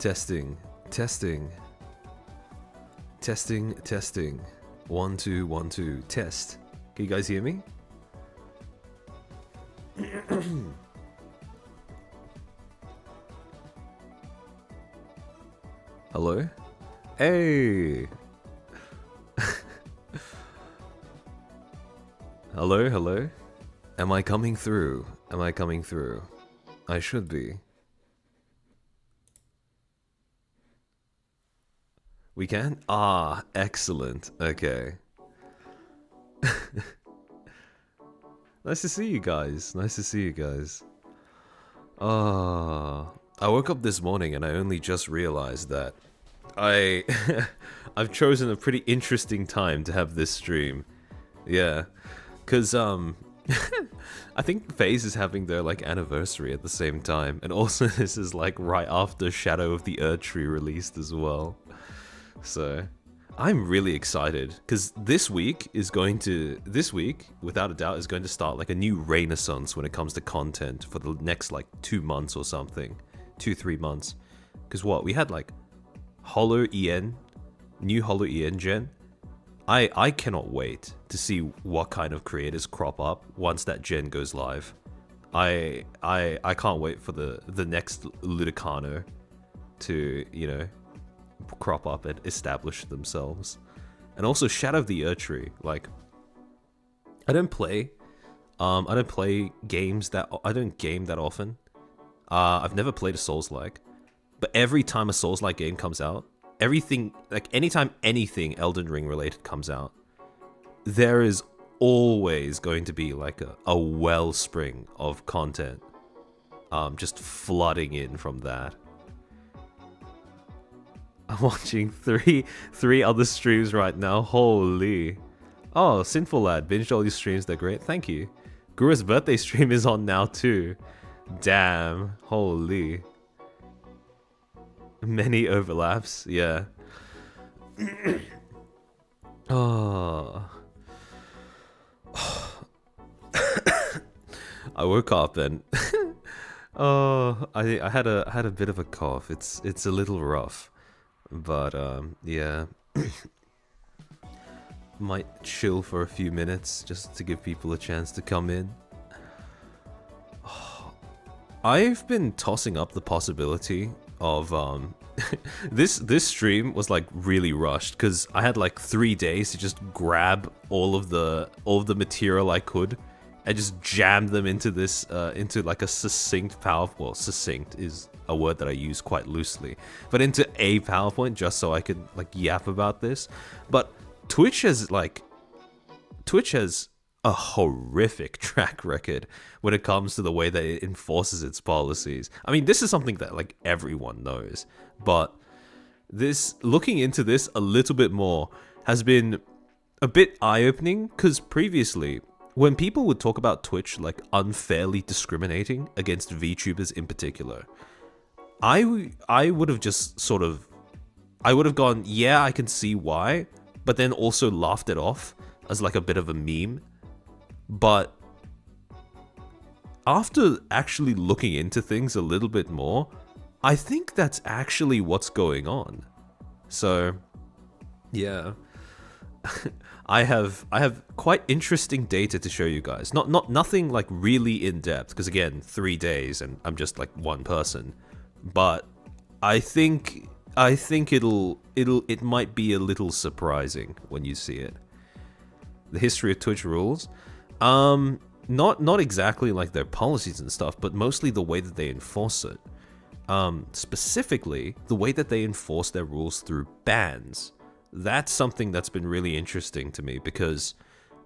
Testing, testing, testing, testing. 1 2 1 2 test. Can you guys hear me? Hello? Hey! Hello, hello? Am I coming through? Am I coming through? I should be. We can? Ah, excellent. Okay. Nice to see you guys. Nice to see you guys. I woke up this morning and I only just realized that I've chosen a pretty interesting time to have this stream. Yeah. Cause I think FaZe is having their like anniversary at the same time, and also this is like right after Shadow of the Erdtree released as well. So I'm really excited because this week, without a doubt, is going to start like a new renaissance when it comes to content for the next like 2 months or something, 2-3 months. Because what we had like Hollow EN, new Hollow EN gen. I cannot wait to see what kind of creators crop up once that gen goes live. I can't wait for the next Ludicano to, you know, crop up and establish themselves. And also Shadow of the Erdtree. Like, I don't game that often. I've never played a Souls-like, but every time a Souls-like game comes out, anytime anything Elden Ring related comes out, there is always going to be like a wellspring of content just flooding in from that. I'm watching three other streams right now. Holy. Oh, Sinful Lad, binged all your streams, they're great. Thank you. Guru's birthday stream is on now too. Damn. Holy. Many overlaps, yeah. Oh. I woke up and oh, I had a bit of a cough. It's a little rough. But yeah. Might chill for a few minutes just to give people a chance to come in. I've been tossing up the possibility of this stream was like really rushed because I had like 3 days to just grab all of the material I could and just jam them into this into like a succinct succinct is a word that I use quite loosely, but into a PowerPoint just so I could like yap about this. But Twitch has a horrific track record when it comes to the way that it enforces its policies. I mean, this is something that like everyone knows, but looking into this a little bit more has been a bit eye-opening, because previously when people would talk about Twitch like unfairly discriminating against VTubers in particular, I would have just sort of, I would have gone, yeah, I can see why, but then also laughed it off as like a bit of a meme. But after actually looking into things a little bit more, I think that's actually what's going on. So, yeah. I have quite interesting data to show you guys. Nothing like really in depth, because again, 3 days and I'm just like one person. But I think it might be a little surprising when you see it. The history of Twitch rules. Not exactly like their policies and stuff, but mostly the way that they enforce it. Specifically, the way that they enforce their rules through bans. That's something that's been really interesting to me because,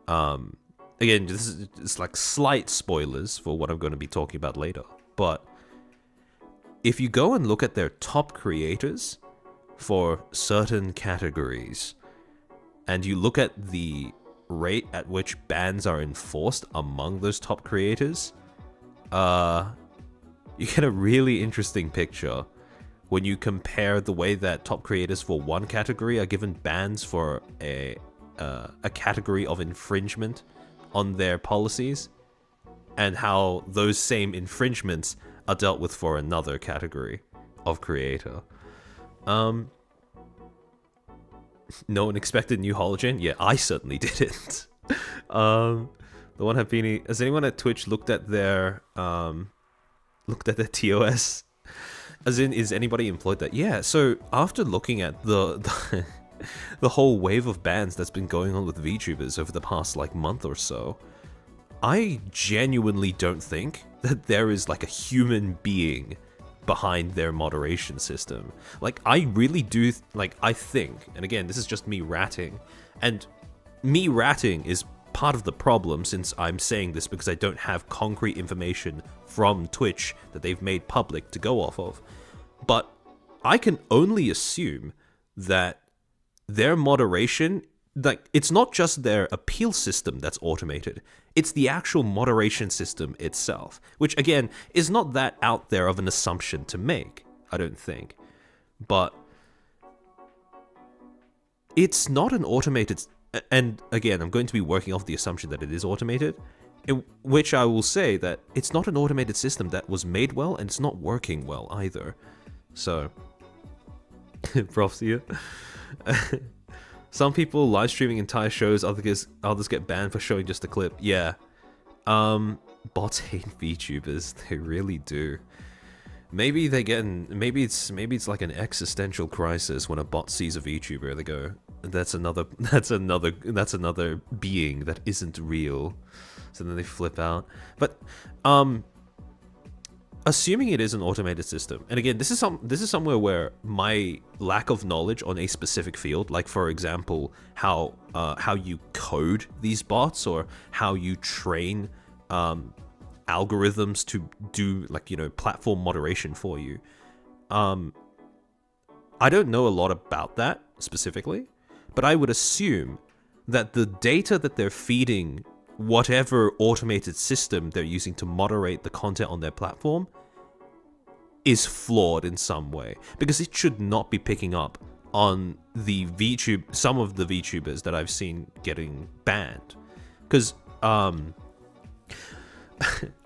again, it's like slight spoilers for what I'm going to be talking about later. But if you go and look at their top creators for certain categories, and you look at the rate at which bans are enforced among those top creators, you get a really interesting picture when you compare the way that top creators for one category are given bans for a category of infringement on their policies, and how those same infringements are dealt with for another category of creator. Um, no one expected new hologen? Yeah, I certainly didn't. The one Happini, has anyone at Twitch looked at their TOS? As in, is anybody employed that? Yeah, so after looking at the the whole wave of bans that's been going on with VTubers over the past like month or so, I genuinely don't think that there is like a human being behind their moderation system. Like, I really do, I think, and again, this is just me ratting, and me ratting is part of the problem, since I'm saying this because I don't have concrete information from Twitch that they've made public to go off of. But I can only assume that their moderation, like, it's not just their appeal system that's automated, it's the actual moderation system itself, which again is not that out there of an assumption to make, I don't think. But it's not an automated, and again, I'm going to be working off the assumption that it is automated, in which I will say that it's not an automated system that was made well, and it's not working well either. So, props to you. Some people live streaming entire shows, others get banned for showing just a clip. Yeah. Bots hate VTubers, they really do. Maybe it's like an existential crisis when a bot sees a VTuber, they go, that's another being that isn't real. So then they flip out. But assuming it is an automated system, and again, this is somewhere where my lack of knowledge on a specific field, like for example, how you code these bots or how you train algorithms to do, like, you know, platform moderation for you. I don't know a lot about that specifically, but I would assume that the data that they're feeding whatever automated system they're using to moderate the content on their platform is flawed in some way, because it should not be picking up on some of the VTubers that I've seen getting banned. Because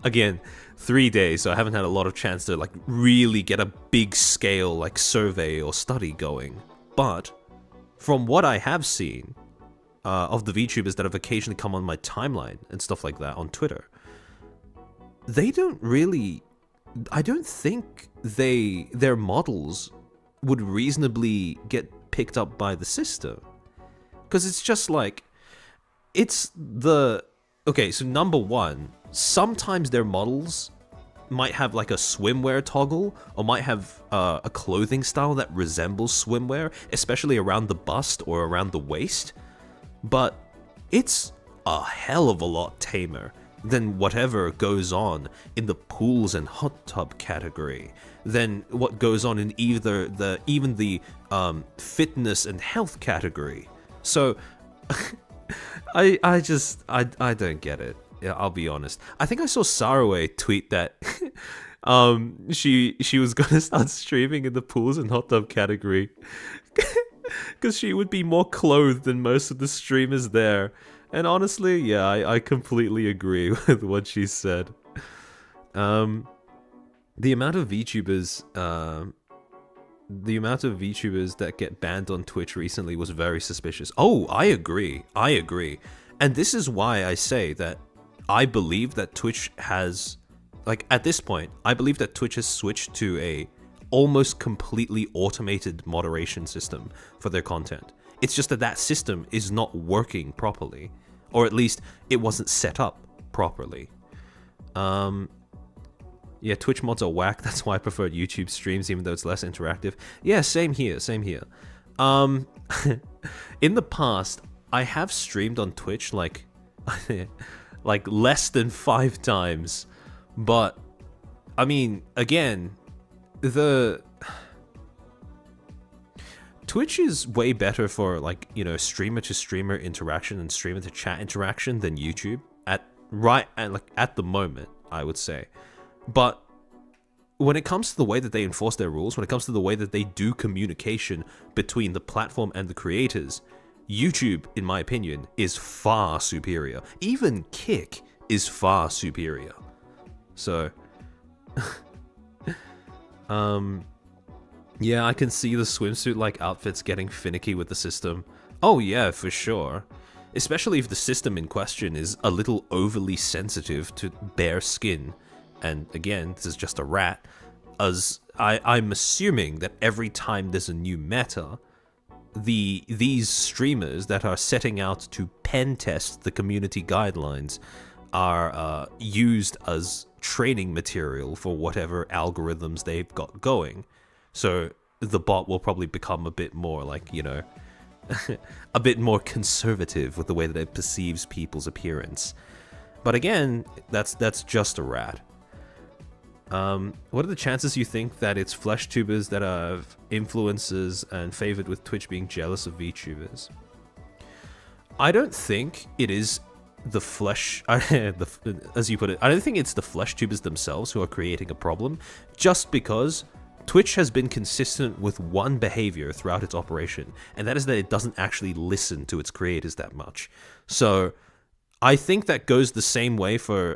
again, 3 days, so I haven't had a lot of chance to like really get a big scale like survey or study going. But from what I have seen of the VTubers that have occasionally come on my timeline and stuff like that on Twitter, they don't really, I don't think their models would reasonably get picked up by the system. Because it's just like, okay, so number one, sometimes their models might have like a swimwear toggle, or might have a clothing style that resembles swimwear, especially around the bust or around the waist. But it's a hell of a lot tamer than whatever goes on in the pools and hot tub category, than what goes on in even the fitness and health category. So I don't get it. Yeah, I'll be honest. I think I saw Saraway tweet that she was gonna start streaming in the pools and hot tub category because she would be more clothed than most of the streamers there. And honestly, yeah, I completely agree with what she said. The amount of VTubers that get banned on Twitch recently was very suspicious. Oh, I agree. And this is why I say that I believe that Twitch has, like, at this point, I believe that Twitch has switched to a almost completely automated moderation system for their content. It's just that system is not working properly, or at least it wasn't set up properly. Yeah, Twitch mods are whack. That's why I prefer YouTube streams, even though it's less interactive. Yeah, same here. In the past, I have streamed on Twitch like less than 5 times, but I mean, again, the Twitch is way better for, like, you know, streamer to streamer interaction and streamer to chat interaction than YouTube at the moment, I would say. But when it comes to the way that they enforce their rules, when it comes to the way that they do communication between the platform and the creators, YouTube, in my opinion, is far superior. Even Kick is far superior. So, Yeah, I can see the swimsuit-like outfits getting finicky with the system. Oh yeah, for sure. Especially if the system in question is a little overly sensitive to bare skin. And again, this is just a rat, as I'm assuming that every time there's a new meta, these streamers that are setting out to pen test the community guidelines are used as training material for whatever algorithms they've got going. So the bot will probably become a bit more like, you know, a bit more conservative with the way that it perceives people's appearance. But again, that's just a rat. What are the chances you think that it's FleshTubers that are influencers and favored with Twitch being jealous of VTubers? I don't think it is the flesh, as you put it, I don't think it's the FleshTubers themselves who are creating a problem, just because Twitch has been consistent with one behavior throughout its operation, and that is that it doesn't actually listen to its creators that much. So I think that goes the same way for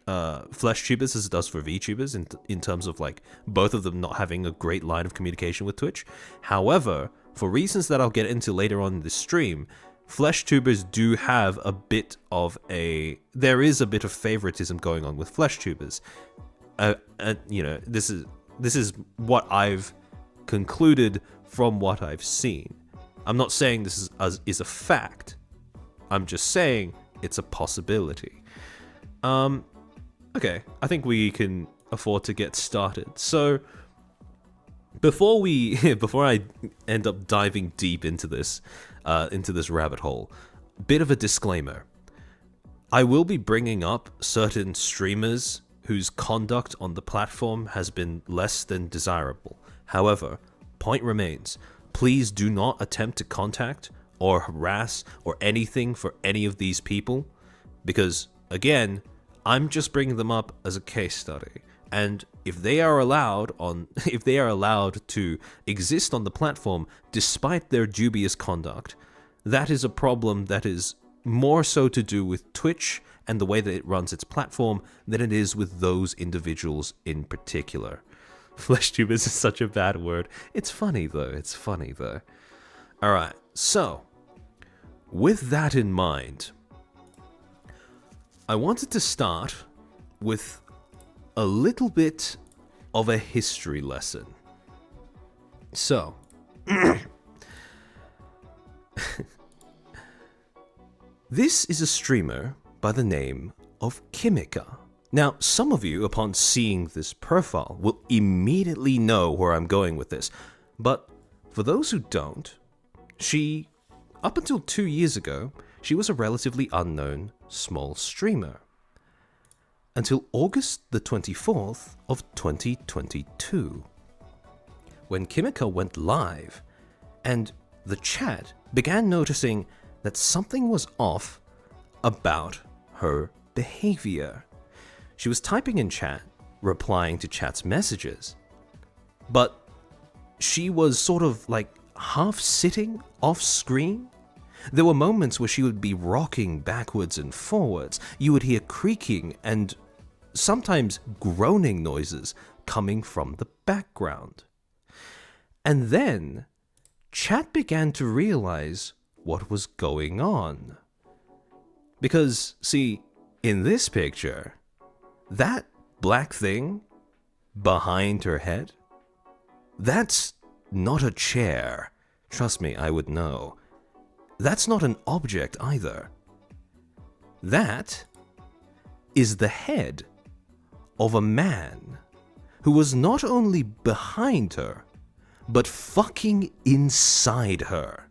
FleshTubers as it does for VTubers in terms of like both of them not having a great line of communication with Twitch. However, for reasons that I'll get into later on in this stream, FleshTubers do have a bit of there is a bit of favoritism going on with FleshTubers. You know, this is what I've concluded from what I've seen. I'm not saying this is a fact. I'm just saying it's a possibility. Okay, I think we can afford to get started. So before I end up diving deep into this rabbit hole, bit of a disclaimer. I will be bringing up certain streamers whose conduct on the platform has been less than desirable. However, point remains, please do not attempt to contact or harass or anything for any of these people, because again, I'm just bringing them up as a case study. And if they are allowed to exist on the platform despite their dubious conduct, that is a problem that is more so to do with Twitch and the way that it runs its platform than it is with those individuals in particular. FleshTubers is such a bad word. It's funny though. Alright, so with that in mind, I wanted to start with a little bit of a history lesson. So, this is a streamer by the name of Kimmikka. Now, some of you, upon seeing this profile, will immediately know where I'm going with this. But for those who don't, up until 2 years ago, she was a relatively unknown small streamer. Until August the 24th of 2022, when Kimmikka went live, and the chat began noticing that something was off about her behavior. She was typing in chat, replying to chat's messages, but she was sort of like half sitting off screen. There were moments where she would be rocking backwards and forwards. You would hear creaking and sometimes groaning noises coming from the background. And then chat began to realize what was going on. Because, see, in this picture, that black thing behind her head, that's not a chair. Trust me, I would know. That's not an object either. That is the head of a man who was not only behind her, but fucking inside her.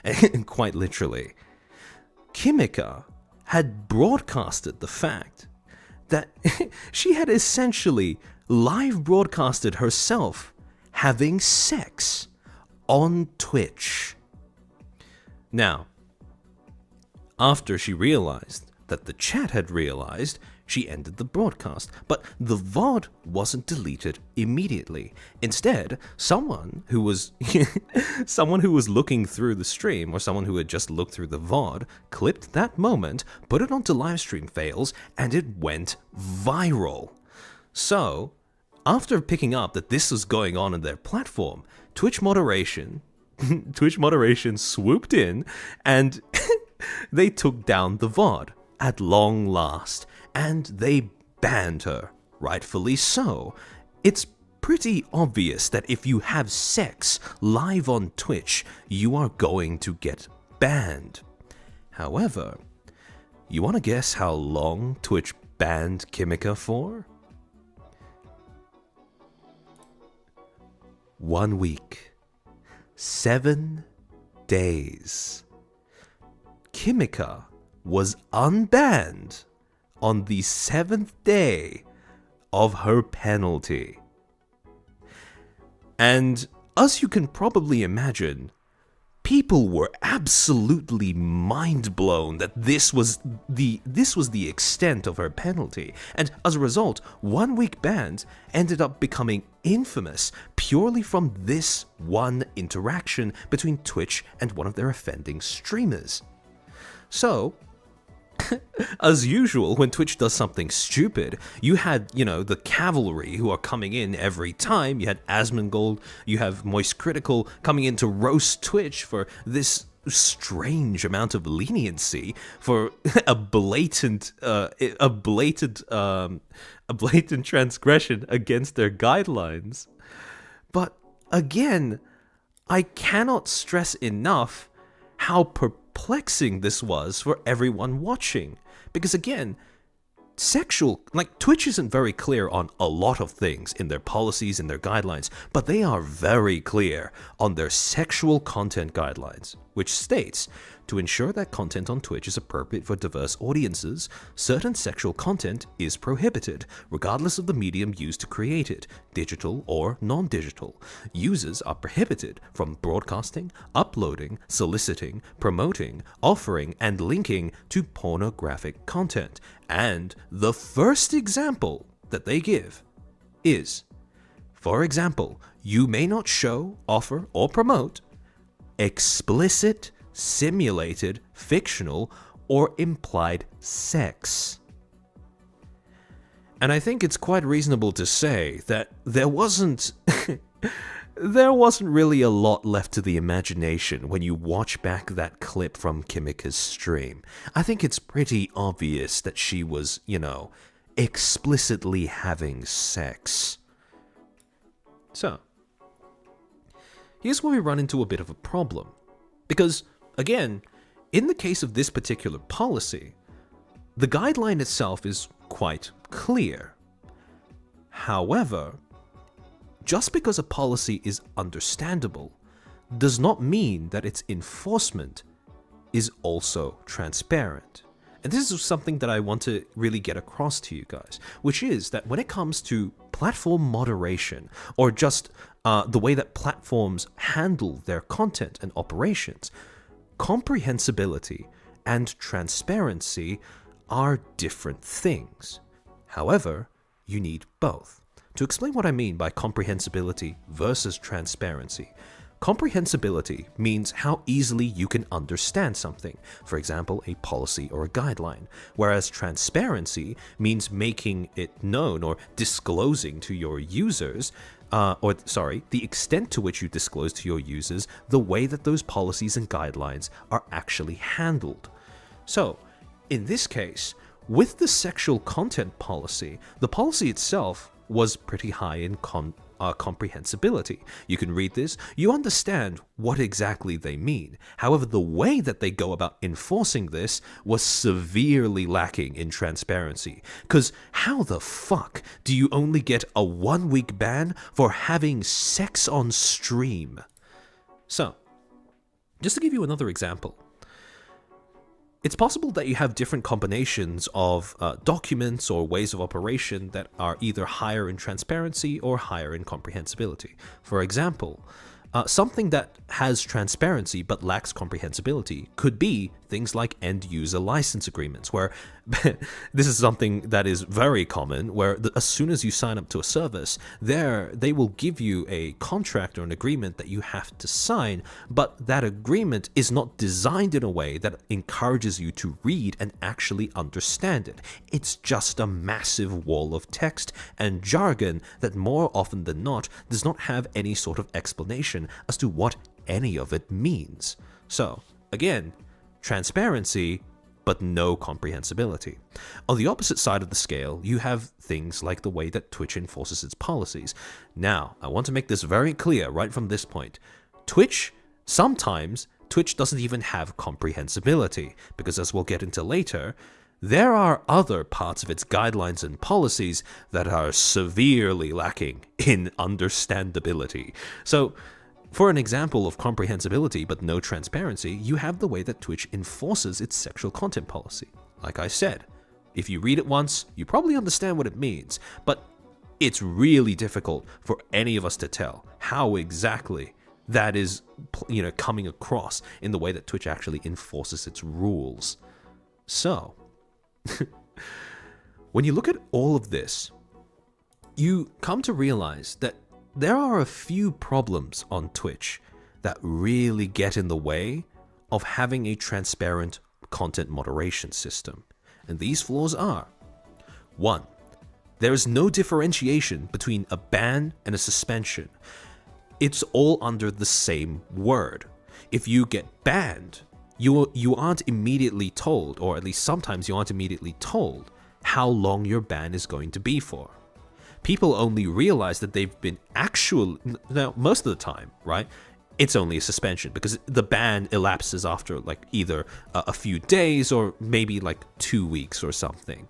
And quite literally, Kimmikka had broadcasted the fact that she had essentially live broadcasted herself having sex on Twitch. Now, after she realized that the chat had realized, she ended the broadcast, but the VOD wasn't deleted immediately. Instead, someone who was looking through the stream, or someone who had just looked through the VOD, clipped that moment, put it onto livestream fails, and it went viral. So, after picking up that this was going on in their platform, Twitch moderation swooped in and they took down the VOD at long last, and they banned her, rightfully so. It's pretty obvious that if you have sex live on Twitch, you are going to get banned. However, you want to guess how long Twitch banned Kimmikka for? 1 week. 7 days. Kimmikka was unbanned on the 7th day of her penalty. And as you can probably imagine, people were absolutely mind blown that this was the extent of her penalty, and as a result, 1 week bans ended up becoming infamous purely from this one interaction between Twitch and one of their offending streamers. So, as usual, when Twitch does something stupid, you had, the cavalry who are coming in every time. You had Asmongold, you have Moist Critical coming in to roast Twitch for this strange amount of leniency for a blatant transgression against their guidelines. But again, I cannot stress enough how perplexing this was for everyone watching. Because again, Twitch isn't very clear on a lot of things in their policies and their guidelines, but they are very clear on their sexual content guidelines, which states, to ensure that content on Twitch is appropriate for diverse audiences, certain sexual content is prohibited, regardless of the medium used to create it, digital or non-digital. Users are prohibited from broadcasting, uploading, soliciting, promoting, offering, and linking to pornographic content. And the first example that they give is, for example, you may not show, offer, or promote explicit, simulated, fictional, or implied sex. And I think it's quite reasonable to say that there wasn't really a lot left to the imagination when you watch back that clip from Kimmikka's stream. I think it's pretty obvious that she was, explicitly having sex. So, here's where we run into a bit of a problem. Because, again, in the case of this particular policy, the guideline itself is quite clear. However, just because a policy is understandable does not mean that its enforcement is also transparent. And this is something that I want to really get across to you guys, which is that when it comes to platform moderation, or just the way that platforms handle their content and operations, comprehensibility and transparency are different things. However, you need both. To explain what I mean by comprehensibility versus transparency, comprehensibility means how easily you can understand something, for example, a policy or a guideline, whereas transparency means making it known or disclosing to your users, the extent to which you disclose to your users the way that those policies and guidelines are actually handled. So, in this case, with the sexual content policy, the policy itself was pretty high in comprehensibility. You can read this, you understand what exactly they mean. However, the way that they go about enforcing this was severely lacking in transparency. Because how the fuck do you only get a 1 week ban for having sex on stream? So, just to give you another example, it's possible that you have different combinations of documents or ways of operation that are either higher in transparency or higher in comprehensibility. For example, Something that has transparency but lacks comprehensibility could be things like end-user license agreements, where this is something that is very common, where as soon as you sign up to a service, they will give you a contract or an agreement that you have to sign, but that agreement is not designed in a way that encourages you to read and actually understand it. It's just a massive wall of text and jargon that more often than not does not have any sort of explanation as to what any of it means. So, again, transparency, but no comprehensibility. On the opposite side of the scale, you have things like the way that Twitch enforces its policies. Now, I want to make this very clear right from this point. Sometimes Twitch doesn't even have comprehensibility, because as we'll get into later, there are other parts of its guidelines and policies that are severely lacking in understandability. So, for an example of comprehensibility but no transparency, you have the way that Twitch enforces its sexual content policy. Like I said, if you read it once, you probably understand what it means, but it's really difficult for any of us to tell how exactly that is, coming across in the way that Twitch actually enforces its rules. So, when you look at all of this, you come to realize that there are a few problems on Twitch that really get in the way of having a transparent content moderation system. And these flaws are: 1. There is no differentiation between a ban and a suspension. It's all under the same word. If you get banned, you aren't immediately told, or at least sometimes you aren't immediately told, how long your ban is going to be for. People only realize that they've been now, most of the time, right? It's only a suspension, because the ban elapses after either a few days or maybe 2 weeks or something.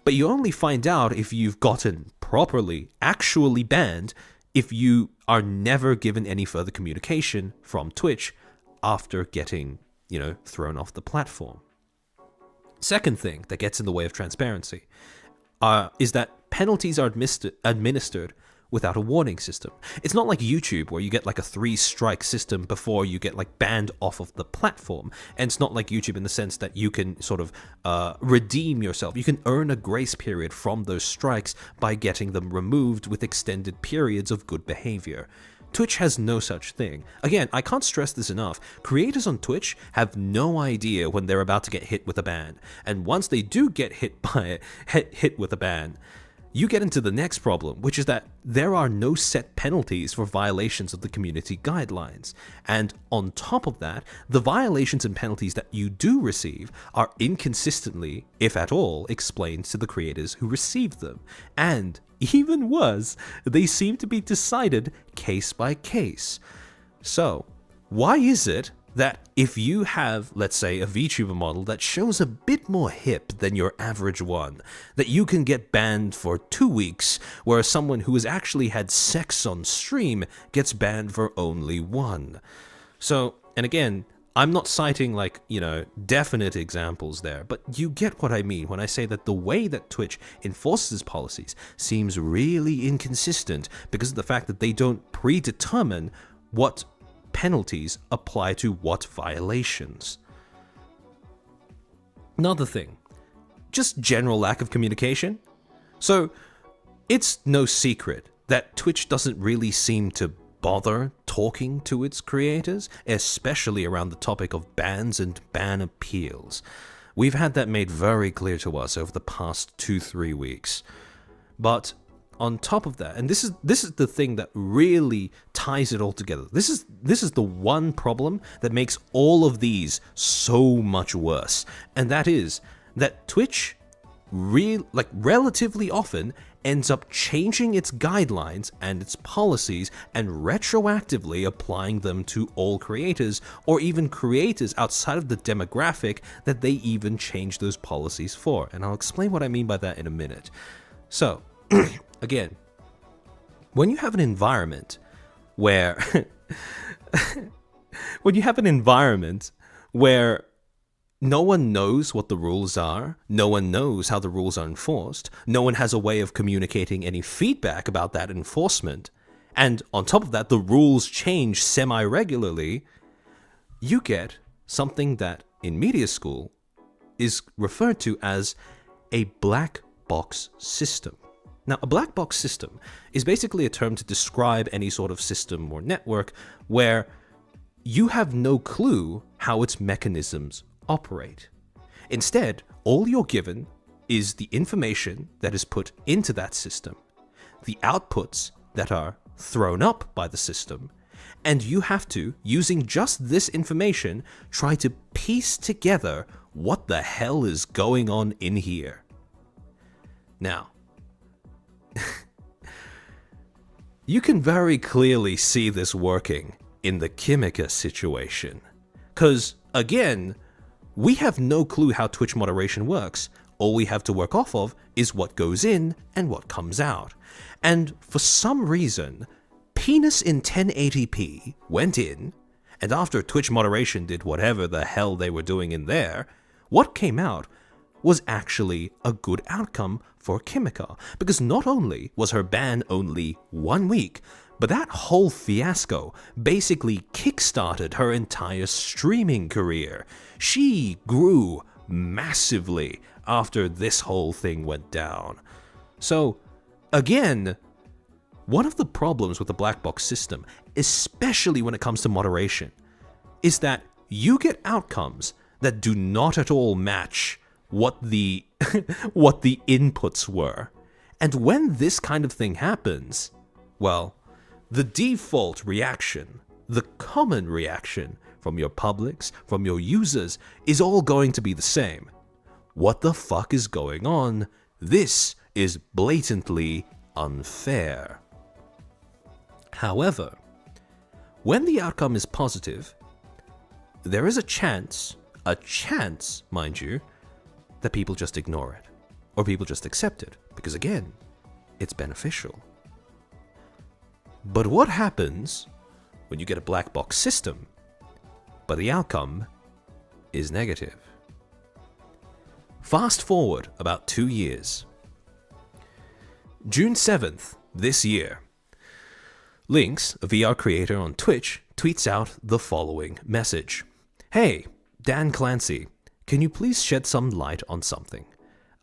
But you only find out if you've gotten properly actually banned if you are never given any further communication from Twitch after getting, thrown off the platform. Second thing that gets in the way of transparency is that penalties are administered without a warning system. It's not like YouTube, where you get a 3-strike system before you get banned off of the platform. And it's not like YouTube in the sense that you can sort of redeem yourself. You can earn a grace period from those strikes by getting them removed with extended periods of good behavior. Twitch has no such thing. Again, I can't stress this enough. Creators on Twitch have no idea when they're about to get hit with a ban. And once they do get hit with a ban, you get into the next problem, which is that there are no set penalties for violations of the community guidelines. And on top of that, the violations and penalties that you do receive are inconsistently, if at all, explained to the creators who receive them. And even worse, they seem to be decided case by case. So, why is it that if you have, let's say, a VTuber model that shows a bit more hip than your average one, that you can get banned for 2 weeks, whereas someone who has actually had sex on stream gets banned for only 1? So, and again, I'm not citing definite examples there, but you get what I mean when I say that the way that Twitch enforces policies seems really inconsistent because of the fact that they don't predetermine what penalties apply to what violations. Another thing, just general lack of communication. So, it's no secret that Twitch doesn't really seem to bother talking to its creators, especially around the topic of bans and ban appeals. We've had that made very clear to us over the past 2-3 weeks. But on top of that, and this is the thing that really ties it all together. This is the one problem that makes all of these so much worse, and that is that Twitch relatively often ends up changing its guidelines and its policies and retroactively applying them to all creators, or even creators outside of the demographic that they even change those policies for. And I'll explain what I mean by that in a minute. So, again, when you have an environment where no one knows what the rules are, no one knows how the rules are enforced, no one has a way of communicating any feedback about that enforcement, and on top of that, the rules change semi-regularly, you get something that in media school is referred to as a black box system. Now, a black box system is basically a term to describe any sort of system or network where you have no clue how its mechanisms operate. Instead, all you're given is the information that is put into that system, the outputs that are thrown up by the system, and you have to, using just this information, try to piece together what the hell is going on in here. Now, you can very clearly see this working in the Kimmikka situation. Because, again, we have no clue how Twitch moderation works. All we have to work off of is what goes in and what comes out. And for some reason, Penis in 1080p went in, and after Twitch moderation did whatever the hell they were doing in there, what came out was actually a good outcome for Kimmikka, because not only was her ban only 1 week, but that whole fiasco basically kickstarted her entire streaming career. She grew massively after this whole thing went down. So, again, one of the problems with the black box system, especially when it comes to moderation, is that you get outcomes that do not at all match what the what the inputs were. And when this kind of thing happens, well, the default reaction, the common reaction from your publics, from your users, is all going to be the same. What the fuck is going on? This is blatantly unfair. However, when the outcome is positive, there is a chance, mind you, that people just ignore it, or people just accept it, because again, it's beneficial. But what happens when you get a black box system, but the outcome is negative? Fast forward about 2 years. June 7th this year, Lynx, a VR creator on Twitch, tweets out the following message. Hey, Dan Clancy, can you please shed some light on something?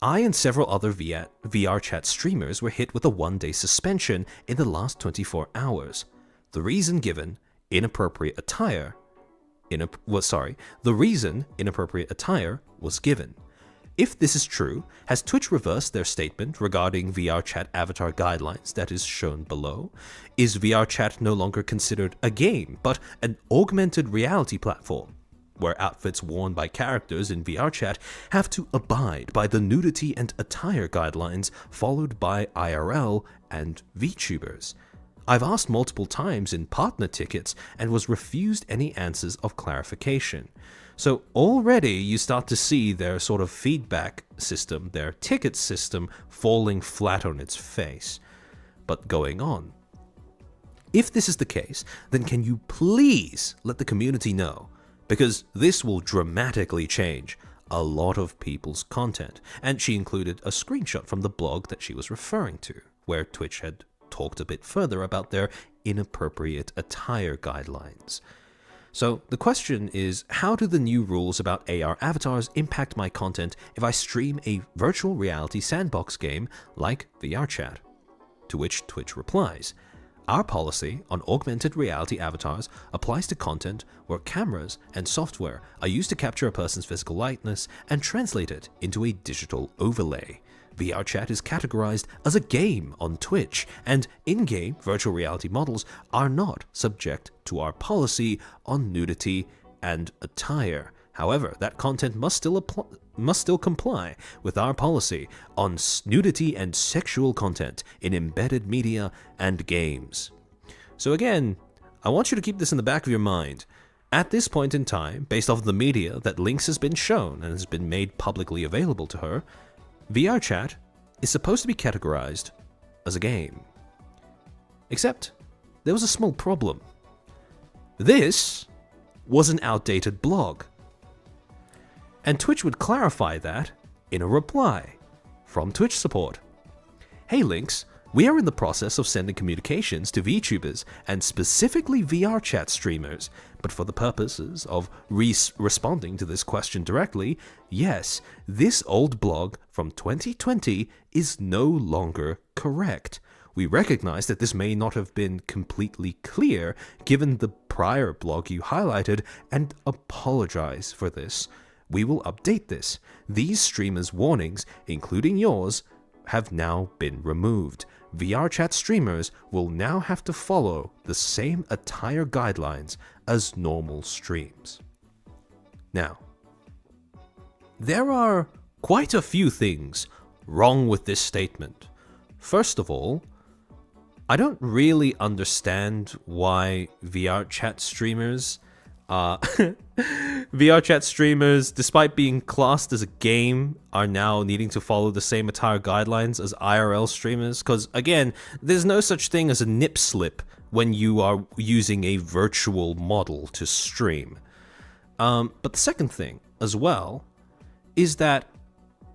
I and several other VR chat streamers were hit with a 1-day suspension in the last 24 hours. The reason given, inappropriate attire. The reason inappropriate attire was given. If this is true, has Twitch reversed their statement regarding VR chat avatar guidelines that is shown below? Is VR chat no longer considered a game, but an augmented reality platform, where outfits worn by characters in VR chat have to abide by the nudity and attire guidelines followed by IRL and VTubers? I've asked multiple times in partner tickets and was refused any answers of clarification. So already you start to see their sort of feedback system, their ticket system, falling flat on its face. But going on. If this is the case, then can you please let the community know? Because this will dramatically change a lot of people's content. And she included a screenshot from the blog that she was referring to, where Twitch had talked a bit further about their inappropriate attire guidelines. So the question is, how do the new rules about AR avatars impact my content if I stream a virtual reality sandbox game like VR Chat? To which Twitch replies, our policy on augmented reality avatars applies to content where cameras and software are used to capture a person's physical likeness and translate it into a digital overlay. VR Chat is categorized as a game on Twitch, and in-game virtual reality models are not subject to our policy on nudity and attire. However, that content must still comply with our policy on nudity and sexual content in embedded media and games. So again, I want you to keep this in the back of your mind. At this point in time, based off of the media that Lynx has been shown and has been made publicly available to her, VR Chat is supposed to be categorized as a game. Except, there was a small problem. This was an outdated blog. And Twitch would clarify that in a reply from Twitch support. Hey Lynx, We are in the process of sending communications to VTubers and specifically VR chat streamers, but for the purposes of responding to this question directly, yes, this old blog from 2020 is no longer correct. We recognize that this may not have been completely clear given the prior blog you highlighted and apologize for this. We will update this. These streamers' warnings, including yours, have now been removed. VR chat streamers will now have to follow the same attire guidelines as normal streams. Now, there are quite a few things wrong with this statement. First of all, I don't really understand why VR chat streamers, despite being classed as a game, are now needing to follow the same attire guidelines as IRL streamers. Because again, there's no such thing as a nip slip when you are using a virtual model to stream. But the second thing as well is that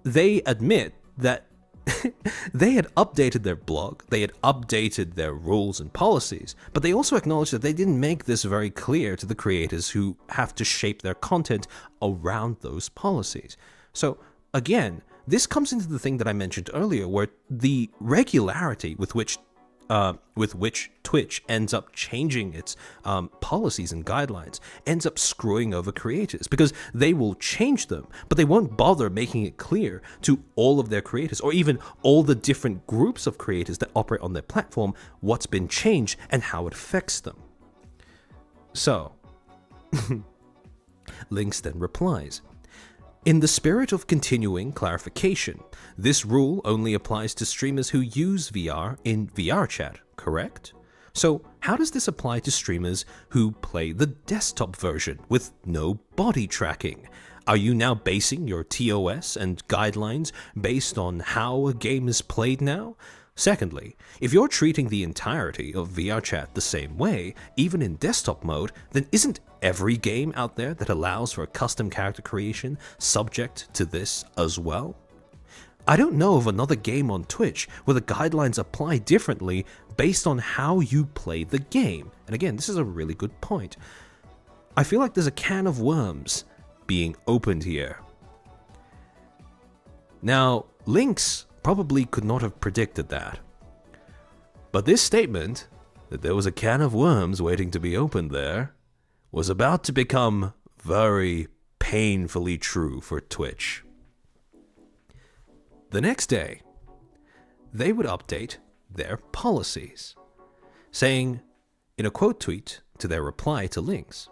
they admit that they had updated their blog, they had updated their rules and policies, but they also acknowledged that they didn't make this very clear to the creators who have to shape their content around those policies. So again, this comes into the thing that I mentioned earlier, where the regularity with which Twitch ends up changing its policies and guidelines ends up screwing over creators, because they will change them, but they won't bother making it clear to all of their creators, or even all the different groups of creators that operate on their platform, what's been changed and how it affects them. So, Lynx then replies, "In the spirit of continuing clarification, this rule only applies to streamers who use VR in VR chat, correct? So how does this apply to streamers who play the desktop version with no body tracking? Are you now basing your TOS and guidelines based on how a game is played now? Secondly, if you're treating the entirety of VR chat the same way, even in desktop mode, then isn't every game out there that allows for custom character creation subject to this as well? I don't know of another game on Twitch where the guidelines apply differently based on how you play the game." And again, this is a really good point. I feel like there's a can of worms being opened here. Now, Lynx probably could not have predicted that. But this statement, that there was a can of worms waiting to be opened there, was about to become very painfully true for Twitch. The next day, they would update their policies, saying, in a quote tweet to their reply to Lynx,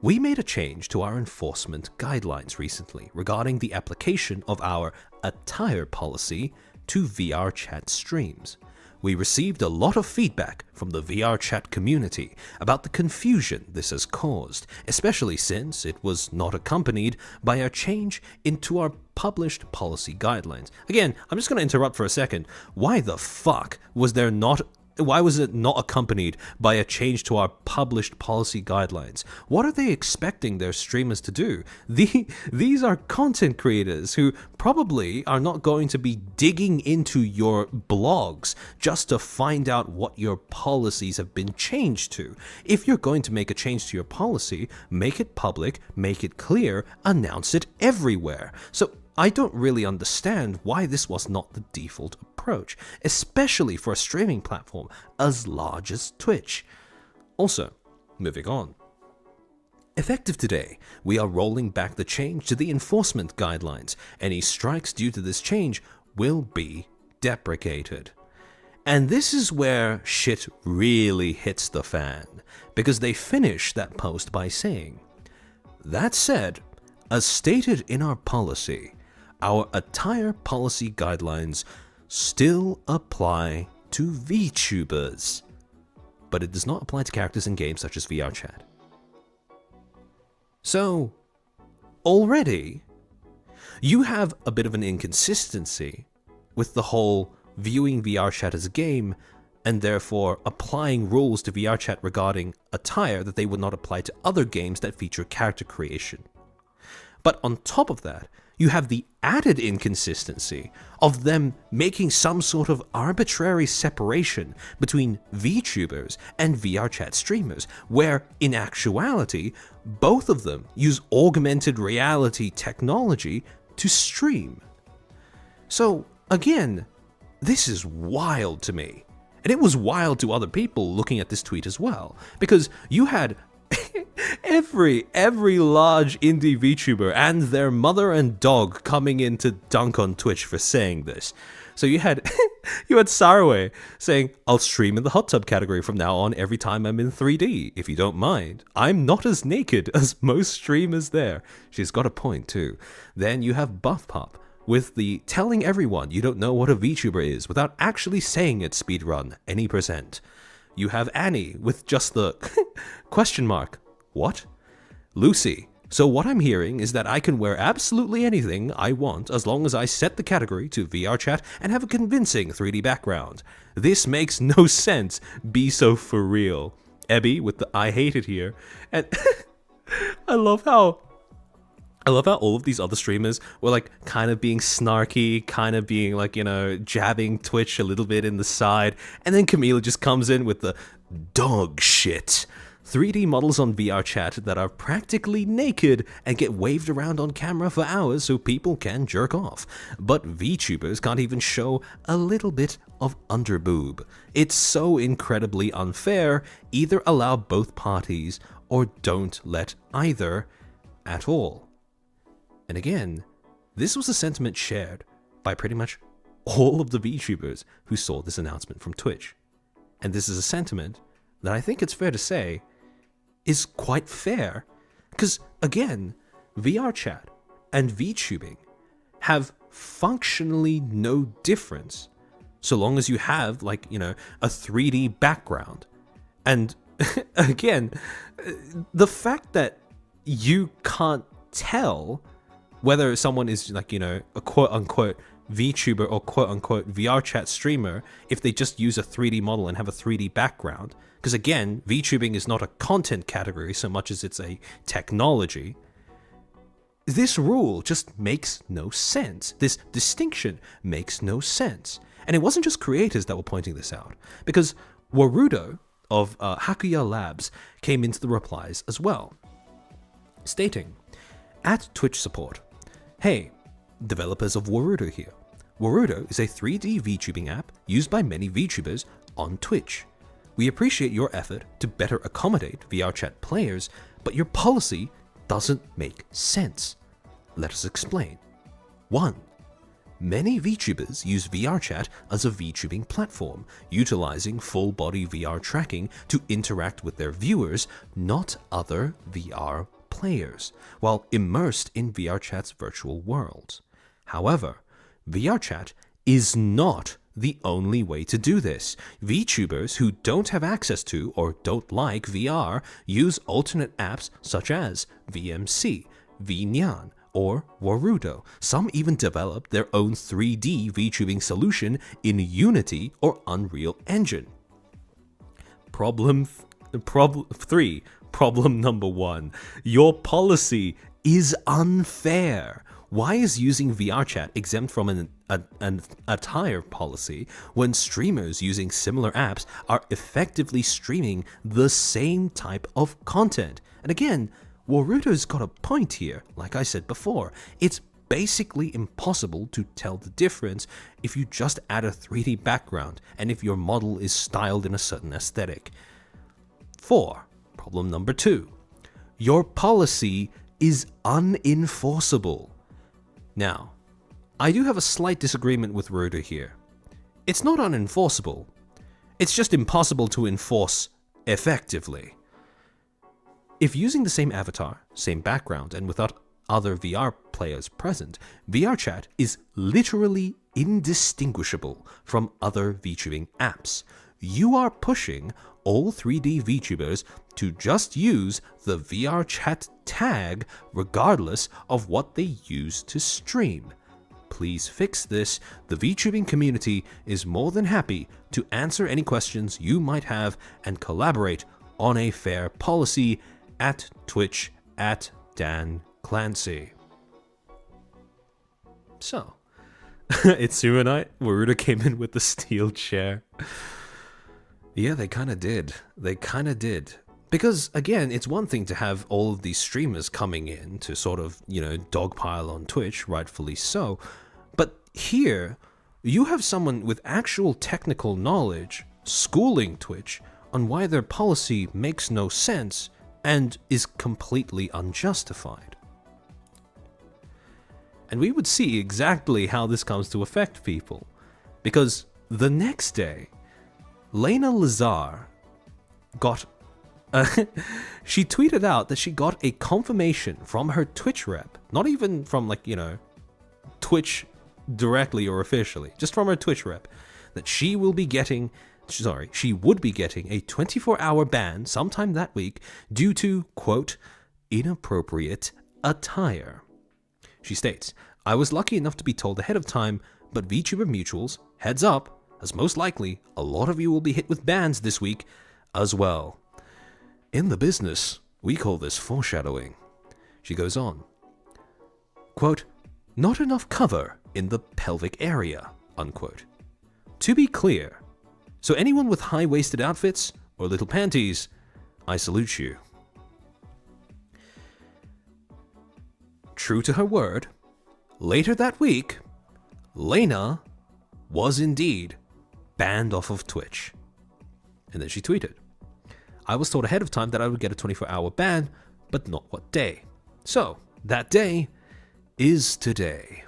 "We made a change to our enforcement guidelines recently regarding the application of our attire policy to VR chat streams. We received a lot of feedback from the VR chat community about the confusion this has caused, especially since it was not accompanied by a change into our published policy guidelines." Again, I'm just going to interrupt for a second. Why the fuck was there not... Why was it not accompanied by a change to our published policy guidelines? What are they expecting their streamers to do? These are content creators who probably are not going to be digging into your blogs just to find out what your policies have been changed to. If you're going to make a change to your policy, make it public, make it clear, announce it everywhere. So I don't really understand why this was not the default approach, especially for a streaming platform as large as Twitch. Also, moving on. Effective today, we are rolling back the change to the enforcement guidelines. Any strikes due to this change will be deprecated. And this is where shit really hits the fan, because they finish that post by saying, "That said, as stated in our policy, our attire policy guidelines still apply to VTubers, but it does not apply to characters in games such as VR chat." So, already, you have a bit of an inconsistency with the whole viewing VR chat as a game and therefore applying rules to VR chat regarding attire that they would not apply to other games that feature character creation. But on top of that, you have the added inconsistency of them making some sort of arbitrary separation between VTubers and VR chat streamers, where in actuality, both of them use augmented reality technology to stream. So again, this is wild to me. And it was wild to other people looking at this tweet as well, because you had every large indie VTuber and their mother and dog coming in to dunk on Twitch for saying this. So you had Saraway saying, "I'll stream in the hot tub category from now on every time I'm in 3D, if you don't mind. I'm not as naked as most streamers there." She's got a point too. Then you have Buff Pop with the telling everyone you don't know what a VTuber is without actually saying it speedrun any percent. You have Annie with just the question mark. What? Lucy. So what I'm hearing is that I can wear absolutely anything I want as long as I set the category to VR chat and have a convincing 3D background. This makes no sense. Be so for real. Ebby with the I hate it here. And I love how all of these other streamers were like kind of being snarky, kind of being like, you know, jabbing Twitch a little bit in the side. And then Camila just comes in with the dog shit. 3D models on VR chat that are practically naked and get waved around on camera for hours so people can jerk off. But VTubers can't even show a little bit of underboob. It's so incredibly unfair. Either allow both parties or don't let either at all. And again, this was a sentiment shared by pretty much all of the VTubers who saw this announcement from Twitch. And this is a sentiment that I think it's fair to say is quite fair. Because again, VR chat and VTubing have functionally no difference so long as you have, like, you know, a 3D background. And again, the fact that you can't tell whether someone is, like, you know, a quote-unquote VTuber or quote-unquote VR chat streamer if they just use a 3D model and have a 3D background. Because again, VTubing is not a content category so much as it's a technology. This rule just makes no sense. This distinction makes no sense. And it wasn't just creators that were pointing this out, because Warudo of Hakuya Labs came into the replies as well, stating, at Twitch support, "Hey, developers of Warudo here. Warudo is a 3D VTubing app used by many VTubers on Twitch. We appreciate your effort to better accommodate VR chat players, but your policy doesn't make sense. Let us explain. 1. Many VTubers use VR chat as a VTubing platform, utilizing full-body VR tracking to interact with their viewers, not other VR players, while immersed in VR chat's virtual worlds. However, VR chat is not the only way to do this. VTubers who don't have access to or don't like VR use alternate apps such as VMC, VNyan, or Warudo. Some even develop their own 3D VTubing solution in Unity or Unreal Engine. Problem 3. Problem number 1. Your policy is unfair. Why is using VR chat exempt from an Attire policy when streamers using similar apps are effectively streaming the same type of content? And again, Warudo's got a point here. Like I said before, it's basically impossible to tell the difference if you just add a 3D background and if your model is styled in a certain aesthetic. 4. Problem number 2. Your policy is unenforceable. Now, I do have a slight disagreement with Warudo here. It's not unenforceable. It's just impossible to enforce effectively. If using the same avatar, same background, and without other VR players present, VR chat is literally indistinguishable from other VTubing apps. You are pushing all 3D VTubers to just use the VR chat tag regardless of what they use to stream. Please fix this. The VTubing community is more than happy to answer any questions you might have and collaborate on a fair policy. At Twitch, at Dan Clancy. So, Itsumonite, Waruda came in with the steel chair. Yeah, they kind of did. Because, again, it's one thing to have all of these streamers coming in to sort of, dogpile on Twitch, rightfully so. But here, you have someone with actual technical knowledge schooling Twitch on why their policy makes no sense and is completely unjustified. And we would see exactly how this comes to affect people. Because the next day, Layna Lazar got... she tweeted out that she got a confirmation from her Twitch rep. Not even from, Twitch directly or officially. Just from her Twitch rep. That she would be getting a 24-hour ban sometime that week due to, quote, inappropriate attire. She states, I was lucky enough to be told ahead of time, but VTuber mutuals, heads up, as most likely a lot of you will be hit with bans this week as well. In the business, we call this foreshadowing. She goes on, quote, not enough cover in the pelvic area, unquote. To be clear, so anyone with high-waisted outfits or little panties, I salute you. True to her word, later that week, Layna was indeed banned off of Twitch. And then she tweeted, I was told ahead of time that I would get a 24-hour ban, but not what day. So, that day is today.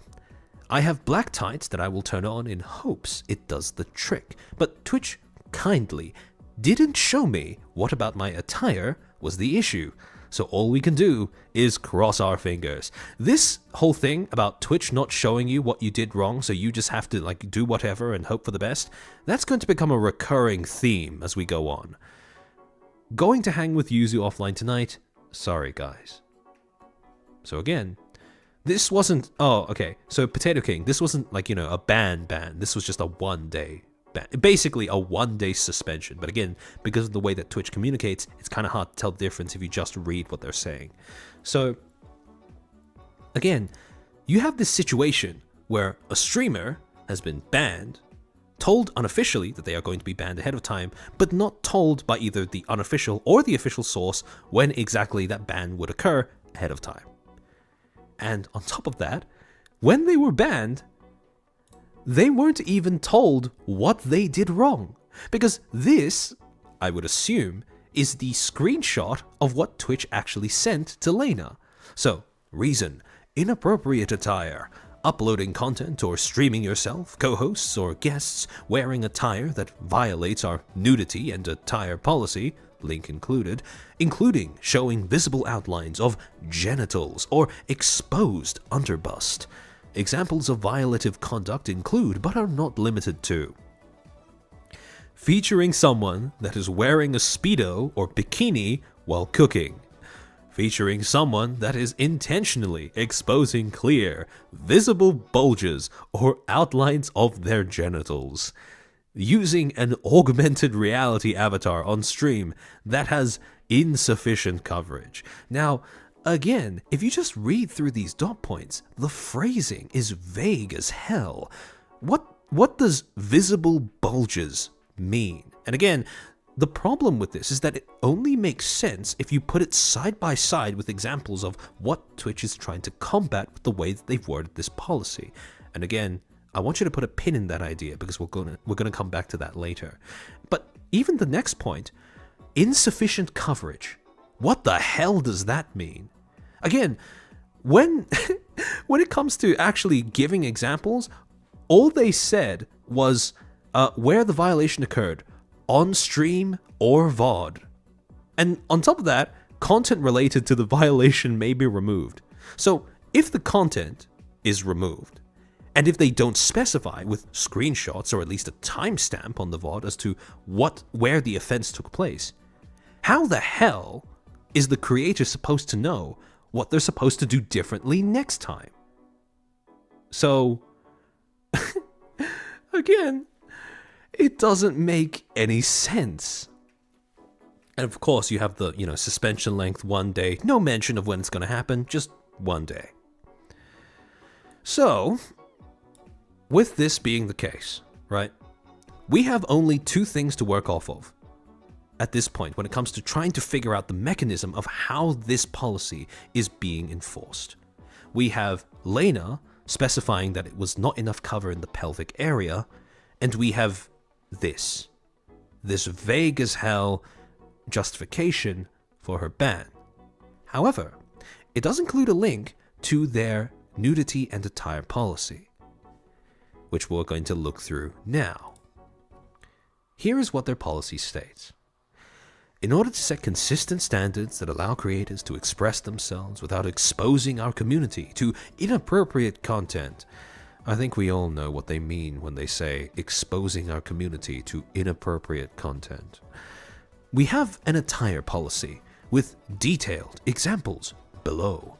I have black tights that I will turn on in hopes it does the trick, but Twitch kindly didn't show me what about my attire was the issue. So all we can do is cross our fingers. This whole thing about Twitch not showing you what you did wrong, so you just have to do whatever and hope for the best, that's going to become a recurring theme as we go on. Going to hang with Yuzu offline tonight? Sorry, guys. So again, this wasn't... Oh, okay. So Potato King, this wasn't a ban. This was just a one-day ban. Basically a one-day suspension. But again, because of the way that Twitch communicates, it's kind of hard to tell the difference if you just read what they're saying. So, again, you have this situation where a streamer has been banned, told unofficially that they are going to be banned ahead of time, but not told by either the unofficial or the official source when exactly that ban would occur ahead of time. And on top of that, when they were banned, they weren't even told what they did wrong. Because this, I would assume, is the screenshot of what Twitch actually sent to Layna. So, reason, inappropriate attire, uploading content or streaming yourself, co-hosts or guests wearing attire that violates our nudity and attire policy, link included, including showing visible outlines of genitals or exposed underbust. Examples of violative conduct include, but are not limited to, featuring someone that is wearing a Speedo or bikini while cooking, featuring someone that is intentionally exposing clear, visible bulges or outlines of their genitals, using an augmented reality avatar on stream that has insufficient coverage. Now, again, if you just read through these dot points, the phrasing is vague as hell. What does visible bulges mean? And again, the problem with this is that it only makes sense if you put it side by side with examples of what Twitch is trying to combat with the way that they've worded this policy. And again, I want you to put a pin in that idea because we're gonna come back to that later. But even the next point, insufficient coverage. What the hell does that mean? Again, when it comes to actually giving examples, all they said was where the violation occurred, on stream or VOD. And on top of that, content related to the violation may be removed. So if the content is removed, and if they don't specify with screenshots or at least a timestamp on the VOD as to where the offense took place, how the hell is the creator supposed to know what they're supposed to do differently next time? So, again, it doesn't make any sense. And of course, you have the, suspension length 1 day, no mention of when it's going to happen, just 1 day. So, with this being the case, right, we have only two things to work off of at this point when it comes to trying to figure out the mechanism of how this policy is being enforced. We have Layna specifying that it was not enough cover in the pelvic area, and we have this vague as hell justification for her ban. However, it does include a link to their nudity and attire policy, which we're going to look through now. Here is what their policy states. In order to set consistent standards that allow creators to express themselves without exposing our community to inappropriate content. I think we all know what they mean when they say exposing our community to inappropriate content. We have an attire policy with detailed examples below.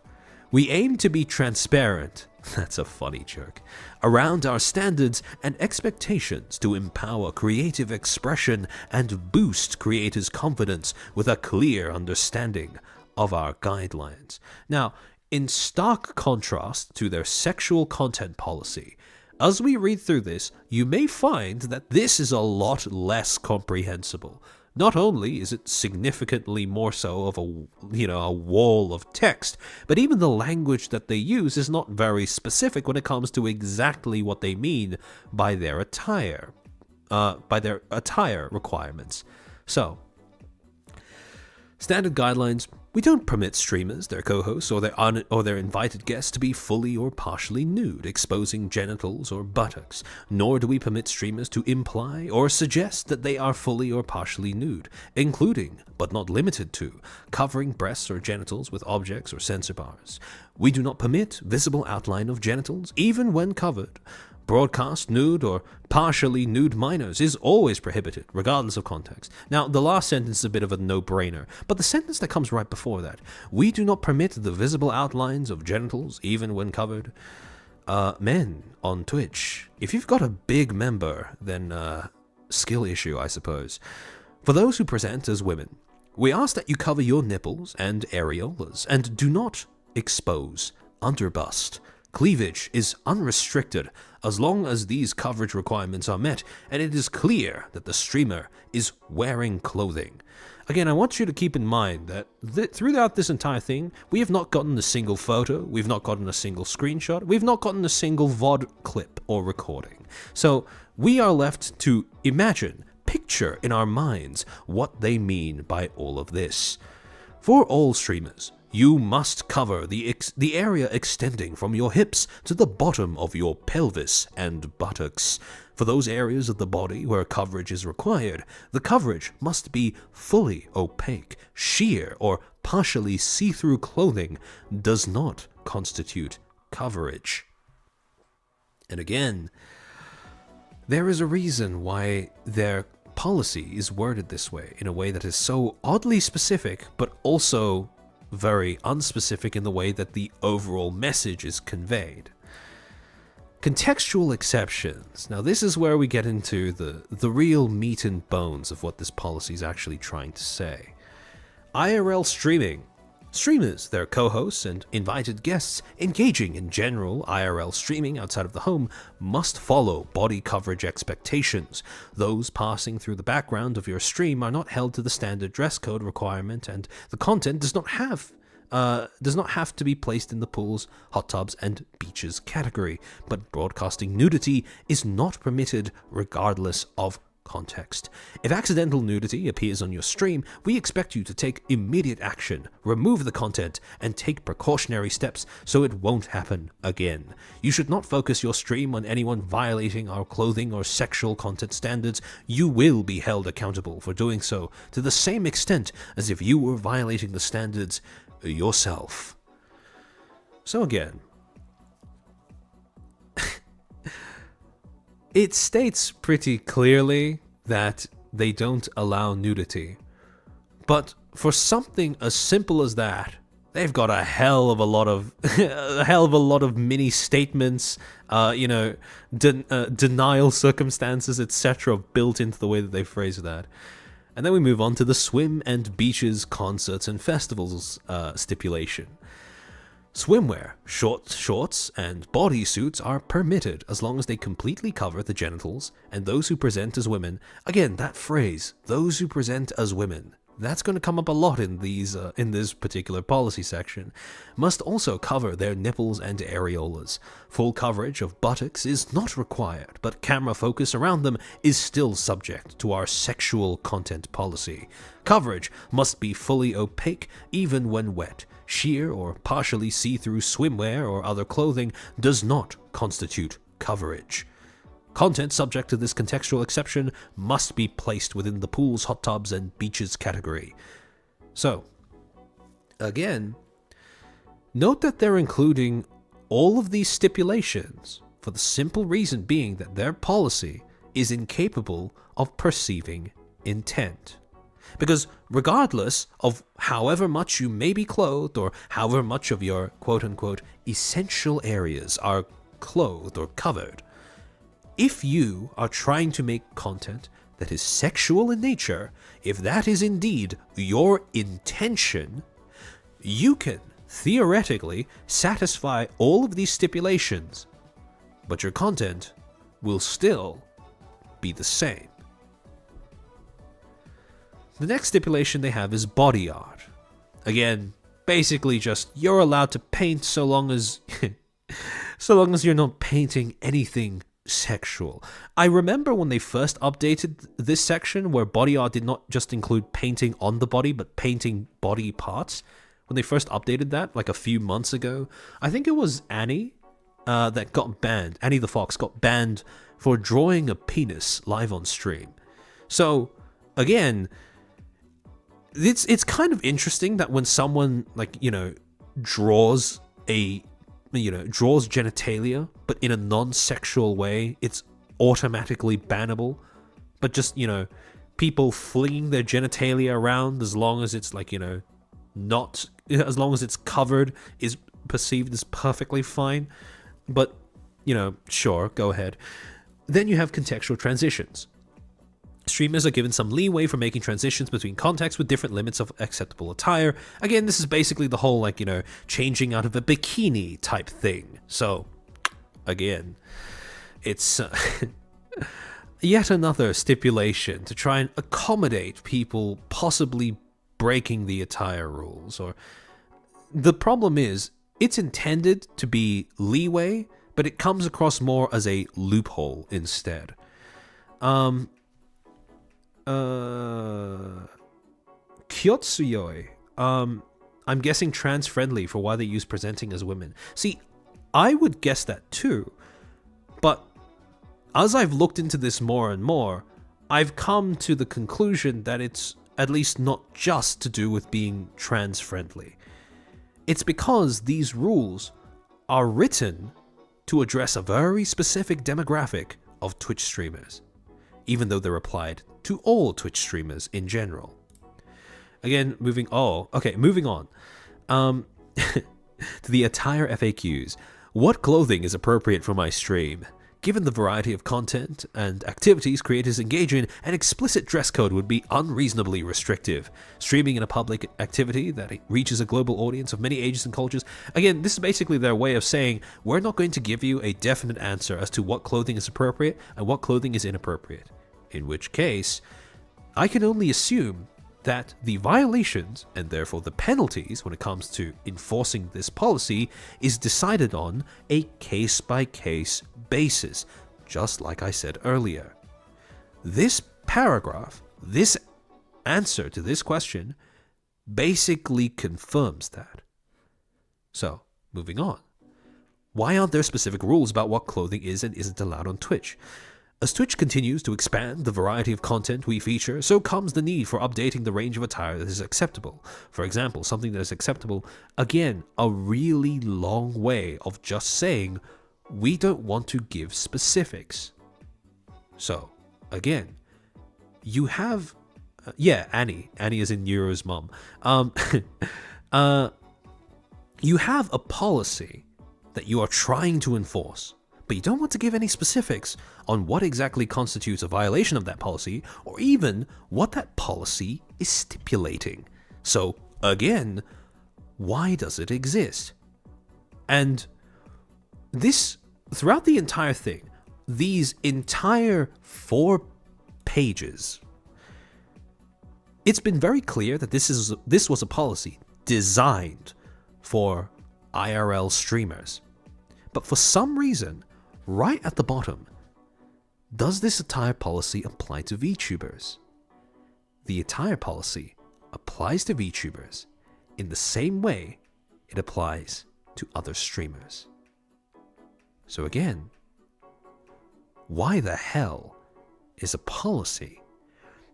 We aim to be transparent, that's a funny joke, around our standards and expectations to empower creative expression and boost creators' confidence with a clear understanding of our guidelines. Now, in stark contrast to their sexual content policy, as we read through this, you may find that this is a lot less comprehensible. Not only is it significantly more so of a wall of text, but even the language that they use is not very specific when it comes to exactly what they mean by their attire requirements. So, standard guidelines. We don't permit streamers, their co-hosts, or their invited guests to be fully or partially nude, exposing genitals or buttocks. Nor do we permit streamers to imply or suggest that they are fully or partially nude, including, but not limited to, covering breasts or genitals with objects or sensor bars. We do not permit visible outline of genitals, even when covered. Broadcast nude or partially nude minors is always prohibited, regardless of context. Now, the last sentence is a bit of a no-brainer, but the sentence that comes right before that, we do not permit the visible outlines of genitals, even when covered. Men on Twitch, if you've got a big member, then skill issue, I suppose. For those who present as women, we ask that you cover your nipples and areolas, and do not expose underbust. Cleavage is unrestricted as long as these coverage requirements are met and it is clear that the streamer is wearing clothing. Again, I want you to keep in mind that throughout this entire thing, we have not gotten a single photo, we've not gotten a single screenshot, we've not gotten a single VOD clip or recording. So we are left to imagine, picture in our minds what they mean by all of this. For all streamers, you must cover the area extending from your hips to the bottom of your pelvis and buttocks. For those areas of the body where coverage is required, the coverage must be fully opaque. Sheer or partially see-through clothing does not constitute coverage. And again, there is a reason why their policy is worded this way, in a way that is so oddly specific, but also very unspecific in the way that the overall message is conveyed. Contextual exceptions. Now this is where we get into the real meat and bones of what this policy is actually trying to say. IRL streaming. Streamers, their co-hosts, and invited guests engaging in general IRL streaming outside of the home must follow body coverage expectations. Those passing through the background of your stream are not held to the standard dress code requirement, and the content does not have to be placed in the pools, hot tubs, and beaches category, but broadcasting nudity is not permitted regardless of context. If accidental nudity appears on your stream, we expect you to take immediate action, remove the content, and take precautionary steps so it won't happen again. You should not focus your stream on anyone violating our clothing or sexual content standards. You will be held accountable for doing so to the same extent as if you were violating the standards yourself. So again, it states pretty clearly that they don't allow nudity. But for something as simple as that, they've got a hell of a lot of mini statements, denial circumstances, etc. built into the way that they phrase that. And then we move on to the swim and beaches, concerts and festivals stipulation. Swimwear, shorts, and bodysuits are permitted as long as they completely cover the genitals, and those who present as women, again, that phrase, those who present as women, that's going to come up a lot in this particular policy section, must also cover their nipples and areolas. Full coverage of buttocks is not required, but camera focus around them is still subject to our sexual content policy. Coverage must be fully opaque even when wet. Sheer or partially see-through swimwear or other clothing does not constitute coverage. Content subject to this contextual exception must be placed within the pools, hot tubs, and beaches category. So, again, note that they're including all of these stipulations for the simple reason being that their policy is incapable of perceiving intent. Because regardless of however much you may be clothed or however much of your quote-unquote essential areas are clothed or covered, if you are trying to make content that is sexual in nature, if that is indeed your intention, you can theoretically satisfy all of these stipulations, but your content will still be the same. The next stipulation they have is body art. Again, basically just you're allowed to paint so long as you're not painting anything sexual. I remember when they first updated this section where body art did not just include painting on the body but painting body parts. When they first updated that like a few months ago, I think it was Annie that got banned. Annie the Fox got banned for drawing a penis live on stream. So again, it's kind of interesting that when someone draws genitalia, but in a non-sexual way, it's automatically bannable. But just, people flinging their genitalia around as long as it's as long as it's covered is perceived as perfectly fine. But, sure, go ahead. Then you have contextual transitions. Streamers are given some leeway for making transitions between contexts with different limits of acceptable attire. Again, this is basically the whole, changing out of a bikini type thing. So, again, it's yet another stipulation to try and accommodate people possibly breaking the attire rules. Or the problem is, it's intended to be leeway, but it comes across more as a loophole instead. Kyotsuyoi. I'm guessing trans-friendly for why they use presenting as women. See, I would guess that too, but as I've looked into this more and more, I've come to the conclusion that it's at least not just to do with being trans-friendly. It's because these rules are written to address a very specific demographic of Twitch streamers, even though they're applied to all Twitch streamers in general. Again, moving on. To the attire FAQs. What clothing is appropriate for my stream? Given the variety of content and activities creators engage in, an explicit dress code would be unreasonably restrictive. Streaming in a public activity that reaches a global audience of many ages and cultures. Again, this is basically their way of saying, we're not going to give you a definite answer as to what clothing is appropriate and what clothing is inappropriate. In which case, I can only assume that the violations, and therefore the penalties when it comes to enforcing this policy, is decided on a case-by-case basis, just like I said earlier. This paragraph, this answer to this question, basically confirms that. So, moving on. Why aren't there specific rules about what clothing is and isn't allowed on Twitch? As Twitch continues to expand the variety of content we feature, so comes the need for updating the range of attire that is acceptable. For example, something that is acceptable, again, a really long way of just saying, we don't want to give specifics. So, again, you have... Annie. Annie is in Neuro's mom. You have a policy that you are trying to enforce, but you don't want to give any specifics on what exactly constitutes a violation of that policy, or even what that policy is stipulating. So, again, why does it exist? And this, throughout the entire thing, these entire 4 pages, it's been very clear that this was a policy designed for IRL streamers. But for some reason, right at the bottom, does this attire policy apply to VTubers? The attire policy applies to VTubers in the same way it applies to other streamers. So again, why the hell is a policy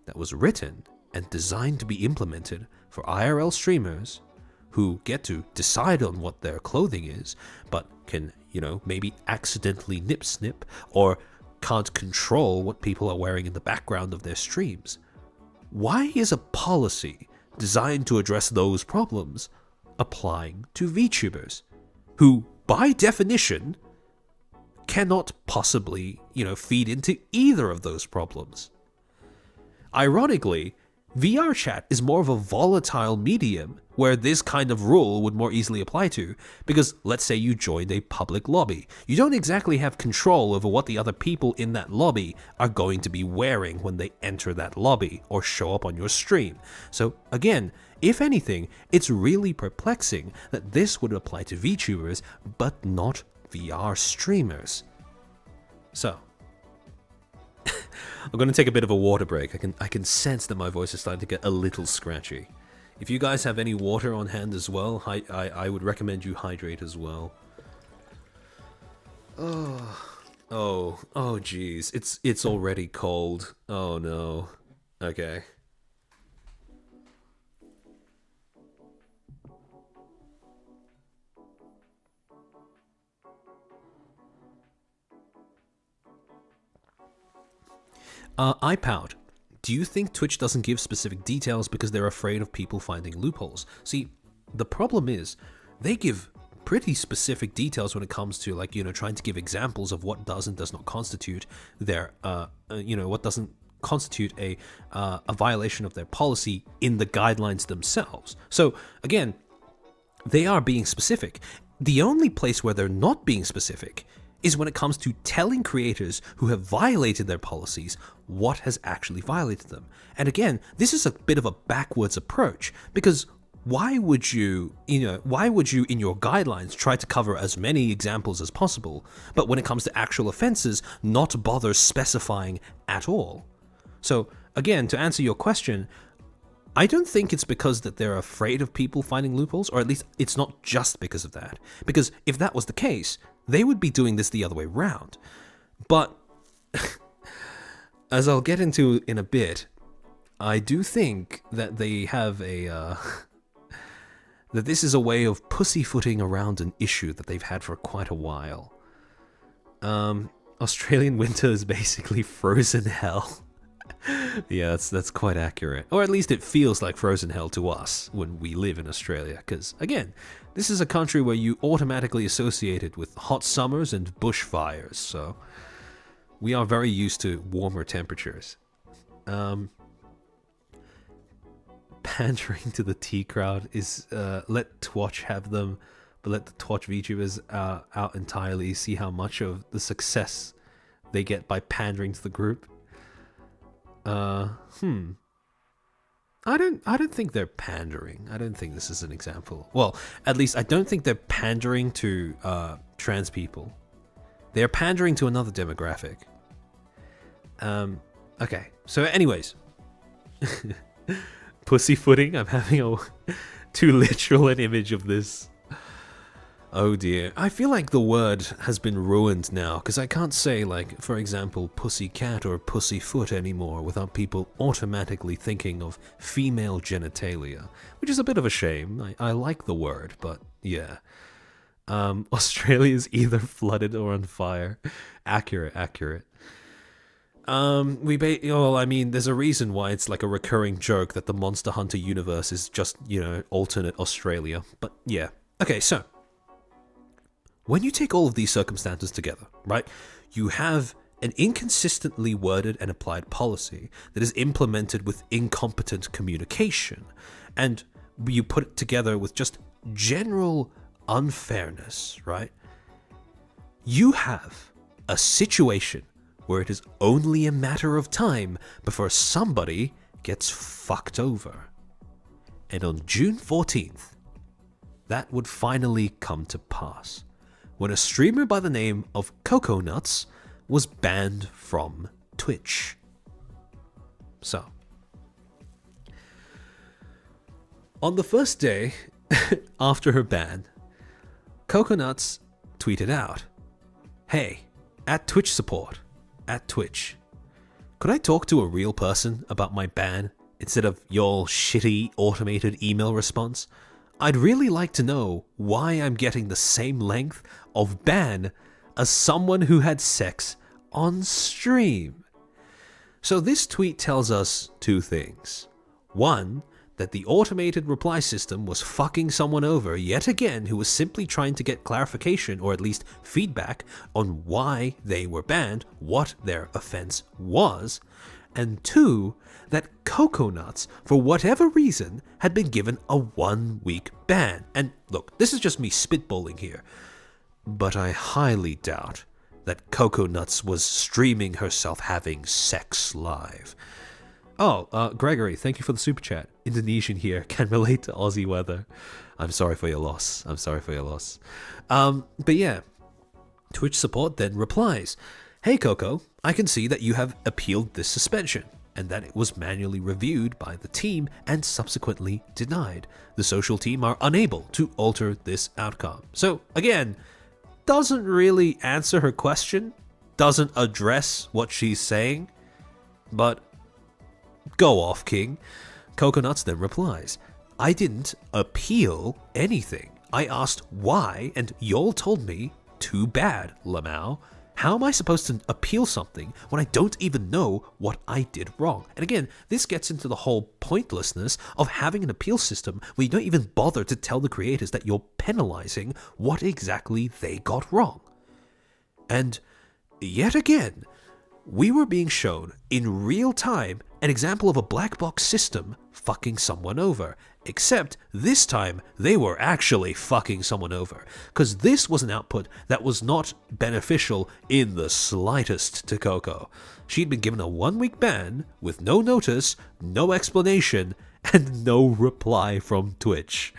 that was written and designed to be implemented for IRL streamers who get to decide on what their clothing is, but can, maybe accidentally nip-snip or can't control what people are wearing in the background of their streams? Why is a policy designed to address those problems applying to VTubers, who, by definition, cannot possibly, feed into either of those problems? Ironically, VR chat is more of a volatile medium where this kind of rule would more easily apply to, because let's say you joined a public lobby. You don't exactly have control over what the other people in that lobby are going to be wearing when they enter that lobby or show up on your stream. So again, if anything, it's really perplexing that this would apply to VTubers, but not VR streamers. So, I'm going to take a bit of a water break. I can sense that my voice is starting to get a little scratchy. If you guys have any water on hand as well, I would recommend you hydrate as well. Oh geez, it's already cold. Oh no. Okay. iPout, do you think Twitch doesn't give specific details because they're afraid of people finding loopholes? See, the problem is, they give pretty specific details when it comes to, like, trying to give examples of what does and does not constitute their, what doesn't constitute a violation of their policy in the guidelines themselves. So, again, they are being specific. The only place where they're not being specific is when it comes to telling creators who have violated their policies what has actually violated them. And again, this is a bit of a backwards approach, because why would you in your guidelines try to cover as many examples as possible, but when it comes to actual offenses, not bother specifying at all? So again, to answer your question, I don't think it's because that they're afraid of people finding loopholes, or at least it's not just because of that. Because if that was the case, they would be doing this the other way round. But as I'll get into in a bit, I do think that they have a that this is a way of pussyfooting around an issue that they've had for quite a while. Australian winter is basically frozen hell. Yeah, that's quite accurate. Or at least it feels like frozen hell to us when we live in Australia. Because, again, this is a country where you automatically associate it with hot summers and bushfires. So we are very used to warmer temperatures. Pandering to the T crowd is let Twitch have them, but let the Twitch VTubers out entirely. See how much of the success they get by pandering to the group. I don't think they're pandering. I don't think this is an example. Well, at least I don't think they're pandering to trans people. They're pandering to another demographic. Okay. So anyways, pussyfooting. I'm having too literal an image of this. Oh dear. I feel like the word has been ruined now, because I can't say, like, for example, pussycat or pussyfoot anymore without people automatically thinking of female genitalia, which is a bit of a shame. I like the word, but yeah. Australia's either flooded or on fire. Accurate. I mean, there's a reason why it's like a recurring joke that the Monster Hunter universe is just, alternate Australia. But yeah. Okay, so when you take all of these circumstances together, right, you have an inconsistently worded and applied policy that is implemented with incompetent communication, and you put it together with just general unfairness, right? You have a situation where it is only a matter of time before somebody gets fucked over. And on June 14th, that would finally come to pass, when a streamer by the name of KokoNuts was banned from Twitch. So, on the first day after her ban, KokoNuts tweeted out, "Hey, at Twitch support, at Twitch, could I talk to a real person about my ban instead of your shitty automated email response? I'd really like to know why I'm getting the same length of ban as someone who had sex on stream." So this tweet tells us two things. One, that the automated reply system was fucking someone over yet again who was simply trying to get clarification or at least feedback on why they were banned, what their offense was. And two, that KokoNuts, for whatever reason, had been given a 1-week ban. And look, this is just me spitballing here, but I highly doubt that KokoNuts was streaming herself having sex live. Oh, Gregory, thank you for the super chat. Indonesian here, can relate to Aussie weather. I'm sorry for your loss. I'm sorry for your loss. But yeah, Twitch support then replies, "Hey Coco, I can see that you have appealed this suspension and that it was manually reviewed by the team and subsequently denied. The social team are unable to alter this outcome." So again, doesn't really answer her question, doesn't address what she's saying, but go off, King. KokoNuts then replies, "I didn't appeal anything. I asked why, and y'all told me, too bad, Lamau. How am I supposed to appeal something when I don't even know what I did wrong?" And again, this gets into the whole pointlessness of having an appeal system where you don't even bother to tell the creators that you're penalizing what exactly they got wrong. And yet again, we were being shown in real time an example of a black box system fucking someone over. Except this time they were actually fucking someone over, because this was an output that was not beneficial in the slightest to Coco. She'd been given a 1-week ban with no notice, no explanation, and no reply from Twitch.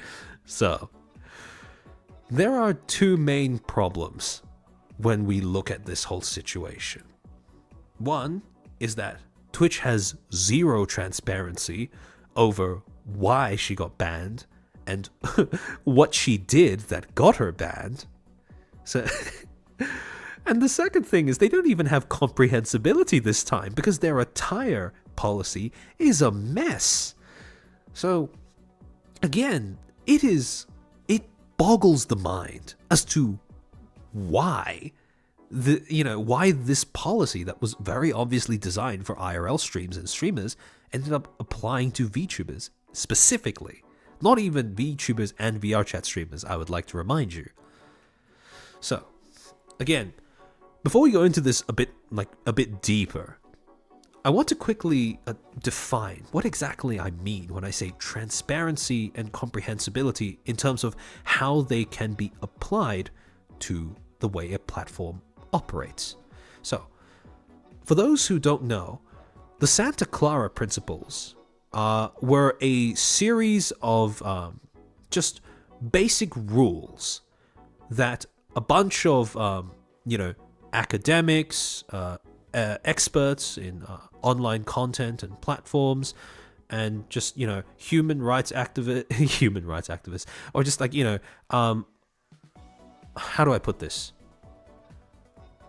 So, there are two main problems when we look at this whole situation. One is that Twitch has zero transparency over why she got banned and what she did that got her banned. So, and the second thing is they don't even have comprehensibility this time because their attire policy is a mess. So, again, it boggles the mind as to why why this policy that was very obviously designed for IRL streams and streamers ended up applying to VTubers specifically. Not even VTubers and VR chat streamers, I would like to remind you. So, again, before we go into this a bit deeper, I want to quickly define what exactly I mean when I say transparency and comprehensibility in terms of how they can be applied to the way a platform operates. So, for those who don't know, the Santa Clara principles were a series of just basic rules that a bunch of academics, experts in online content and platforms, and just human rights activists, or just how do I put this?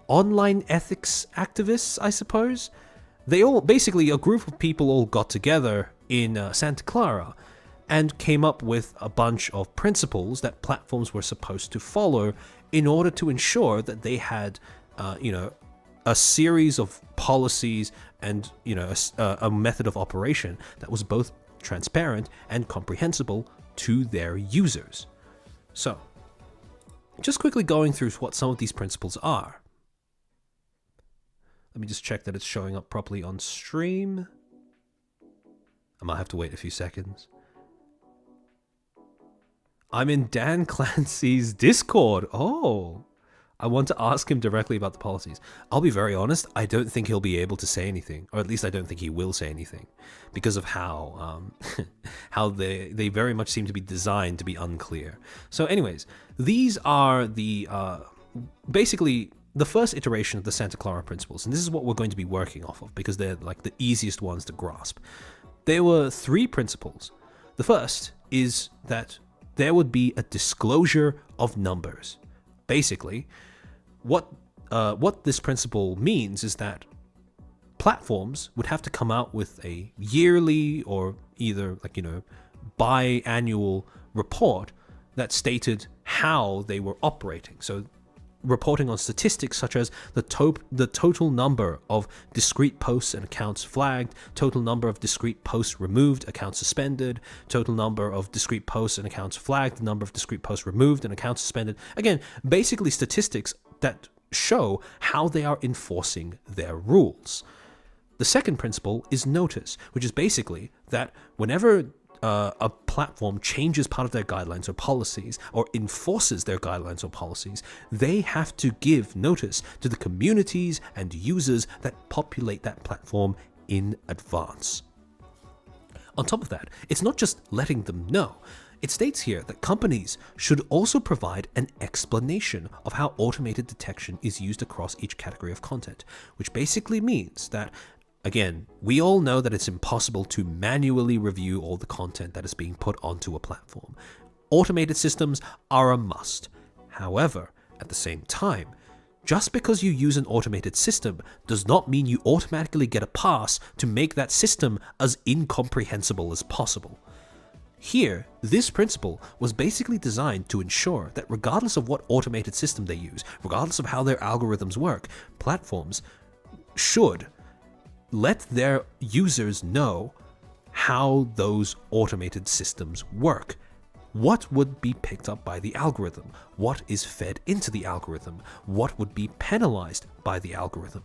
Online ethics activists, I suppose. They all, basically a group of people all got together in Santa Clara and came up with a bunch of principles that platforms were supposed to follow in order to ensure that they had, a series of policies and, a method of operation that was both transparent and comprehensible to their users. So, just quickly going through what some of these principles are. Let me just check that it's showing up properly on stream. I might have to wait a few seconds. I'm in Dan Clancy's Discord. Oh, I want to ask him directly about the policies. I'll be very honest, I don't think he'll be able to say anything, or at least I don't think he will say anything, because of how how they very much seem to be designed to be unclear. So anyways, these are the basically the first iteration of the Santa Clara principles, and this is what we're going to be working off of because they're like the easiest ones to grasp. There were 3 principles. The first is that there would be a disclosure of numbers. Basically, what this principle means is that platforms would have to come out with a yearly or either biannual report that stated how they were operating. So reporting on statistics such as the total number of discrete posts and accounts flagged, total number of discrete posts removed, accounts suspended, total number of discrete posts and accounts flagged, the number of discrete posts removed and accounts suspended. Again, basically statistics that show how they are enforcing their rules. The second principle is notice, which is basically that whenever a platform changes part of their guidelines or policies or enforces their guidelines or policies, they have to give notice to the communities and users that populate that platform in advance. On top of that, it's not just letting them know. It states here that companies should also provide an explanation of how automated detection is used across each category of content, which basically means that, again, we all know that it's impossible to manually review all the content that is being put onto a platform. Automated systems are a must. However, at the same time, just because you use an automated system does not mean you automatically get a pass to make that system as incomprehensible as possible. Here, this principle was basically designed to ensure that regardless of what automated system they use, regardless of how their algorithms work, platforms should let their users know how those automated systems work. What would be picked up by the algorithm? What is fed into the algorithm? What would be penalized by the algorithm?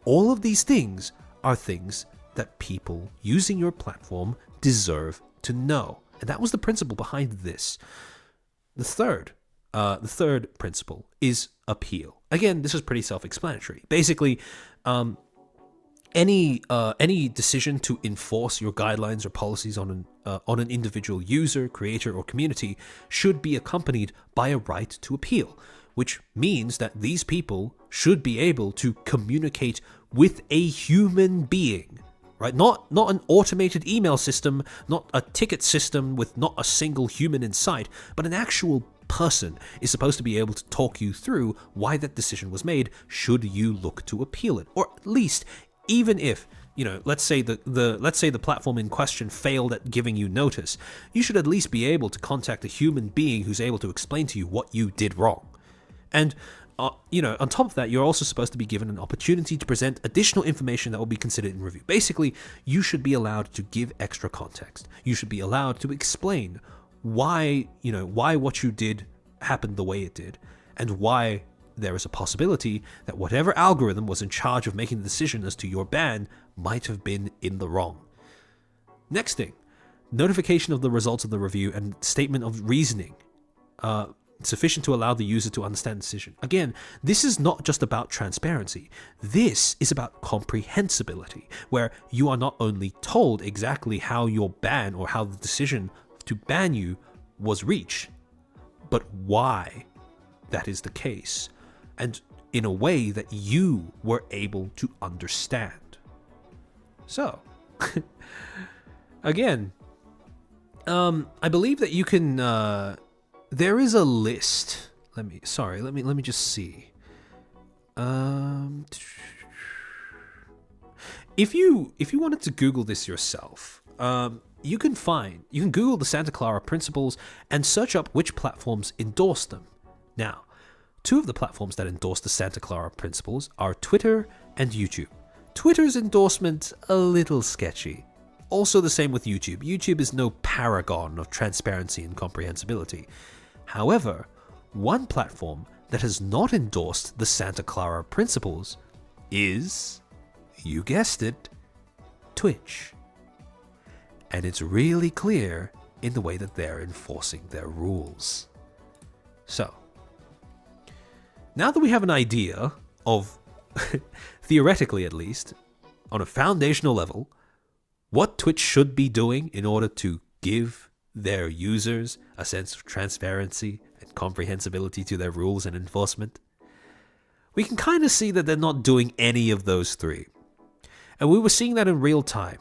All of these things are things that people using your platform deserve to know. And that was the principle behind this. The third principle is appeal. Again, this is pretty self-explanatory. Basically, any decision to enforce your guidelines or policies on an individual user, creator, or community should be accompanied by a right to appeal, which means that these people should be able to communicate with a human being, right? Not an automated email system, not a ticket system with not a single human in sight, but an actual person is supposed to be able to talk you through why that decision was made should you look to appeal it, or at least even if, let's say the platform in question failed at giving you notice, you should at least be able to contact a human being who's able to explain to you what you did wrong. And, on top of that, you're also supposed to be given an opportunity to present additional information that will be considered in review. Basically, you should be allowed to give extra context. You should be allowed to explain why what you did happened the way it did, and why there is a possibility that whatever algorithm was in charge of making the decision as to your ban might have been in the wrong. Next thing, notification of the results of the review and statement of reasoning, sufficient to allow the user to understand the decision. Again, this is not just about transparency. This is about comprehensibility, where you are not only told exactly how your ban or how the decision to ban you was reached, but why that is the case, and in a way that you were able to understand. So, again, I believe that you can, there is a list. Let me just see. If you wanted to Google this yourself, you can Google the Santa Clara principles and search up which platforms endorse them. Now, 2 of the platforms that endorse the Santa Clara principles are Twitter and YouTube. Twitter's endorsement, a little sketchy. Also the same with YouTube. YouTube is no paragon of transparency and comprehensibility. However, one platform that has not endorsed the Santa Clara principles is, you guessed it, Twitch. And it's really clear in the way that they're enforcing their rules. So, now that we have an idea of, theoretically at least, on a foundational level, what Twitch should be doing in order to give their users a sense of transparency and comprehensibility to their rules and enforcement, we can kind of see that they're not doing any of those three. And we were seeing that in real time,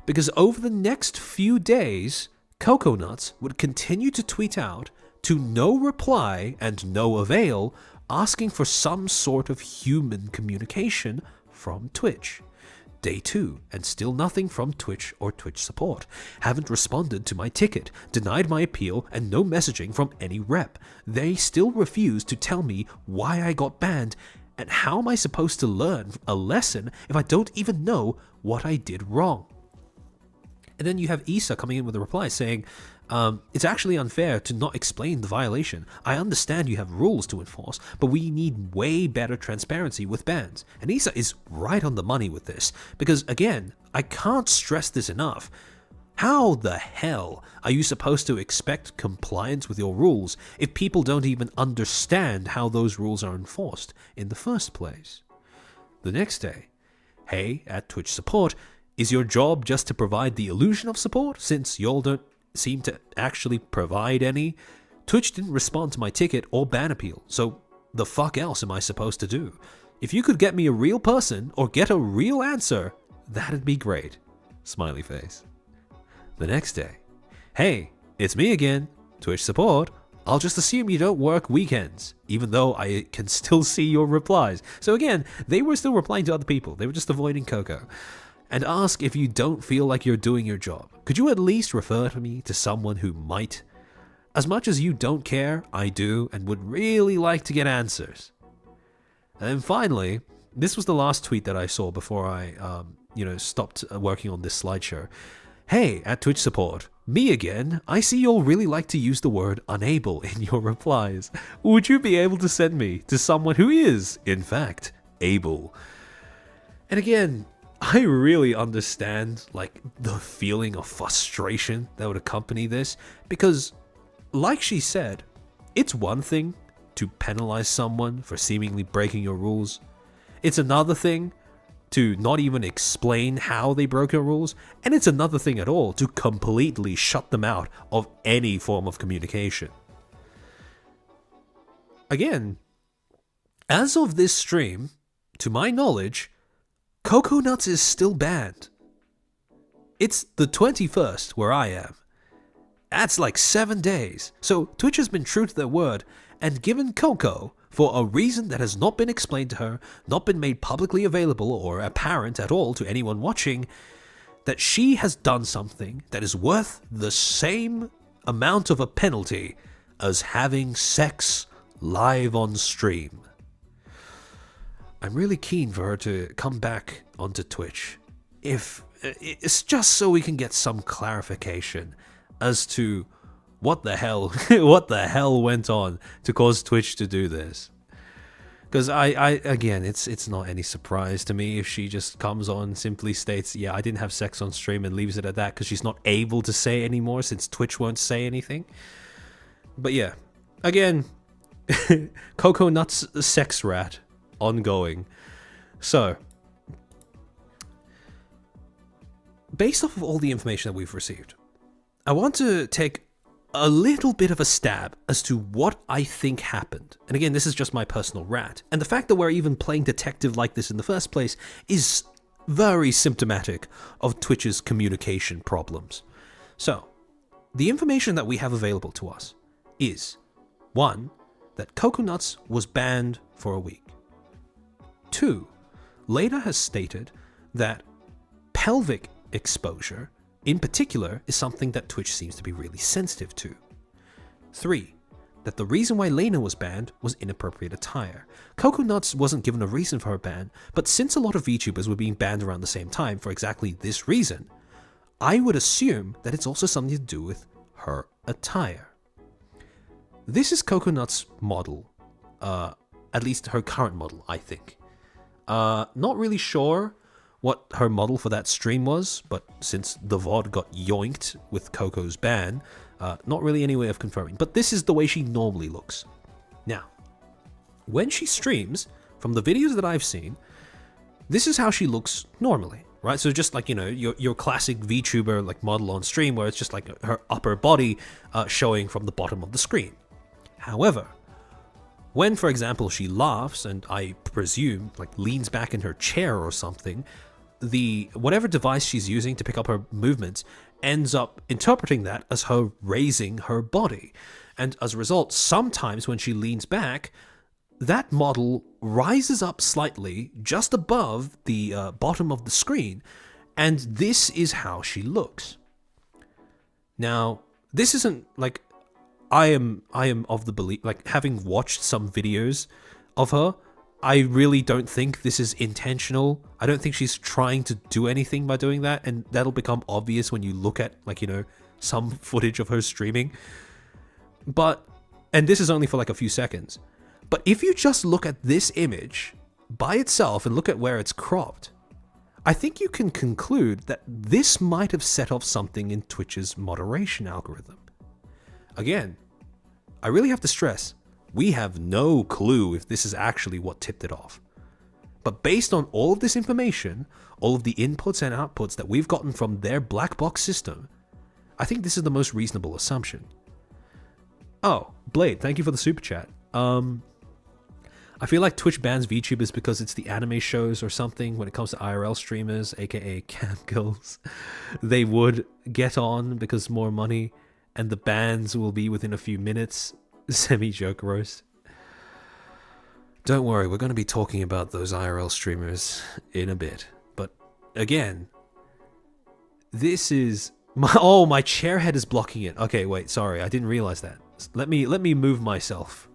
because over the next few days, KokoNuts would continue to tweet out to no reply and no avail, asking for some sort of human communication from Twitch. Day 2, and still nothing from Twitch or Twitch support. Haven't responded to my ticket, denied my appeal, and no messaging from any rep. They still refuse to tell me why I got banned, and how am I supposed to learn a lesson if I don't even know what I did wrong? And then you have Issa coming in with a reply saying, it's actually unfair to not explain the violation. I understand you have rules to enforce, but we need way better transparency with bans. And Issa is right on the money with this, because again, I can't stress this enough. How the hell are you supposed to expect compliance with your rules if people don't even understand how those rules are enforced in the first place? The next day, hey, at Twitch support, is your job just to provide the illusion of support, since y'all don't seem to actually provide any? Twitch didn't respond to my ticket or ban appeal, so the fuck else am I supposed to do? If you could get me a real person or get a real answer, that'd be great. Smiley face. The next day, hey, it's me again, Twitch support. I'll just assume you don't work weekends, even though I can still see your replies. So again, they were still replying to other people. They were just avoiding Koko. And ask if you don't feel like you're doing your job. Could you at least refer to me to someone who might? As much as you don't care, I do, and would really like to get answers. And then finally, this was the last tweet that I saw before I, stopped working on this slideshow. Hey, at Twitch support, me again. I see you'll really like to use the word unable in your replies. Would you be able to send me to someone who is, in fact, able? And again, I really understand, the feeling of frustration that would accompany this, because, like she said, it's one thing to penalize someone for seemingly breaking your rules. It's another thing to not even explain how they broke your rules, and it's another thing at all to completely shut them out of any form of communication. Again, as of this stream, to my knowledge, KokoNuts is still banned. It's the 21st where I am. That's like 7 days. So Twitch has been true to their word and given Koko, for a reason that has not been explained to her, not been made publicly available or apparent at all to anyone watching, that she has done something that is worth the same amount of a penalty as having sex live on stream. I'm really keen for her to come back onto Twitch. If it's just so we can get some clarification as to what the hell went on to cause Twitch to do this. Because again, it's not any surprise to me if she just comes on, simply states, yeah, I didn't have sex on stream, and leaves it at that because she's not able to say anymore since Twitch won't say anything. But yeah, again, KokoNuts sex rat ongoing. So, based off of all the information that we've received, I want to take a little bit of a stab as to what I think happened. And again, this is just my personal rant. And the fact that we're even playing detective like this in the first place is very symptomatic of Twitch's communication problems. So, the information that we have available to us is 1. That KokoNuts was banned for a week. 2. Layna has stated that pelvic exposure in particular is something that Twitch seems to be really sensitive to. 3. That the reason why Layna was banned was inappropriate attire. KokoNuts wasn't given a reason for her ban, but since a lot of VTubers were being banned around the same time for exactly this reason, I would assume that it's also something to do with her attire. This is KokoNuts' model, at least her current model, I think. Not really sure what her model for that stream was, but since the VOD got yoinked with Coco's ban, not really any way of confirming. But this is the way she normally looks. Now, when she streams, from the videos that I've seen, this is how she looks normally, right? So just like, you know, your classic VTuber like model on stream, where it's just like her upper body showing from the bottom of the screen. However, when, for example, she laughs and I presume like leans back in her chair or something, whatever device she's using to pick up her movements ends up interpreting that as her raising her body. And as a result, sometimes when she leans back, that model rises up slightly just above the bottom of the screen, and this is how she looks. Now, this isn't like, I am of the belief, like having watched some videos of her, I really don't think this is intentional. I don't think she's trying to do anything by doing that, and that'll become obvious when you look at, like, you know, some footage of her streaming. But, and this is only for like a few seconds, but if you just look at this image by itself and look at where it's cropped, I think you can conclude that this might have set off something in Twitch's moderation algorithm. Again, I really have to stress, we have no clue if this is actually what tipped it off. But based on all of this information, all of the inputs and outputs that we've gotten from their black box system, I think this is the most reasonable assumption. Oh, Blade, thank you for the super chat. I feel like Twitch bans VTubers because it's the anime shows or something when it comes to IRL streamers, aka cam girls. They would get on because more money, and the bans will be within a few minutes. Semi-joke roast. Don't worry, we're going to be talking about those IRL streamers in a bit. But again, this is my chair head is blocking it. Okay, wait, sorry, I didn't realize that. Let me move myself.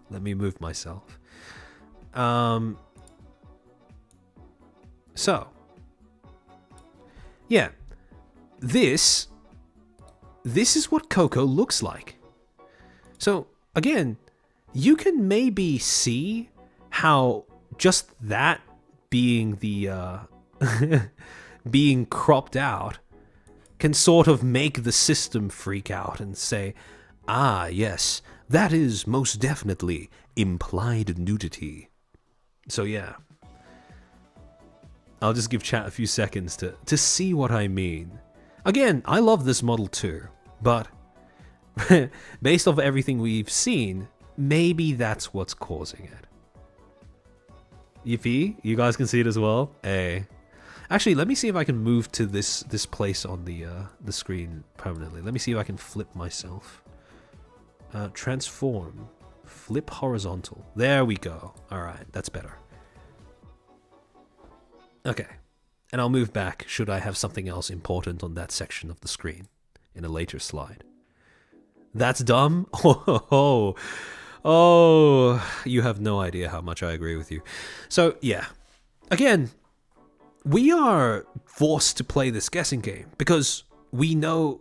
So yeah, this is what Coco looks like. So again, you can maybe see how just that being the being cropped out can sort of make the system freak out and say, ah, yes, that is most definitely implied nudity. So yeah, I'll just give chat a few seconds to see what I mean. Again, I love this model too, but based off everything we've seen, maybe that's what's causing it. Yippee, you guys can see it as well? Hey. Actually, let me see if I can move to this place on the screen permanently. Let me see if I can flip myself. Transform. Flip horizontal. There we go. Alright, that's better. Okay. And I'll move back should I have something else important on that section of the screen in a later slide. That's dumb? Oh, you have no idea how much I agree with you. So, yeah. Again, we are forced to play this guessing game because we know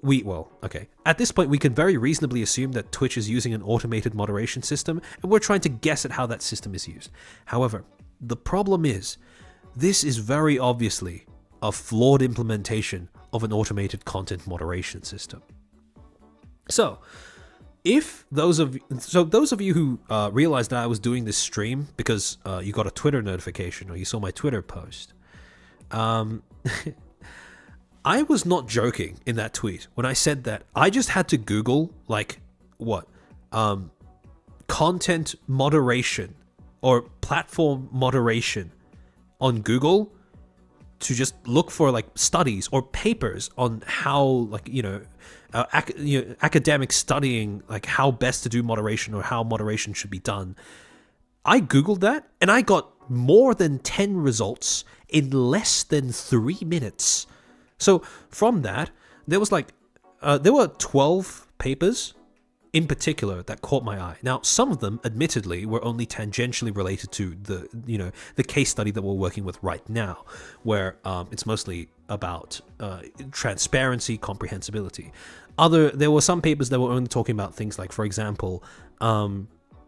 at this point we can very reasonably assume that Twitch is using an automated moderation system, and we're trying to guess at how that system is used. However, the problem is, this is very obviously a flawed implementation of an automated content moderation system. So, those of you who realized that I was doing this stream because you got a Twitter notification or you saw my Twitter post, I was not joking in that tweet when I said that I just had to Google content moderation or platform moderation on Google to just look for like studies or papers on how academic studying, like how best to do moderation or how moderation should be done. I Googled that and I got more than 10 results in less than 3 minutes. So from that, there were 12 papers in particular that caught my eye. Now, some of them, admittedly, were only tangentially related to the case study that we're working with right now, where it's mostly about transparency, comprehensibility. There were some papers that were only talking about things like, for example,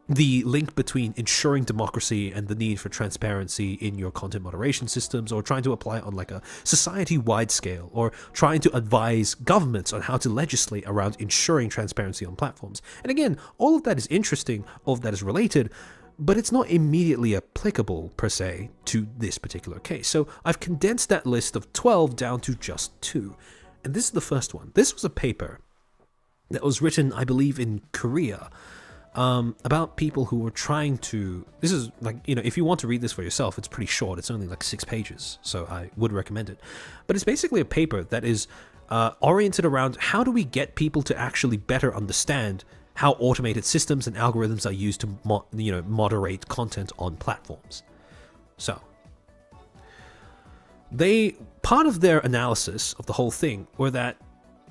the link between ensuring democracy and the need for transparency in your content moderation systems, or trying to apply it on like a society-wide scale, or trying to advise governments on how to legislate around ensuring transparency on platforms. And again, all of that is interesting, all of that is related, but it's not immediately applicable per se to this particular case. So I've condensed that list of 12 down to just 2. And this is the first one. This was a paper that was written, I believe, in Korea, about people who were trying to... This is like, if you want to read this for yourself, it's pretty short. It's only like 6 pages, so I would recommend it. But it's basically a paper that is oriented around how do we get people to actually better understand how automated systems and algorithms are used to moderate content on platforms. So, part of their analysis of the whole thing were that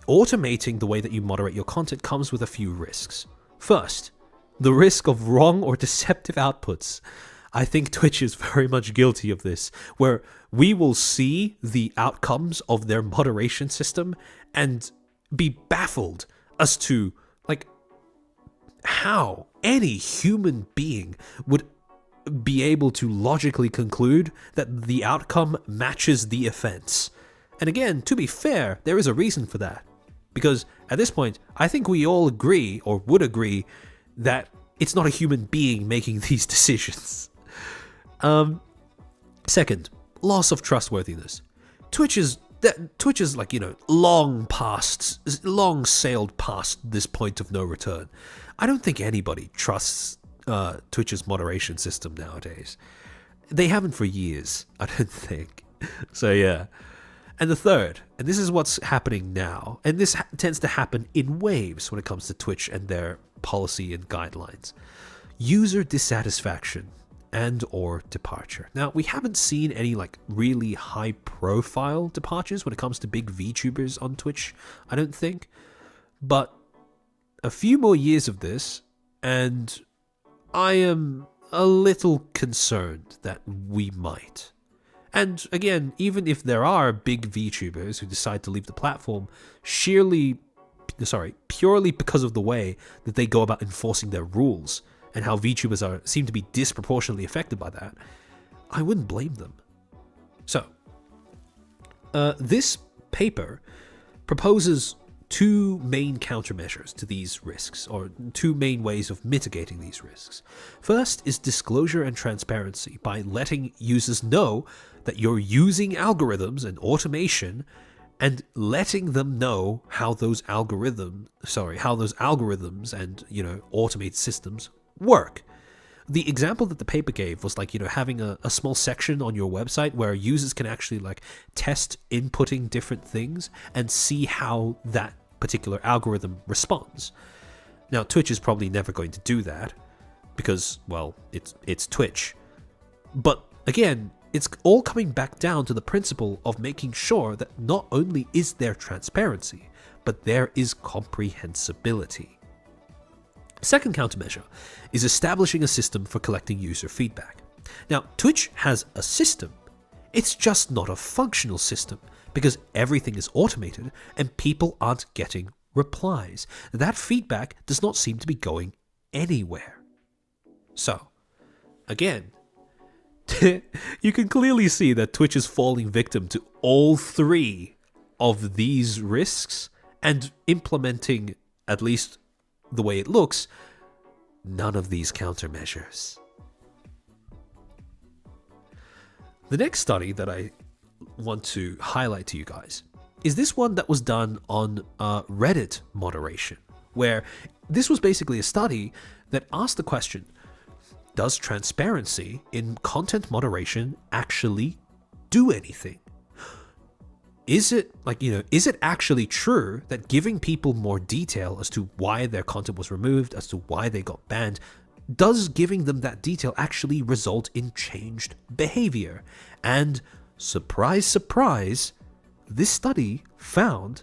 automating the way that you moderate your content comes with a few risks. First, the risk of wrong or deceptive outputs. I think Twitch is very much guilty of this, where we will see the outcomes of their moderation system and be baffled as to how any human being would be able to logically conclude that the outcome matches the offense. And again, to be fair, there is a reason for that. Because at this point, I think we all agree, or would agree, that it's not a human being making these decisions. Second, loss of trustworthiness. Twitch is long sailed past this point of no return. I don't think anybody trusts Twitch's moderation system nowadays. They haven't for years, I don't think. So yeah. And the third, and this is what's happening now, and this tends to happen in waves when it comes to Twitch and their policy and guidelines. User dissatisfaction and or departure. Now, we haven't seen any really high profile departures when it comes to big VTubers on Twitch, I don't think. But a few more years of this, and I am a little concerned that we might. And again, even if there are big VTubers who decide to leave the platform purely because of the way that they go about enforcing their rules, and how VTubers seem to be disproportionately affected by that, I wouldn't blame them. So, this paper proposes 2 main countermeasures to these risks, or 2 main ways of mitigating these risks. First is disclosure and transparency, by letting users know that you're using algorithms and automation, and letting them know how those algorithms and automated systems work. The example that the paper gave was having a small section on your website where users can actually test inputting different things and see how that particular algorithm responds. Now, Twitch is probably never going to do that because, well, it's Twitch. But again, it's all coming back down to the principle of making sure that not only is there transparency, but there is comprehensibility. Second countermeasure is establishing a system for collecting user feedback. Now, Twitch has a system. It's just not a functional system because everything is automated and people aren't getting replies. That feedback does not seem to be going anywhere. So, again, you can clearly see that Twitch is falling victim to all 3 of these risks and implementing, at least the way it looks, none of these countermeasures. The next study that I want to highlight to you guys is this one that was done on Reddit moderation, where this was basically a study that asked the question, does transparency in content moderation actually do anything? Is it actually true that giving people more detail as to why their content was removed, as to why they got banned, does giving them that detail actually result in changed behavior? And surprise, surprise, this study found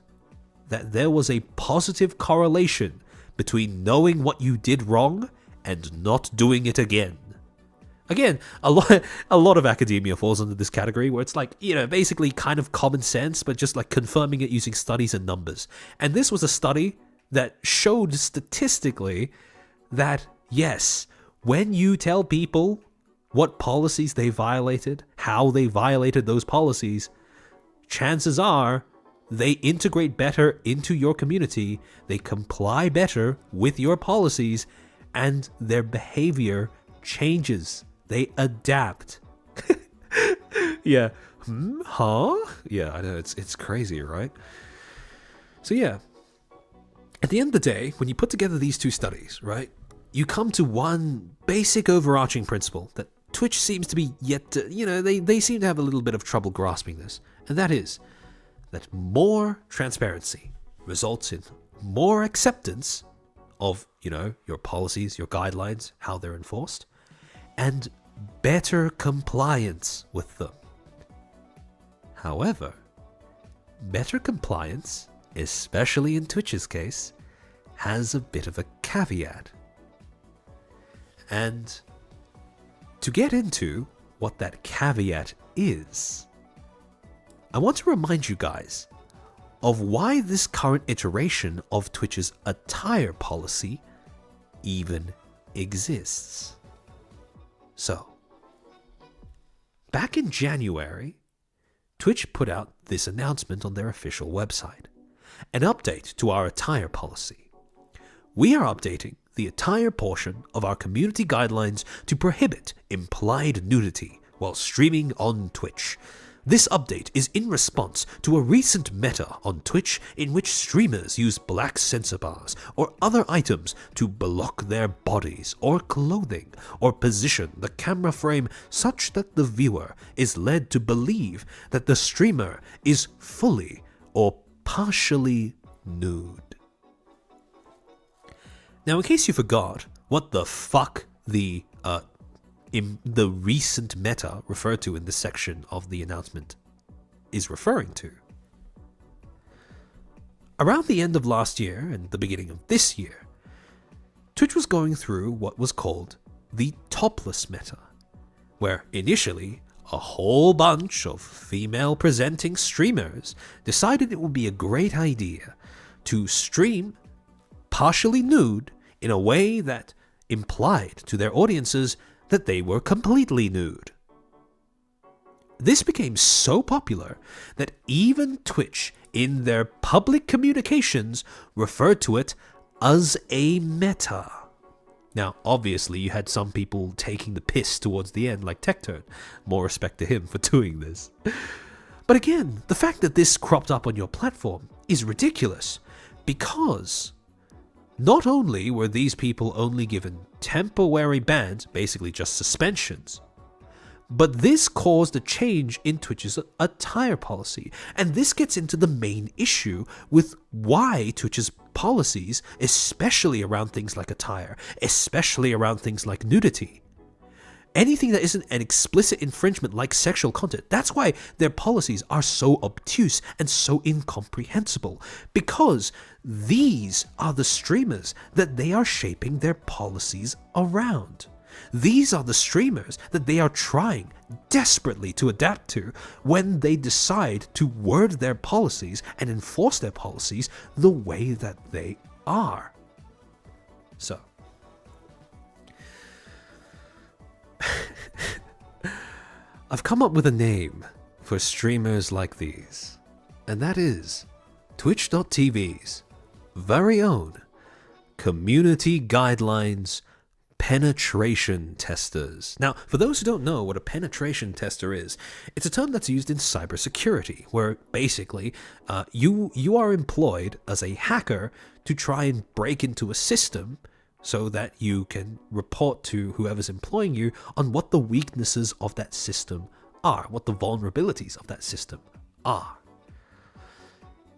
that there was a positive correlation between knowing what you did wrong and not doing it again. Again, a lot of academia falls under this category where it's basically kind of common sense, but just confirming it using studies and numbers. And this was a study that showed statistically that, yes, when you tell people what policies they violated, how they violated those policies, chances are they integrate better into your community, they comply better with your policies, and their behavior changes. They adapt. Yeah. Huh? Yeah, I know. It's crazy, right? So yeah, at the end of the day, when you put together these two studies, right, you come to one basic overarching principle that Twitch seems to be yet to, they seem to have a little bit of trouble grasping this. And that is that more transparency results in more acceptance of, your policies, your guidelines, how they're enforced, and better compliance with them. However, better compliance, especially in Twitch's case, has a bit of a caveat. And to get into what that caveat is, I want to remind you guys of why this current iteration of Twitch's attire policy even exists. So, back in January, Twitch put out this announcement on their official website, an update to our attire policy. We are updating the attire portion of our community guidelines to prohibit implied nudity while streaming on Twitch. This update is in response to a recent meta on Twitch in which streamers use black censor bars or other items to block their bodies or clothing or position the camera frame such that the viewer is led to believe that the streamer is fully or partially nude. Now, in case you forgot what the fuck the recent meta referred to in this section of the announcement is referring to, around the end of last year and the beginning of this year, Twitch was going through what was called the topless meta, where initially a whole bunch of female presenting streamers decided it would be a great idea to stream partially nude in a way that implied to their audiences that they were completely nude. This became so popular that even Twitch, in their public communications, referred to it as a meta. Now, obviously, you had some people taking the piss towards the end, like TechTurd. More respect to him for doing this. But again, the fact that this cropped up on your platform is ridiculous, because not only were these people only given temporary bans, basically just suspensions, but this caused a change in Twitch's attire policy. And this gets into the main issue with why Twitch's policies, especially around things like attire, especially around things like nudity, anything that isn't an explicit infringement like sexual content, that's why their policies are so obtuse and so incomprehensible, because these are the streamers that they are shaping their policies around. These are the streamers that they are trying desperately to adapt to when they decide to word their policies and enforce their policies the way that they are. So, I've come up with a name for streamers like these, and that is Twitch.tv's very own Community Guidelines Penetration Testers. Now, for those who don't know what a penetration tester is, it's a term that's used in cybersecurity, where basically you are employed as a hacker to try and break into a system so that you can report to whoever's employing you on what the weaknesses of that system are, what the vulnerabilities of that system are.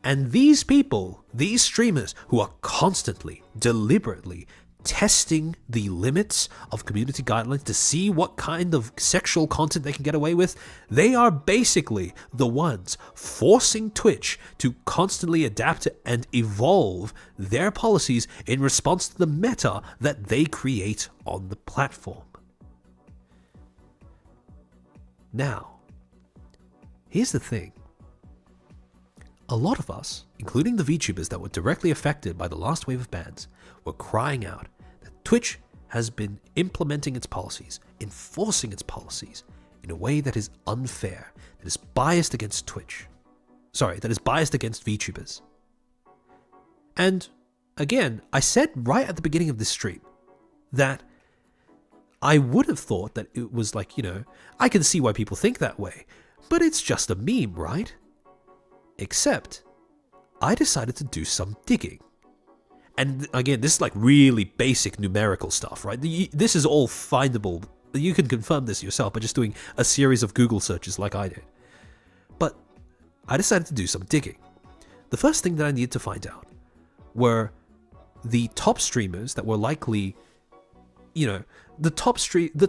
And these people, these streamers who are constantly, deliberately testing the limits of community guidelines to see what kind of sexual content they can get away with, they are basically the ones forcing Twitch to constantly adapt and evolve their policies in response to the meta that they create on the platform. Now, here's the thing. A lot of us, including the VTubers that were directly affected by the last wave of bans, were crying out that Twitch has been implementing its policies, enforcing its policies in a way that is unfair, that is biased against Twitch. Sorry, that is biased against VTubers. And again, I said right at the beginning of this stream that I would have thought that it was like, I can see why people think that way, but it's just a meme, right? Except, I decided to do some digging. And again, this is like really basic numerical stuff, right? This is all findable. You can confirm this yourself by just doing a series of Google searches like I did. But I decided to do some digging. The first thing that I needed to find out were the top streamers that were likely, the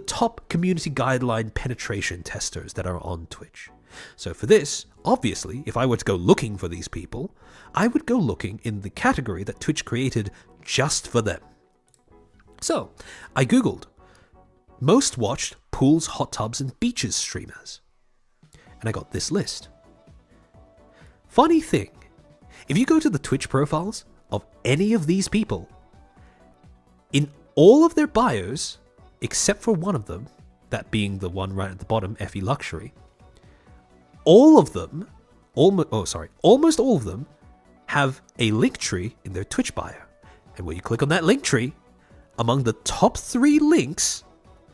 top community guideline penetration testers that are on Twitch. So for this, obviously, if I were to go looking for these people, I would go looking in the category that Twitch created just for them. So I Googled most watched pools, hot tubs, and beaches streamers. And I got this list. Funny thing, if you go to the Twitch profiles of any of these people, in all of their bios, except for one of them, that being the one right at the bottom, FE Luxury, all of them, almost all of them, have a link tree in their Twitch bio. And when you click on that link tree, among the top 3 links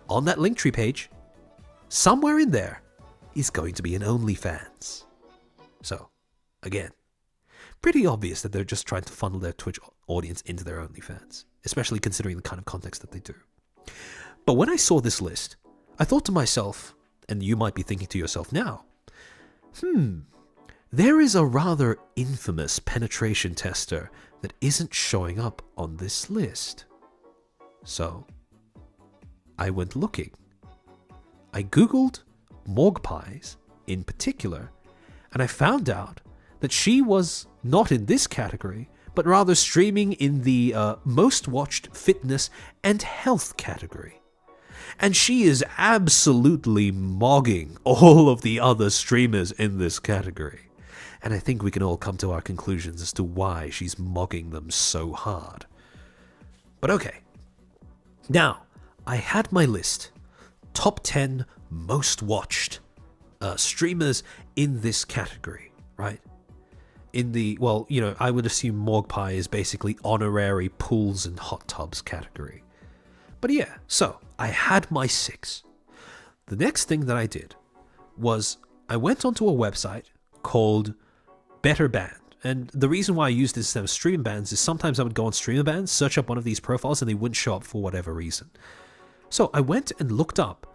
on that link tree page, somewhere in there is going to be an OnlyFans. So, again, pretty obvious that they're just trying to funnel their Twitch audience into their OnlyFans, especially considering the kind of context that they do. But when I saw this list, I thought to myself, and you might be thinking to yourself now, there is a rather infamous penetration tester that isn't showing up on this list. So, I went looking. I Googled Morgpies in particular, and I found out that she was not in this category, but rather streaming in the most watched fitness and health category. And she is absolutely mogging all of the other streamers in this category. And I think we can all come to our conclusions as to why she's mogging them so hard. But okay. Now, I had my list. Top 10 most watched streamers in this category, right? In the, I would assume Morgpie is basically honorary pools and hot tubs category. But yeah, so I had my 6. The next thing that I did was I went onto a website called Better Band. And the reason why I use this instead of stream bands is sometimes I would go on streamer bands, search up one of these profiles, and they wouldn't show up for whatever reason. So I went and looked up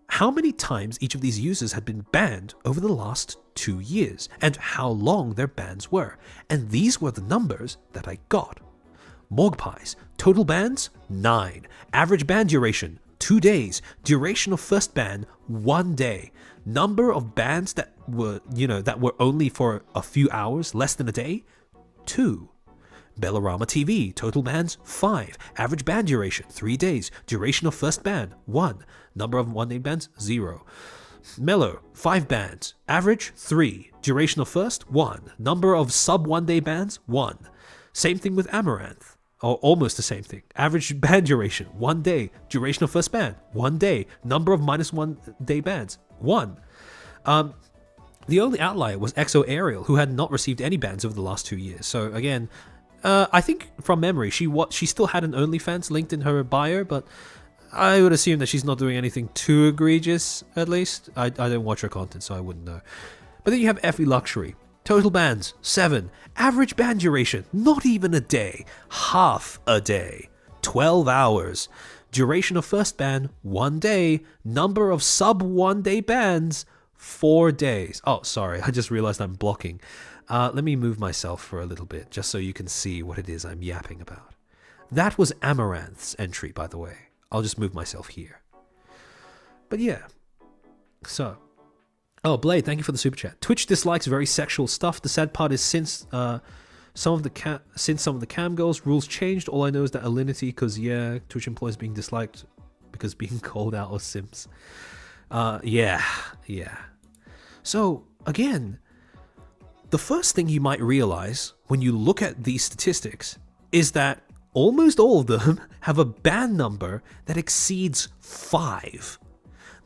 how many times each of these users had been banned over the last 2 years and how long their bans were. And these were the numbers that I got. Morgpies, total bans, 9. Average ban duration, 2 days. Duration of first ban, 1 day. Number of bans that were only for a few hours, less than a day, 2. Bellarama TV, total bans, 5. Average ban duration, 3 days. Duration of first ban, 1. Number of one-day bans, 0. Mellow, 5 bans. Average, 3. Duration of first, 1. Number of sub-1-day bans, 1. Same thing with Amaranth. Or almost the same thing. Average ban duration, 1 day. Duration of first ban, 1 day. Number of -1-day bans, 1. The only outlier was XO Ariel, who had not received any bans over the last 2 years. So again, I think from memory, she still had an OnlyFans linked in her bio, but I would assume that she's not doing anything too egregious, at least. I don't watch her content, so I wouldn't know. But then you have FE Luxury. Total bans, 7. Average ban duration, not even a day. Half a day. 12 hours. Duration of first ban, 1 day. Number of sub-1-day bans, 4 days. Oh, sorry, I just realized I'm blocking. Let me move myself for a little bit, just so you can see what it is I'm yapping about. That was Amaranth's entry, by the way. I'll just move myself here. But yeah, so... Oh, Blade, thank you for the super chat. Twitch dislikes very sexual stuff. The sad part is since some of the cam girls rules changed, all I know is that Alinity, because yeah, Twitch employees being disliked because being called out or simps. Yeah. So again, the first thing you might realize when you look at these statistics is that almost all of them have a ban number that exceeds 5.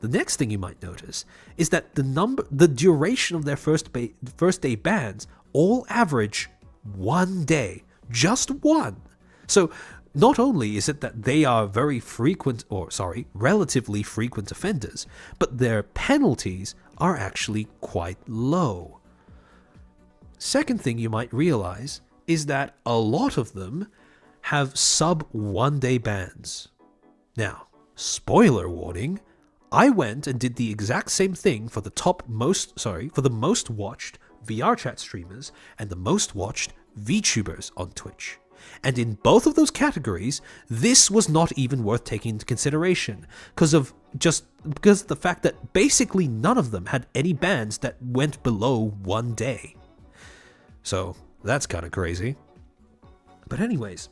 The next thing you might notice is that the duration of their first day bans all average 1 day, just one. So not only is it that they are relatively frequent offenders, but their penalties are actually quite low. Second thing you might realize is that a lot of them have sub 1 day bans. Now, spoiler warning, I went and did the exact same thing for the most watched VR chat streamers and the most watched VTubers on Twitch. And in both of those categories, this was not even worth taking into consideration because of the fact that basically none of them had any bans that went below 1 day. So that's kind of crazy. But anyways,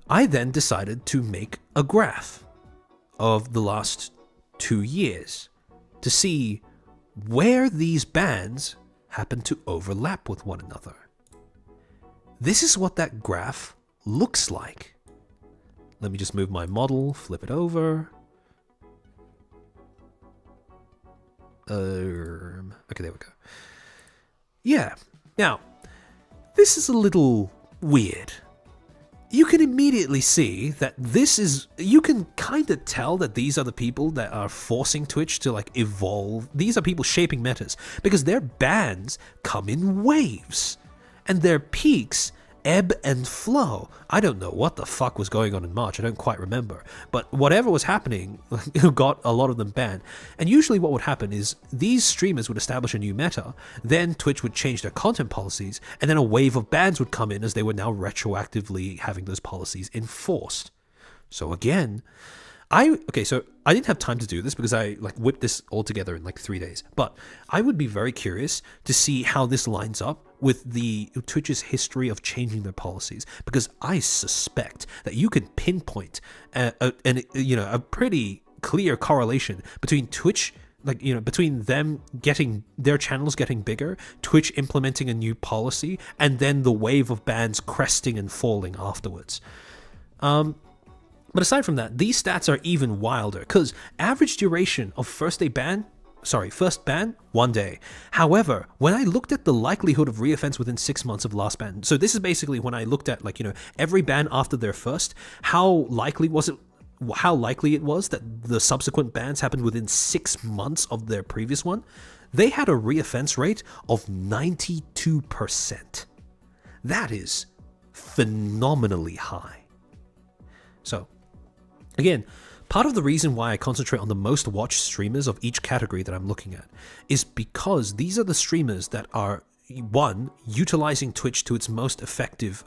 I then decided to make a graph of the last 2 years to see where these bans happen to overlap with one another. This is what that graph looks like. Let me just move my model, flip it over. Okay, there we go. Yeah, now, this is a little weird. You can immediately see that you can kind of tell that these are the people that are forcing Twitch to like evolve. These are people shaping metas because their bans come in waves and their peaks ebb and flow. I don't know what the fuck was going on in March. I don't quite remember. But whatever was happening got a lot of them banned. And usually what would happen is these streamers would establish a new meta, then Twitch would change their content policies, and then a wave of bans would come in as they were now retroactively having those policies enforced. So again, I didn't have time to do this because I whipped this all together in 3 days. But I would be very curious to see how this lines up with the Twitch's history of changing their policies, because I suspect that you can pinpoint a pretty clear correlation between Twitch, between them getting their channels getting bigger, Twitch implementing a new policy, and then the wave of bans cresting and falling afterwards. But aside from that, these stats are even wilder because average duration of first ban, 1 day. However, when I looked at the likelihood of reoffense within 6 months of last ban, so this is basically when I looked at every ban after their first, how likely it was that the subsequent bans happened within 6 months of their previous one, they had a reoffense rate of 92%. That is phenomenally high. So, again, part of the reason why I concentrate on the most watched streamers of each category that I'm looking at is because these are the streamers that are, one, utilizing Twitch to its most effective,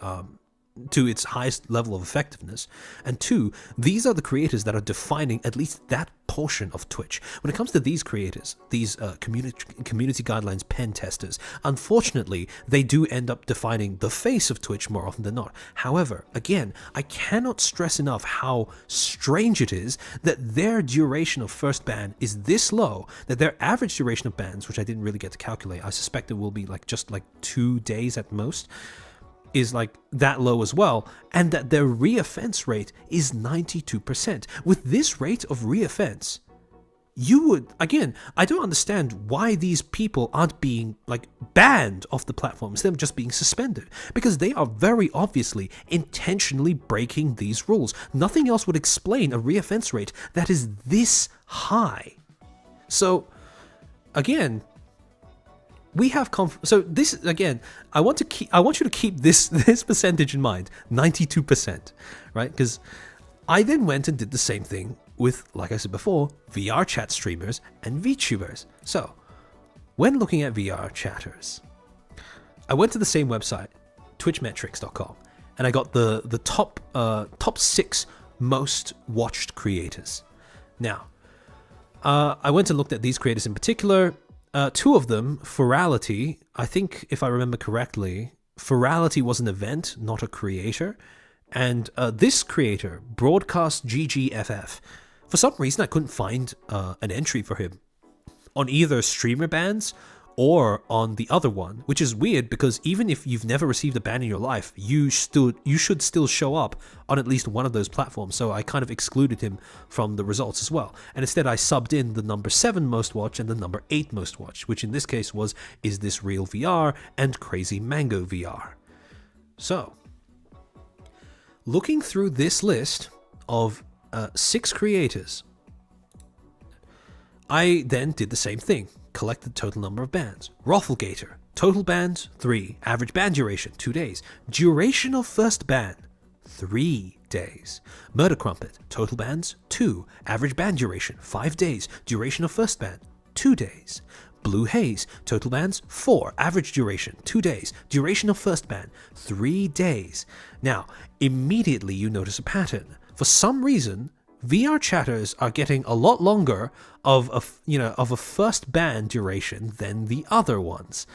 to its highest level of effectiveness, and two, these are the creators that are defining at least that portion of Twitch. When it comes to these creators, these community guidelines pen testers, unfortunately, they do end up defining the face of Twitch more often than not. However, again, I cannot stress enough how strange it is that their duration of first ban is this low, that their average duration of bans, which I didn't really get to calculate, I suspect it will be just 2 days at most, is that low as well, and that their reoffense rate is 92%. With this rate of reoffense, I don't understand why these people aren't being banned off the platform instead of just being suspended, because they are very obviously intentionally breaking these rules. Nothing else would explain a reoffense rate that is this high. So again, we have so this again. I want you to keep this percentage in mind, 92%, right? Because I then went and did the same thing with, like I said before, VR chat streamers and VTubers. So, when looking at VR chatters, I went to the same website, twitchmetrics.com, and I got the top 6 most watched creators. Now, I went and looked at these creators in particular. 2 of them, Ferality, I think if I remember correctly, Ferality was an event, not a creator. And this creator, Broadcast GGFF, for some reason I couldn't find an entry for him on either streamer bans or on the other one, which is weird because even if you've never received a ban in your life, you should still show up on at least one of those platforms. So I kind of excluded him from the results as well. And instead I subbed in the number 7 most watched and the number 8 most watched, which in this case was Is This Real VR and Crazy Mango VR. So, looking through this list of 6 creators, I then did the same thing. Collected total number of bans. Rafflegator, total bans 3, average ban duration 2 days, duration of first ban 3 days. Murder Crumpet, total bans 2, average ban duration 5 days, duration of first ban 2 days. Blue Haze, total bans 4, average duration 2 days, duration of first ban 3 days. Now, immediately you notice a pattern. For some reason, VR chatters are getting a lot longer of a first ban duration than the other ones.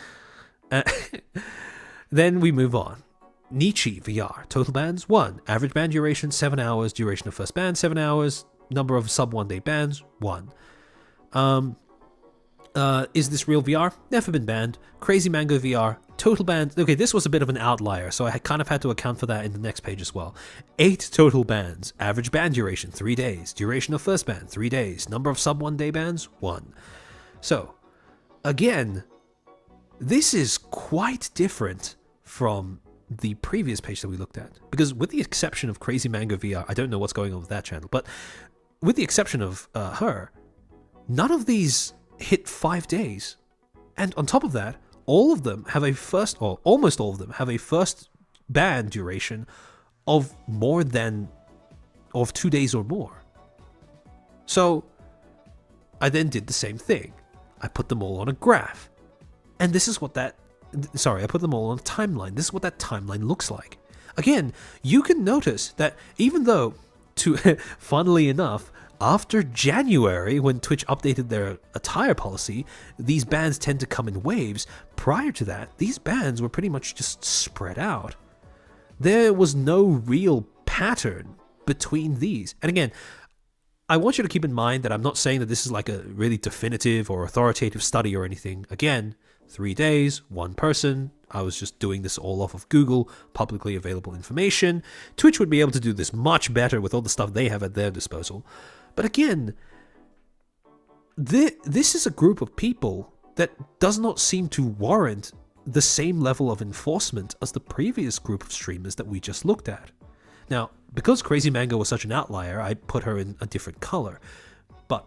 Then we move on. Nietzsche VR, total bans 1, average ban duration 7 hours, duration of first ban 7 hours, number of sub 1 day bans 1. Is This Real VR? Never been banned. Crazy Mango VR, total bans. Okay, this was a bit of an outlier, so I kind of had to account for that in the next page as well. 8 total bans. Average ban duration 3 days. Duration of first ban 3 days. Number of sub 1 day bans 1. So, again, this is quite different from the previous page that we looked at, because with the exception of Crazy Mango VR, I don't know what's going on with that channel, but with the exception of her, none of these hit 5 days. And on top of that, all of them have a first, or almost all of them have a first ban duration of more than, of 2 days or more. So I then did the same thing. I put them all on a graph. And this is what that, I put them all on a timeline. This is what that timeline looks like. Again, you can notice that even though, funnily enough, after January, when Twitch updated their attire policy, these bans tend to come in waves. Prior to that, these bans were pretty much just spread out. There was no real pattern between these. And again, I want you to keep in mind that I'm not saying that this is like a really definitive or authoritative study or anything. Again, 3 days, 1 person. I was just doing this all off of Google, publicly available information. Twitch would be able to do this much better with all the stuff they have at their disposal. But again, this is a group of people that does not seem to warrant the same level of enforcement as the previous group of streamers that we just looked at. Now, because Crazy Mango was such an outlier, I put her in a different color. But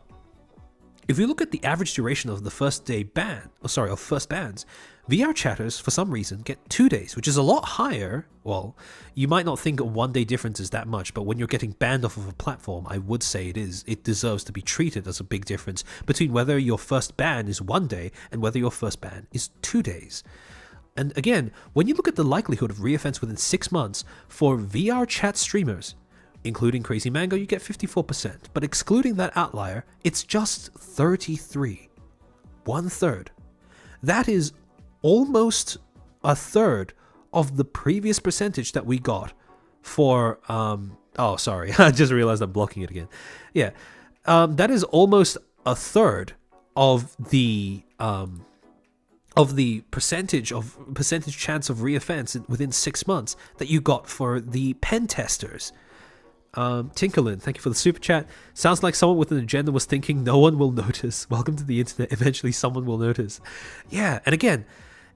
if you look at the average duration of the first bans, VR chatters, for some reason, get 2 days, which is a lot higher. Well, you might not think a 1 day difference is that much, but when you're getting banned off of a platform, I would say it is. It deserves to be treated as a big difference between whether your first ban is 1 day and whether your first ban is 2 days. And again, when you look at the likelihood of reoffense within 6 months for VR chat streamers, including Crazy Mango, you get 54%, but excluding that outlier, it's just 33. 1/3. That is almost a third of the previous percentage that we got for, oh, sorry, I just realized I'm blocking it again. Yeah, that is almost a third of the percentage chance of reoffense within 6 months that you got for the pen testers. Tinkerlin, thank you for the super chat. Sounds like someone with an agenda was thinking no one will notice. Welcome to the internet. Eventually someone will notice. Yeah, and again,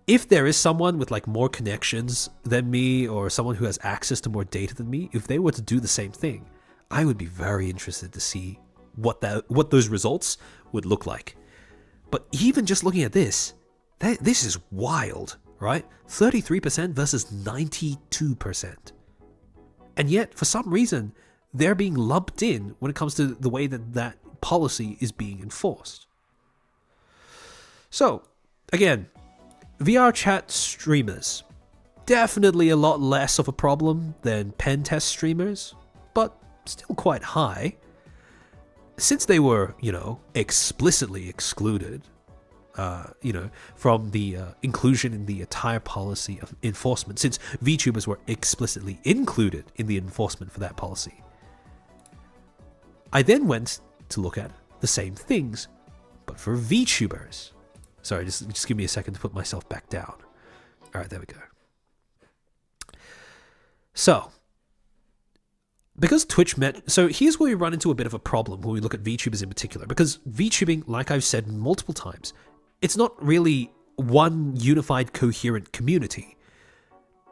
if there is someone with like more connections than me or someone who has access to more data than me, if they were to do the same thing, I would be very interested to see what those results would look like. But even just looking at this is wild, right? 33% versus 92%. And yet, for some reason, they're being lumped in when it comes to the way that policy is being enforced. So, again, VR chat streamers, definitely a lot less of a problem than pen test streamers, but still quite high. Since they were, explicitly excluded, from the inclusion in the attire policy of enforcement, since VTubers were explicitly included in the enforcement for that policy. I then went to look at the same things, but for VTubers. Sorry, just give me a second to put myself back down. All right, there we go. So, because Twitch so here's where we run into a bit of a problem when we look at VTubers in particular, because VTubing, like I've said multiple times, it's not really one unified, coherent community.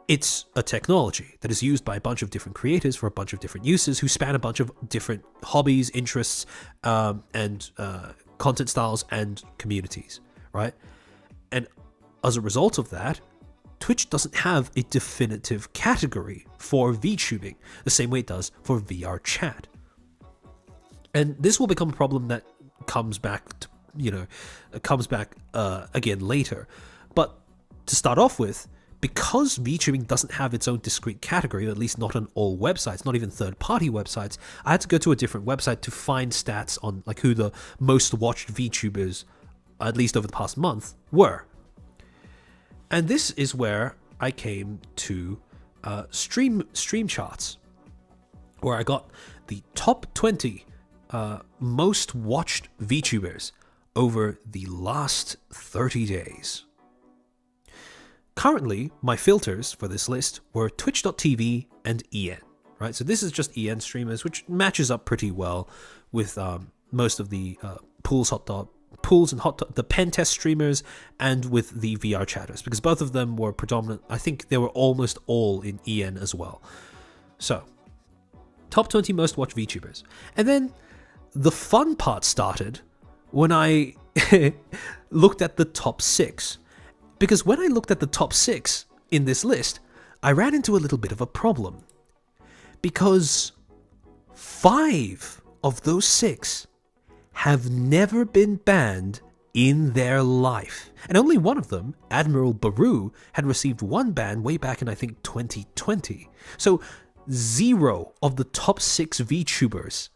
It's a technology that is used by a bunch of different creators for a bunch of different uses who span a bunch of different hobbies, interests, and content styles and communities, right? And as a result of that, Twitch doesn't have a definitive category for VTubing the same way it does for VR chat. And this will become a problem that comes back to, again later. But to start off with, because VTubing doesn't have its own discrete category, or at least not on all websites, not even third-party websites, I had to go to a different website to find stats on like who the most watched VTubers, at least over the past month, were. And this is where I came to stream charts, where I got the top 20 most watched VTubers over the last 30 days. Currently, my filters for this list were twitch.tv and EN, right? So this is just EN streamers, which matches up pretty well with most of the pools and the pen test streamers, and with the VR chatters, because both of them were predominant. I think they were almost all in EN as well. So, top 20 most watched VTubers. And then the fun part started when I looked at the top 6. Because when I looked at the top 6 in this list, I ran into a little bit of a problem. Because 5 of those 6 have never been banned in their life. And only one of them, Admiral Baru, had received one ban way back in, I think, 2020. So 0 of the top 6 VTubers,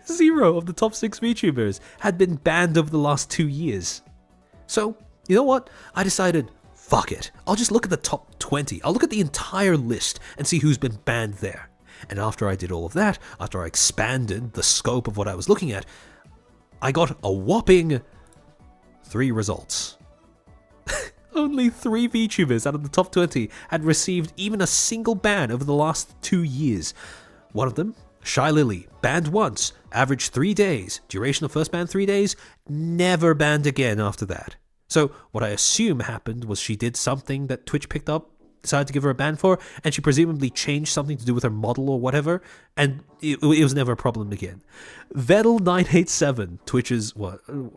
0 of the top 6 VTubers had been banned over the last 2 years. So, you know what? I decided, fuck it. I'll just look at the top 20. I'll look at the entire list and see who's been banned there. And after I did all of that, after I expanded the scope of what I was looking at, I got a whopping 3 results. Only 3 VTubers out of the top 20 had received even a single ban over the last 2 years. One of them, Shy Lily, banned once, average 3 days, duration of first ban 3 days, never banned again after that. So what I assume happened was she did something that Twitch picked up, decided to give her a ban for, and she presumably changed something to do with her model or whatever, and it was never a problem again. Vettel987, Twitch's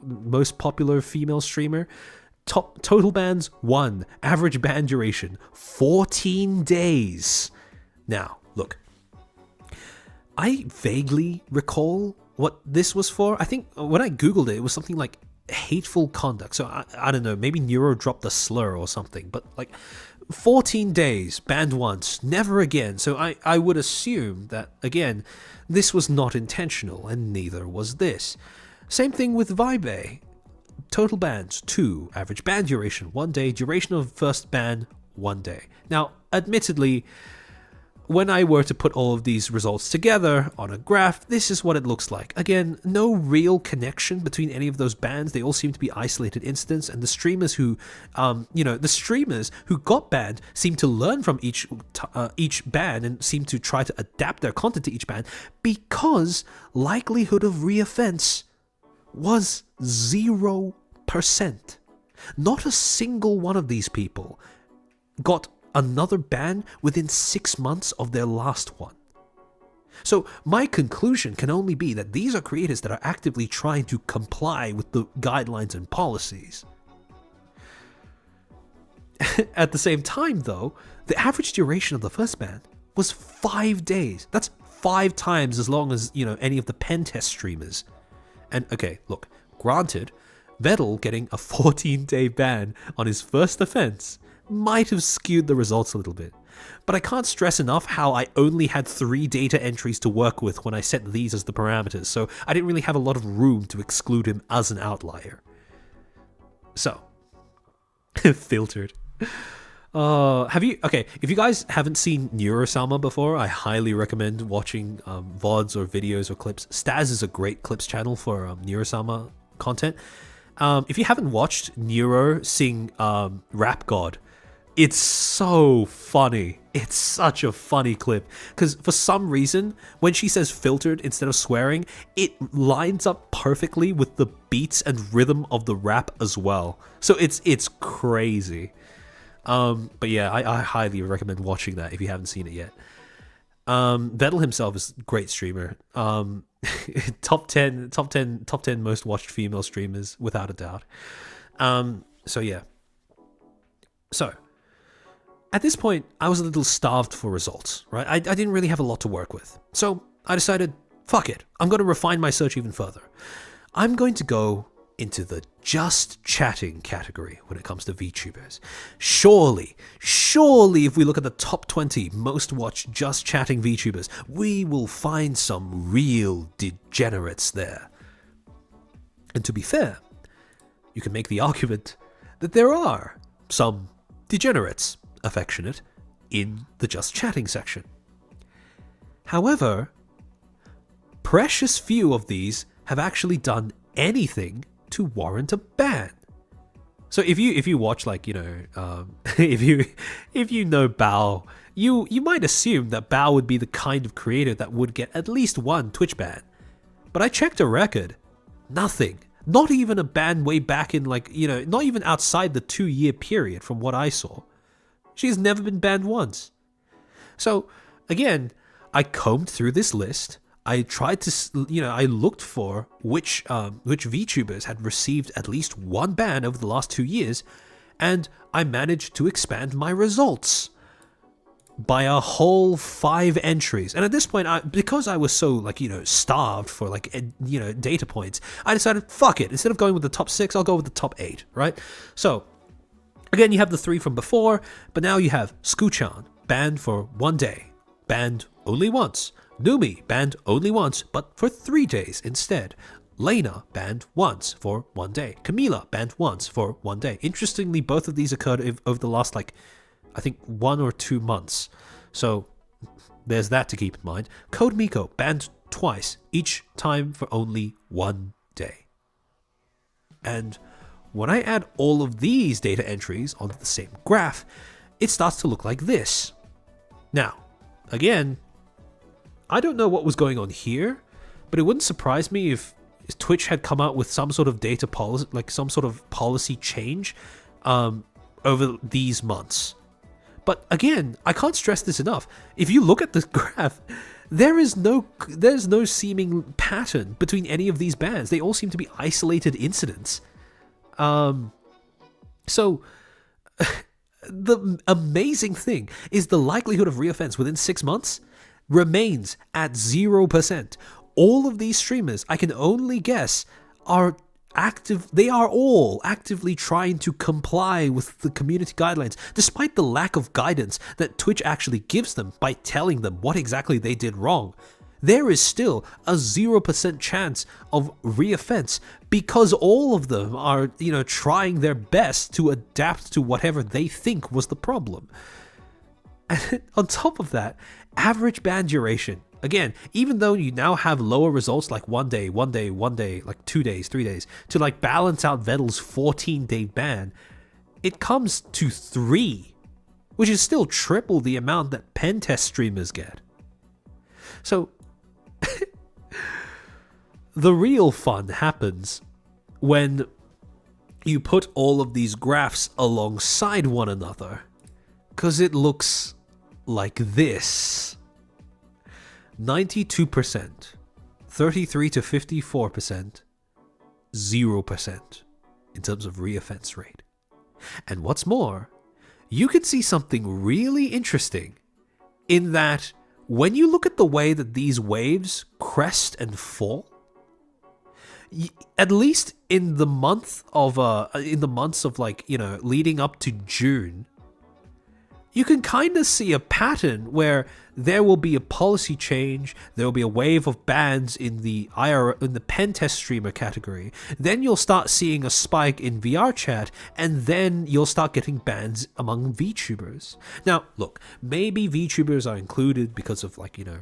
most popular female streamer, total bans 1, average ban duration 14 days. Now, look, I vaguely recall what this was for. I think when I googled it, it was something like hateful conduct. So I don't know, maybe Neuro dropped a slur or something, but like 14 days, banned once, never again. So I would assume that, again, this was not intentional, and neither was this. Same thing with Vibe. Total bans 2, average ban duration 1 day, duration of first ban 1 day. Now, admittedly, when I were to put all of these results together on a graph, this is what it looks like. Again, no real connection between any of those bans. They all seem to be isolated incidents, and the streamers who, got banned seem to learn from each ban and seem to try to adapt their content to each ban, because likelihood of reoffense was 0%. Not a single one of these people got another ban within 6 months of their last one. So my conclusion can only be that these are creators that are actively trying to comply with the guidelines and policies. At the same time, though, the average duration of the first ban was 5 days. That's 5 times as long as, any of the pen test streamers. And okay, look, granted, Vettel getting a 14-day ban on his first offense might have skewed the results a little bit. But I can't stress enough how I only had 3 data entries to work with when I set these as the parameters, so I didn't really have a lot of room to exclude him as an outlier. So, filtered. If you guys haven't seen Neurosama before, I highly recommend watching VODs or videos or clips. Staz is a great clips channel for Neurosama content. If you haven't watched Nero sing Rap God, it's so funny. It's such a funny clip. Because for some reason, when she says filtered instead of swearing, it lines up perfectly with the beats and rhythm of the rap as well. So it's crazy. But yeah, I highly recommend watching that if you haven't seen it yet. Vettel himself is a great streamer. Top 10 most watched female streamers without a doubt. So yeah. So at this point, I was a little starved for results, right? I didn't really have a lot to work with. So I decided, fuck it. I'm going to refine my search even further. I'm going to go into the just chatting category when it comes to VTubers. Surely, if we look at the top 20 most watched just chatting VTubers, we will find some real degenerates there. And to be fair, you can make the argument that there are some degenerates, affectionate, in the just chatting section. However, precious few of these have actually done anything to warrant a ban. So if you watch, like, you know, if you know Bao, you might assume that Bao would be the kind of creator that would get at least one Twitch ban. But I checked her record, nothing. Not even a ban way back in, like, you know, not even outside the 2-year period from what I saw. She's never been banned once. So again, I combed through this list. I tried to, you know, I looked for which VTubers had received at least one ban over the last 2 years, and I managed to expand my results by a whole 5 entries. And at this point, because I was so, like, you know, starved for, like, you know, data points, I decided, fuck it. Instead of going with the top 6, I'll go with the top 8, right? So again, you have the 3 from before, but now you have Scooch-chan, banned for 1 day, banned only once. Numi, banned only once, but for 3 days instead. Layna, banned once for 1 day. Camila, banned once for 1 day. Interestingly, both of these occurred over the last, like, I think 1 or 2 months. So there's that to keep in mind. CodeMiko, banned twice, each time for only 1 day. And when I add all of these data entries onto the same graph, it starts to look like this. Now, again, I don't know what was going on here, but it wouldn't surprise me if Twitch had come out with some sort of data policy, like some sort of policy change over these months. But again, I can't stress this enough. If you look at this graph, there's no seeming pattern between any of these bans. They all seem to be isolated incidents. So the amazing thing is the likelihood of reoffense within 6 months remains at 0%. All of these streamers, I can only guess, are all actively trying to comply with the community guidelines, despite the lack of guidance that Twitch actually gives them by telling them what exactly they did wrong. There is still a 0% chance of reoffense because all of them are, you know, trying their best to adapt to whatever they think was the problem. And on top of that, average ban duration. Again, even though you now have lower results like 1 day, like 2 days, 3 days, to like balance out Vettel's 14-day ban, it comes to 3, which is still triple the amount that pen test streamers get. So the real fun happens when you put all of these graphs alongside one another, because it looks like this. 92%, 33 to 54%, 0% in terms of reoffense rate. And what's more, you could see something really interesting in that when you look at the way that these waves crest and fall, at least in the months of like, you know, leading up to June, you can kind of see a pattern where there will be a policy change, there will be a wave of bans in the pen test streamer category, then you'll start seeing a spike in VR chat, and then you'll start getting bans among VTubers. Now, look, maybe VTubers are included because of, like, you know,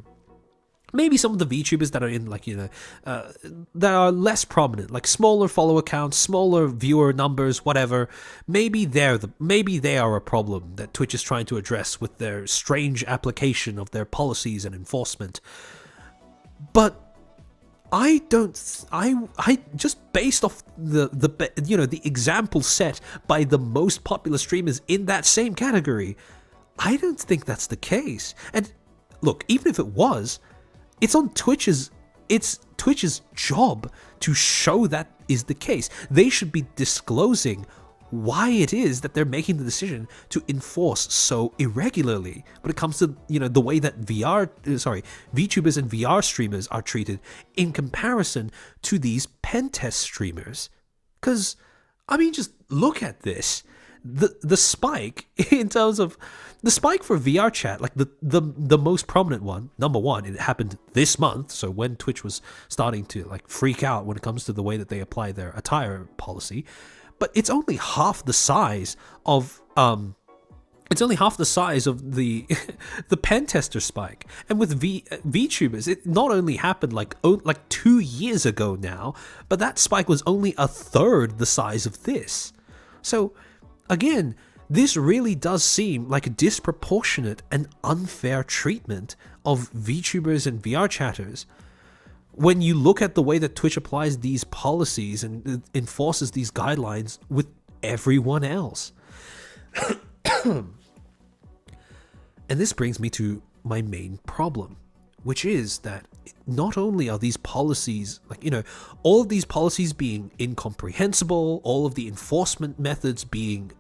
maybe some of the VTubers that are in that are less prominent, like smaller follower counts, smaller viewer numbers, whatever. Maybe they are a problem that Twitch is trying to address with their strange application of their policies and enforcement. But I just based off the example set by the most popular streamers in that same category, I don't think that's the case. And look, even if it was, it's Twitch's job to show that is the case. They should be disclosing why it is that they're making the decision to enforce so irregularly when it comes to the way that VTubers and VR streamers are treated in comparison to these pen test streamers. Because I mean, just look at this. The spike in terms of the spike for VR chat, like the most prominent one, number one, it happened this month. So when Twitch was starting to like freak out when it comes to the way that they apply their attire policy, but it's only half the size of the the pen tester spike. And with VTubers, it not only happened like 2 years ago now, but that spike was only a third the size of this. So again, this really does seem like a disproportionate and unfair treatment of VTubers and VR chatters when you look at the way that Twitch applies these policies and enforces these guidelines with everyone else. And this brings me to my main problem, which is that not only are these policies, all of these policies being incomprehensible, all of the enforcement methods being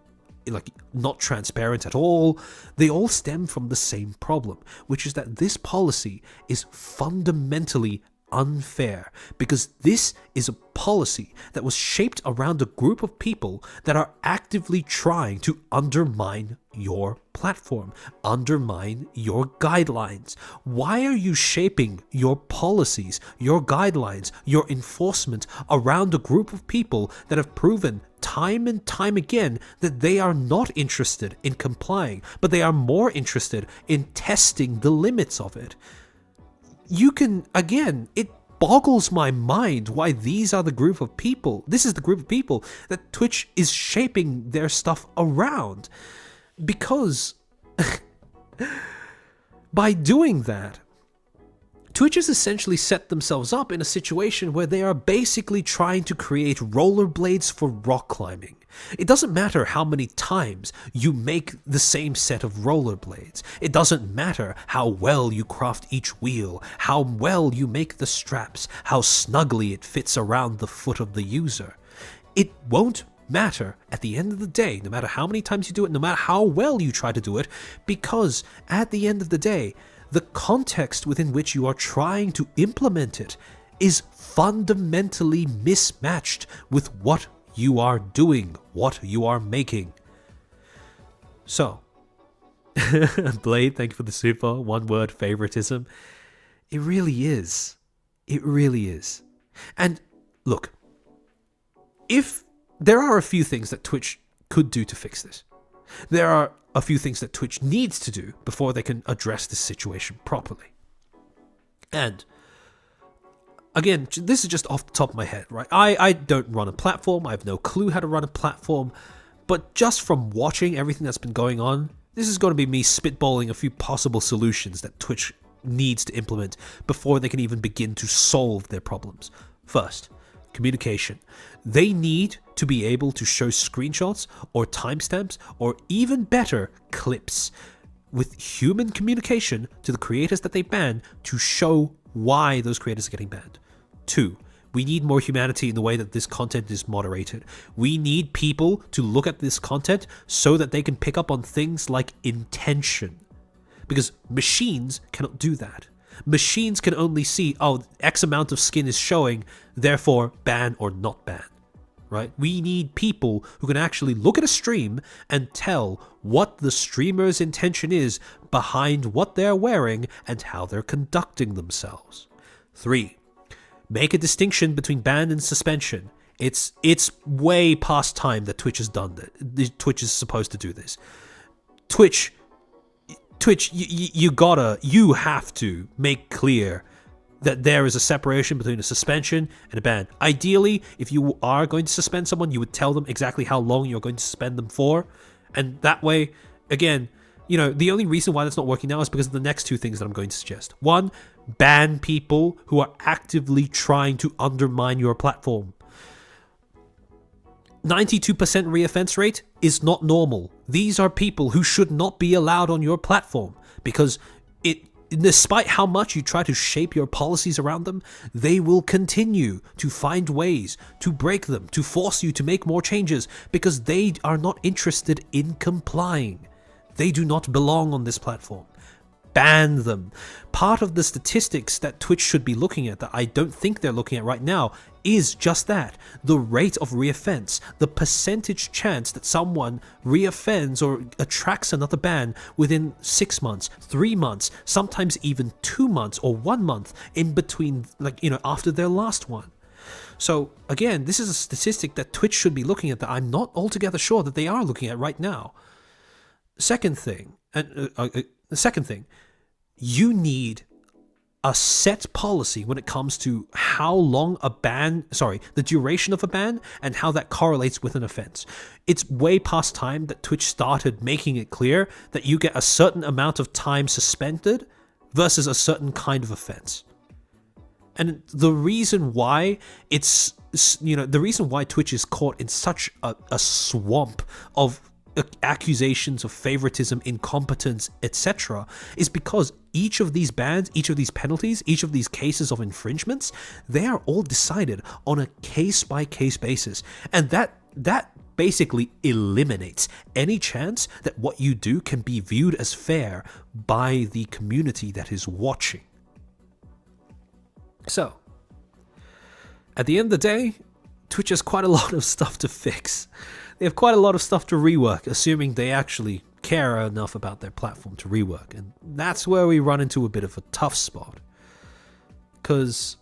not transparent at all, they all stem from the same problem, which is that this policy is fundamentally unfair, because this is a policy that was shaped around a group of people that are actively trying to undermine your platform, undermine your guidelines. Why are you shaping your policies, your guidelines, your enforcement around a group of people that have proven time and time again that they are not interested in complying, but they are more interested in testing the limits of it? It boggles my mind why this is the group of people that Twitch is shaping their stuff around. Because by doing that, Twitch has essentially set themselves up in a situation where they are basically trying to create rollerblades for rock climbing. It doesn't matter how many times you make the same set of rollerblades. It doesn't matter how well you craft each wheel, how well you make the straps, how snugly it fits around the foot of the user. It won't matter at the end of the day, no matter how many times you do it, no matter how well you try to do it, because at the end of the day, the context within which you are trying to implement it is fundamentally mismatched with what you are doing, what you are making. So, Blade, thank you for the super. One word, favoritism. It really is. It really is. And look, if there are a few things that Twitch could do to fix this, there are a few things that Twitch needs to do before they can address this situation properly. And again, this is just off the top of my head, right? I don't run a platform. I have no clue how to run a platform. But just from watching everything that's been going on, this is going to be me spitballing a few possible solutions that Twitch needs to implement before they can even begin to solve their problems. First, communication. They need to be able to show screenshots or timestamps or even better, clips with human communication to the creators that they ban to show why those creators are getting banned. 2, we need more humanity in the way that this content is moderated. We need people to look at this content so that they can pick up on things like intention. Because machines cannot do that. Machines can only see, X amount of skin is showing, therefore ban or not ban. Right? We need people who can actually look at a stream and tell what the streamer's intention is behind what they're wearing and how they're conducting themselves. 3, make a distinction between ban and suspension. It's way past time that Twitch has done that. Twitch is supposed to do this. Twitch, you have to make clear that there is a separation between a suspension and a ban. Ideally, if you are going to suspend someone, you would tell them exactly how long you're going to suspend them for. And that way, again, the only reason why that's not working now is because of the next two things that I'm going to suggest. One, ban people who are actively trying to undermine your platform. 92% reoffense rate is not normal. These are people who should not be allowed on your platform because despite how much you try to shape your policies around them, they will continue to find ways to break them, to force you to make more changes because they are not interested in complying. They do not belong on this platform. Ban them. Part of the statistics that Twitch should be looking at that I don't think they're looking at right now is just that. The rate of reoffense, the percentage chance that someone reoffends or attracts another ban within 6 months, 3 months, sometimes even 2 months or 1 month in between, after their last one. So again, this is a statistic that Twitch should be looking at that I'm not altogether sure that they are looking at right now. Second thing, you need a set policy when it comes to how long the duration of a ban and how that correlates with an offense. It's way past time that Twitch started making it clear that you get a certain amount of time suspended versus a certain kind of offense. And the reason why Twitch is caught in such a swamp of accusations of favoritism, incompetence, etc. is because each of these bans, each of these penalties, each of these cases of infringements, they are all decided on a case-by-case basis. And that basically eliminates any chance that what you do can be viewed as fair by the community that is watching. So, at the end of the day, Twitch has quite a lot of stuff to fix. They have quite a lot of stuff to rework, assuming they actually care enough about their platform to rework. And that's where we run into a bit of a tough spot. Because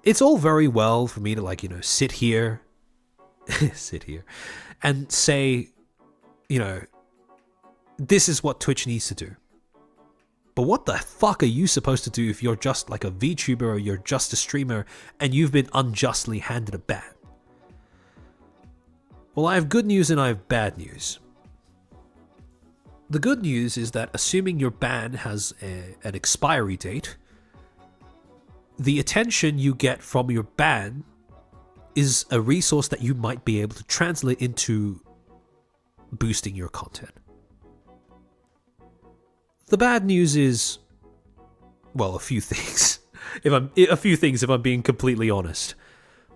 it's all very well for me to sit here and say, this is what Twitch needs to do. But what the fuck are you supposed to do if you're just like a VTuber or you're just a streamer and you've been unjustly handed a ban? Well, I have good news and I have bad news. The good news is that assuming your ban has an expiry date, the attention you get from your ban is a resource that you might be able to translate into boosting your content. The bad news is, well, a few things. If I'm being completely honest.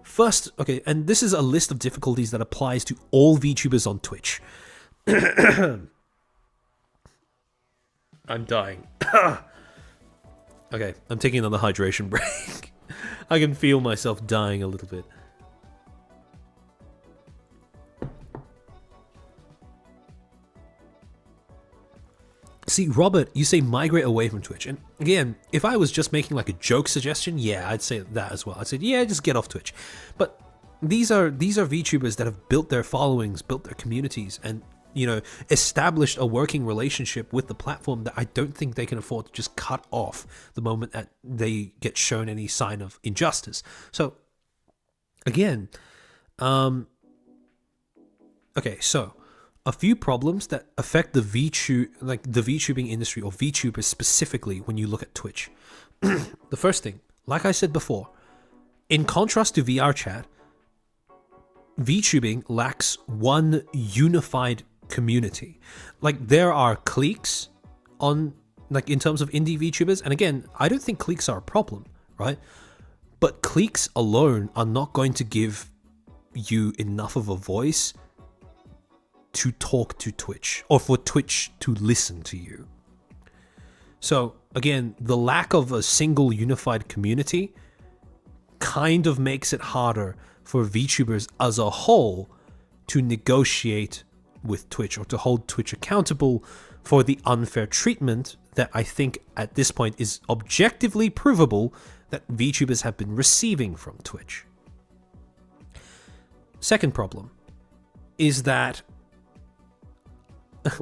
First, okay, and this is a list of difficulties that applies to all VTubers on Twitch. I'm dying. Okay, I'm taking another hydration break. I can feel myself dying a little bit. See, Robert, you say migrate away from Twitch. And again, if I was just making like a joke suggestion, yeah, I'd say that as well. I'd say, yeah, just get off Twitch. But these are VTubers that have built their followings, built their communities, and, established a working relationship with the platform that I don't think they can afford to just cut off the moment that they get shown any sign of injustice. So, again, okay, so a few problems that affect the VTubing industry or VTubers specifically when you look at Twitch. The first thing, like I said before, in contrast to VR chat, VTubing lacks one unified community. Like, there are cliques on, in terms of indie VTubers, and again, I don't think cliques are a problem, right? But cliques alone are not going to give you enough of a voice to talk to Twitch, or for Twitch to listen to you. So again, the lack of a single unified community kind of makes it harder for VTubers as a whole to negotiate with Twitch or to hold Twitch accountable for the unfair treatment that I think at this point is objectively provable that VTubers have been receiving from Twitch. Second problem is that,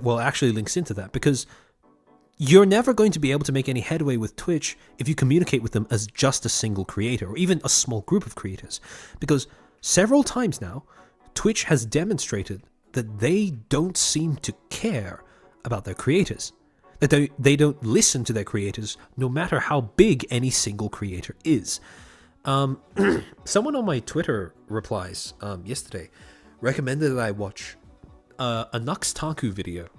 well, it actually links into that, because you're never going to be able to make any headway with Twitch if you communicate with them as just a single creator or even a small group of creators. Because several times now, Twitch has demonstrated that they don't seem to care about their creators. That they don't listen to their creators no matter how big any single creator is. Someone on my Twitter replies yesterday recommended that I watch a Nux Taku video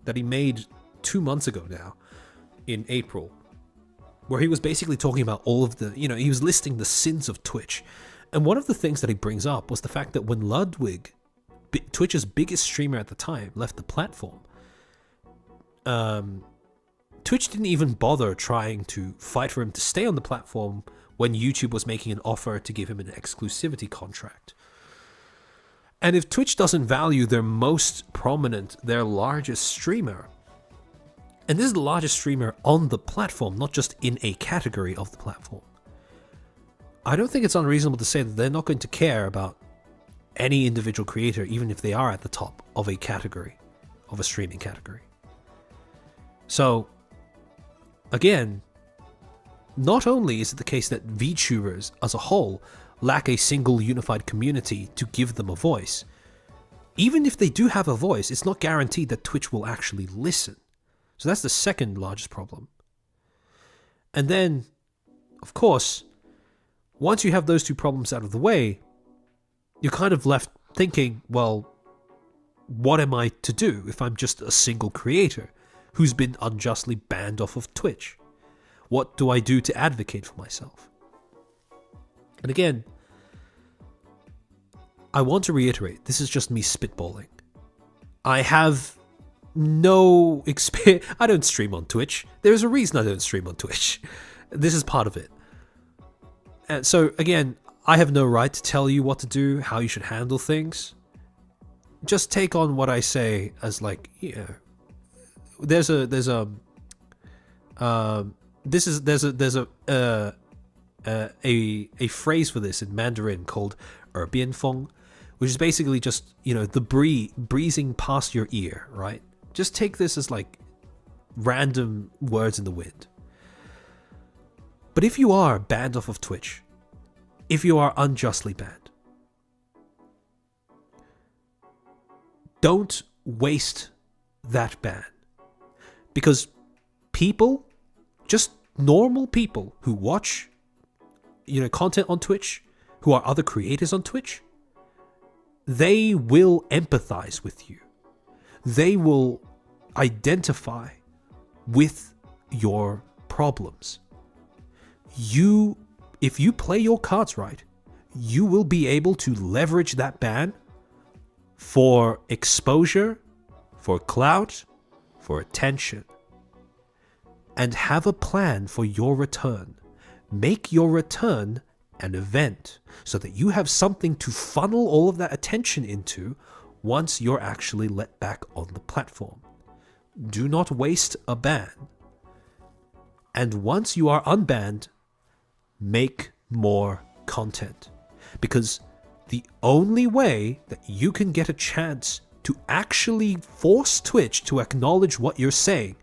that he made 2 months ago now, in April, where he was basically talking about all of the, he was listing the sins of Twitch. And one of the things that he brings up was the fact that when Ludwig, Twitch's biggest streamer at the time, left the platform, Twitch didn't even bother trying to fight for him to stay on the platform when YouTube was making an offer to give him an exclusivity contract. And if Twitch doesn't value their most prominent, their largest streamer, and this is the largest streamer on the platform, not just in a category of the platform, I don't think it's unreasonable to say that they're not going to care about any individual creator, even if they are at the top of a category, of a streaming category. So, again, not only is it the case that VTubers as a whole lack a single unified community to give them a voice, even if they do have a voice, it's not guaranteed that Twitch will actually listen. So that's the second largest problem. And then, of course, once you have those two problems out of the way, you're kind of left thinking, well, what am I to do if I'm just a single creator who's been unjustly banned off of Twitch? What do I do to advocate for myself? And again, I want to reiterate, this is just me spitballing. I have no experience. I don't stream on Twitch. There's a reason I don't stream on Twitch. This is part of it. And so again, I have no right to tell you what to do, how you should handle things. Just take on what I say as like, there's a phrase for this in Mandarin called 耳边风, which is basically just, the breezing past your ear, right? Just take this as like random words in the wind. But if you are banned off of Twitch, if you are unjustly banned, don't waste that ban. Because people, just normal people who watch, content on Twitch, who are other creators on Twitch, they will empathize with you. They will identify with your problems. If you play your cards right, you will be able to leverage that ban for exposure, for clout, for attention, and have a plan for your return. Make your return an event so that you have something to funnel all of that attention into once you're actually let back on the platform. Do not waste a ban. And once you are unbanned, make more content. Because the only way that you can get a chance to actually force Twitch to acknowledge what you're saying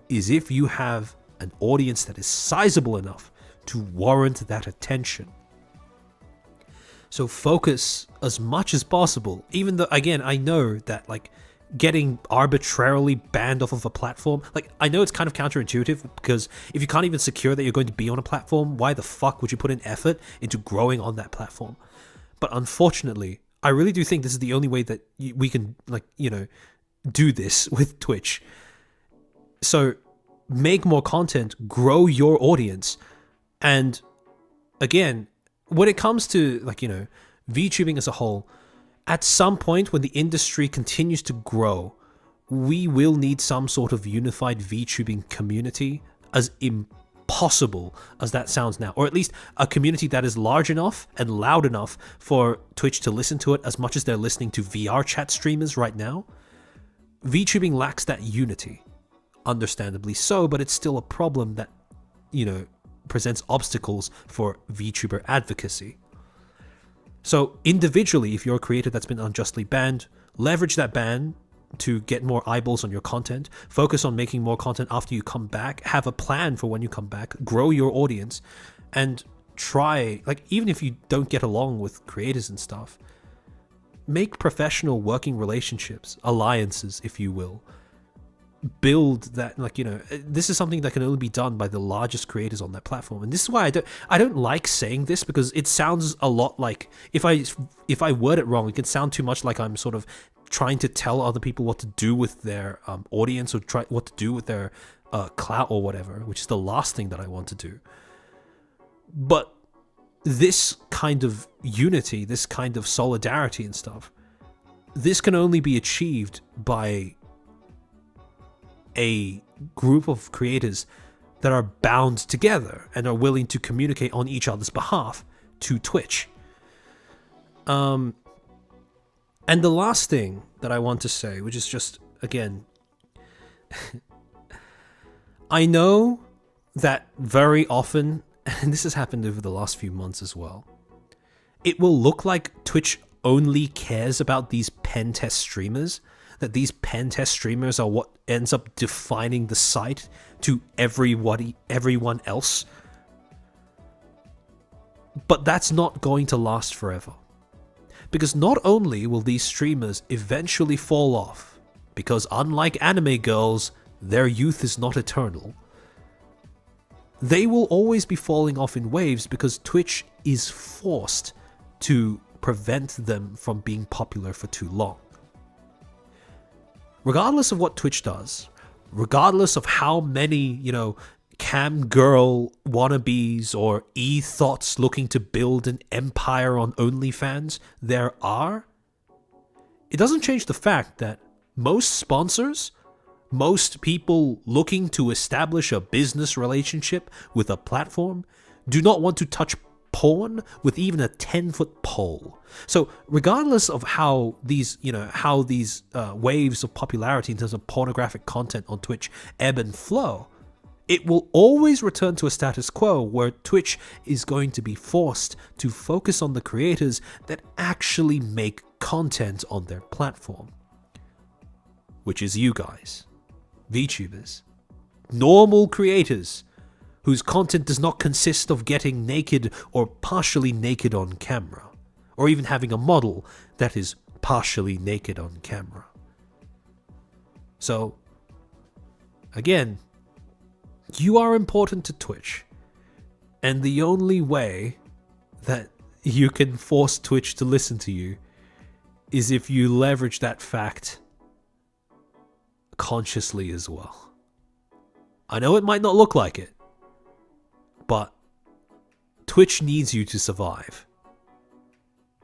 is if you have an audience that is sizable enough to warrant that attention. So focus as much as possible, even though, again, I know that like getting arbitrarily banned off of a platform, like I know it's kind of counterintuitive, because if you can't even secure that you're going to be on a platform, why the fuck would you put in effort into growing on that platform? But unfortunately, I really do think this is the only way that we can do this with Twitch. So make more content, grow your audience. And again, when it comes to VTubing as a whole, at some point when the industry continues to grow, we will need some sort of unified VTubing community, as impossible as that sounds now, or at least a community that is large enough and loud enough for Twitch to listen to it as much as they're listening to VR chat streamers right now. VTubing lacks that unity, understandably so, but it's still a problem that, presents obstacles for VTuber advocacy. So individually, if you're a creator that's been unjustly banned, leverage that ban to get more eyeballs on your content, focus on making more content after you come back, have a plan for when you come back, grow your audience, and try, like, even if you don't get along with creators and stuff, make professional working relationships, alliances, if you will. Build that, like, you know, this is something that can only be done by the largest creators on that platform. And this is why I don't like saying this, because it sounds a lot like, if I word it wrong, it can sound too much like I'm sort of trying to tell other people what to do with their audience, or try what to do with their clout or whatever, which is the last thing that I want to do. But this kind of unity, this kind of solidarity and stuff, this can only be achieved by a group of creators that are bound together and are willing to communicate on each other's behalf to Twitch. And the last thing that I want to say, which is just, again, I know that very often, and this has happened over the last few months as well, it will look like Twitch only cares about these pen test streamers, that these pen test streamers are what ends up defining the site to everyone else. But that's not going to last forever. Because not only will these streamers eventually fall off, because unlike anime girls, their youth is not eternal, they will always be falling off in waves because Twitch is forced to prevent them from being popular for too long. Regardless of what Twitch does, regardless of how many, you know, cam girl wannabes or e-thots looking to build an empire on OnlyFans there are, it doesn't change the fact that most sponsors, most people looking to establish a business relationship with a platform, do not want to touch porn with even a 10-foot pole. So regardless of how these, you know, waves of popularity in terms of pornographic content on Twitch ebb and flow, it will always return to a status quo where Twitch is going to be forced to focus on the creators that actually make content on their platform. Which is you guys, VTubers, normal creators whose content does not consist of getting naked or partially naked on camera, or even having a model that is partially naked on camera. So, again, you are important to Twitch, and the only way that you can force Twitch to listen to you is if you leverage that fact consciously as well. I know it might not look like it, but Twitch needs you to survive.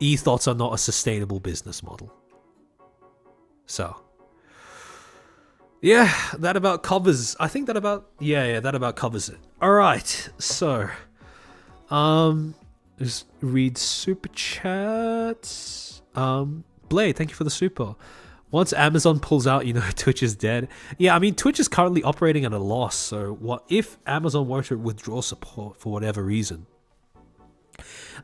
E-thots are not a sustainable business model. So, yeah, that about covers. I think that about that about covers it. All right, so just read super chats. Blade, thank you for the super. Once Amazon pulls out, you know, Twitch is dead. Yeah, I mean, Twitch is currently operating at a loss. So what if Amazon were to withdraw support for whatever reason?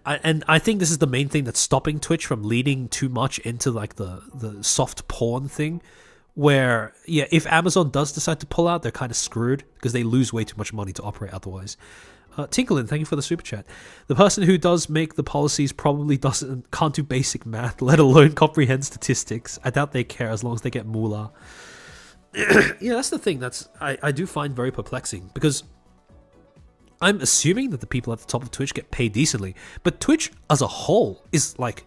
I think this is the main thing that's stopping Twitch from leaning too much into like the soft porn thing, where, yeah, if Amazon does decide to pull out, they're kind of screwed because they lose way too much money to operate otherwise. Tinklin, thank you for the super chat. The person who does make the policies probably can't do basic math, let alone comprehend statistics. I doubt they care as long as they get moolah. Yeah, that's the thing I do find very perplexing, because I'm assuming that the people at the top of Twitch get paid decently, but Twitch as a whole is like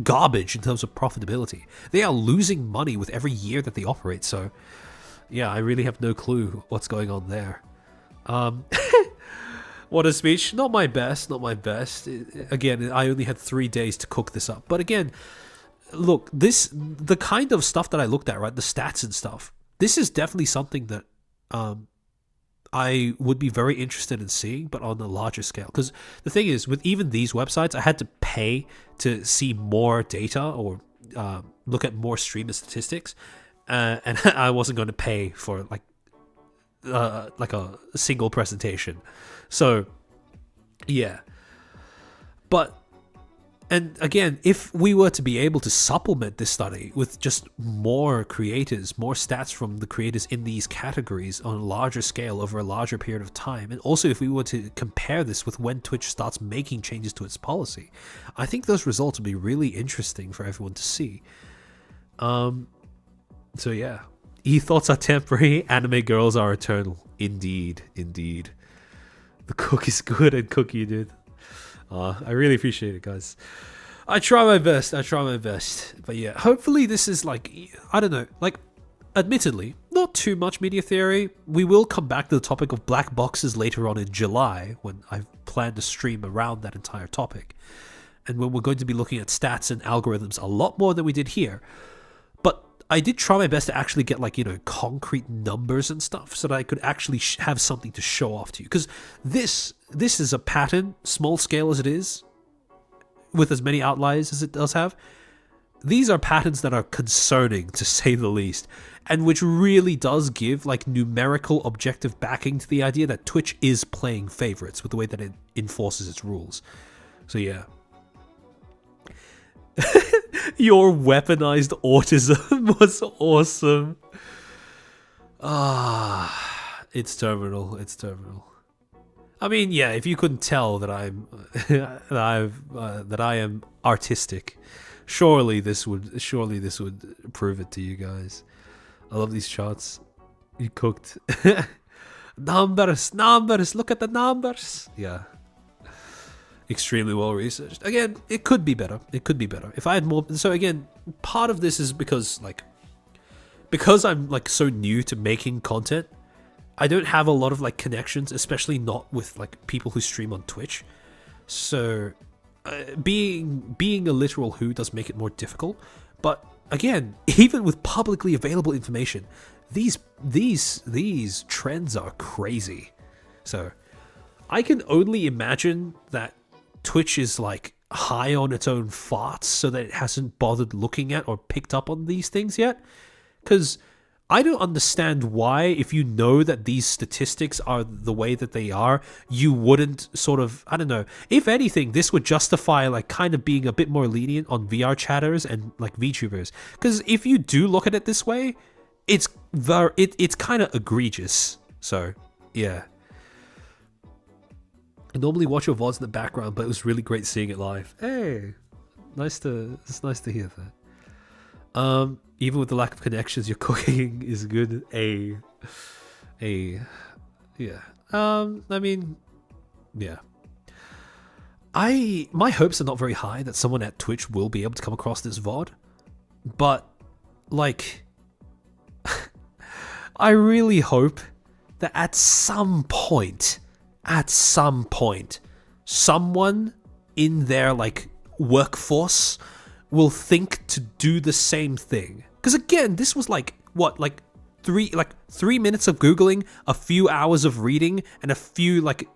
garbage in terms of profitability. They are losing money with every year that they operate, so yeah, I really have no clue what's going on there. What a speech. Not my best. Again, I only had 3 days to cook this up. But again, look, the kind of stuff that I looked at, right, the stats and stuff, this is definitely something that I would be very interested in seeing, but on a larger scale. Because the thing is, with even these websites, I had to pay to see more data or look at more streamer statistics. And I wasn't going to pay for like a single presentation. So, yeah. But And again, if we were to be able to supplement this study with just more creators, more stats from the creators in these categories on a larger scale over a larger period of time, and also if we were to compare this with when Twitch starts making changes to its policy, I think those results would be really interesting for everyone to see. So yeah, ethos are temporary, anime girls are eternal. Indeed, indeed. The cook is good and cook you did. I really appreciate it, guys. I try my best. But yeah, hopefully this is like, I don't know, like, admittedly, not too much media theory. We will come back to the topic of black boxes later on in July when I've planned to stream around that entire topic. And when we're going to be looking at stats and algorithms a lot more than we did here. But I did try my best to actually get, like, you know, concrete numbers and stuff so that I could actually have something to show off to you. Because this is a pattern, small scale as it is, with as many outliers as it does have. These are patterns that are concerning, to say the least, and which really does give, like, numerical objective backing to the idea that Twitch is playing favorites with the way that it enforces its rules. So yeah. Your weaponized autism was awesome. It's terminal. I mean, yeah, if you couldn't tell that I'm that I am artistic, surely this would prove it to you guys. I love these shots. You cooked. Numbers, look at the numbers. Yeah. Extremely well researched. Again, it could be better. If I had more. So again, part of this is because I'm like so new to making content, I don't have a lot of like connections, especially not with like people who stream on Twitch. So being a literal who does make it more difficult. But again, even with publicly available information, these trends are crazy. So I can only imagine that Twitch is like high on its own farts so that it hasn't bothered looking at or picked up on these things yet. Because I don't understand why, if you know that these statistics are the way that they are, you wouldn't sort of, I don't know. If anything, this would justify like kind of being a bit more lenient on VR chatters and like VTubers. Because if you do look at it this way, it's kind of egregious. So yeah. I normally watch your VODs in the background, but it was really great seeing it live. Hey, it's nice to hear that. Even with the lack of connections, your cooking is good. Yeah. I mean, yeah. My hopes are not very high that someone at Twitch will be able to come across this VOD, but like, I really hope that at some point, someone in their like workforce will think to do the same thing. Because again, this was like what, like 3 minutes of Googling, a few hours of reading, and a few like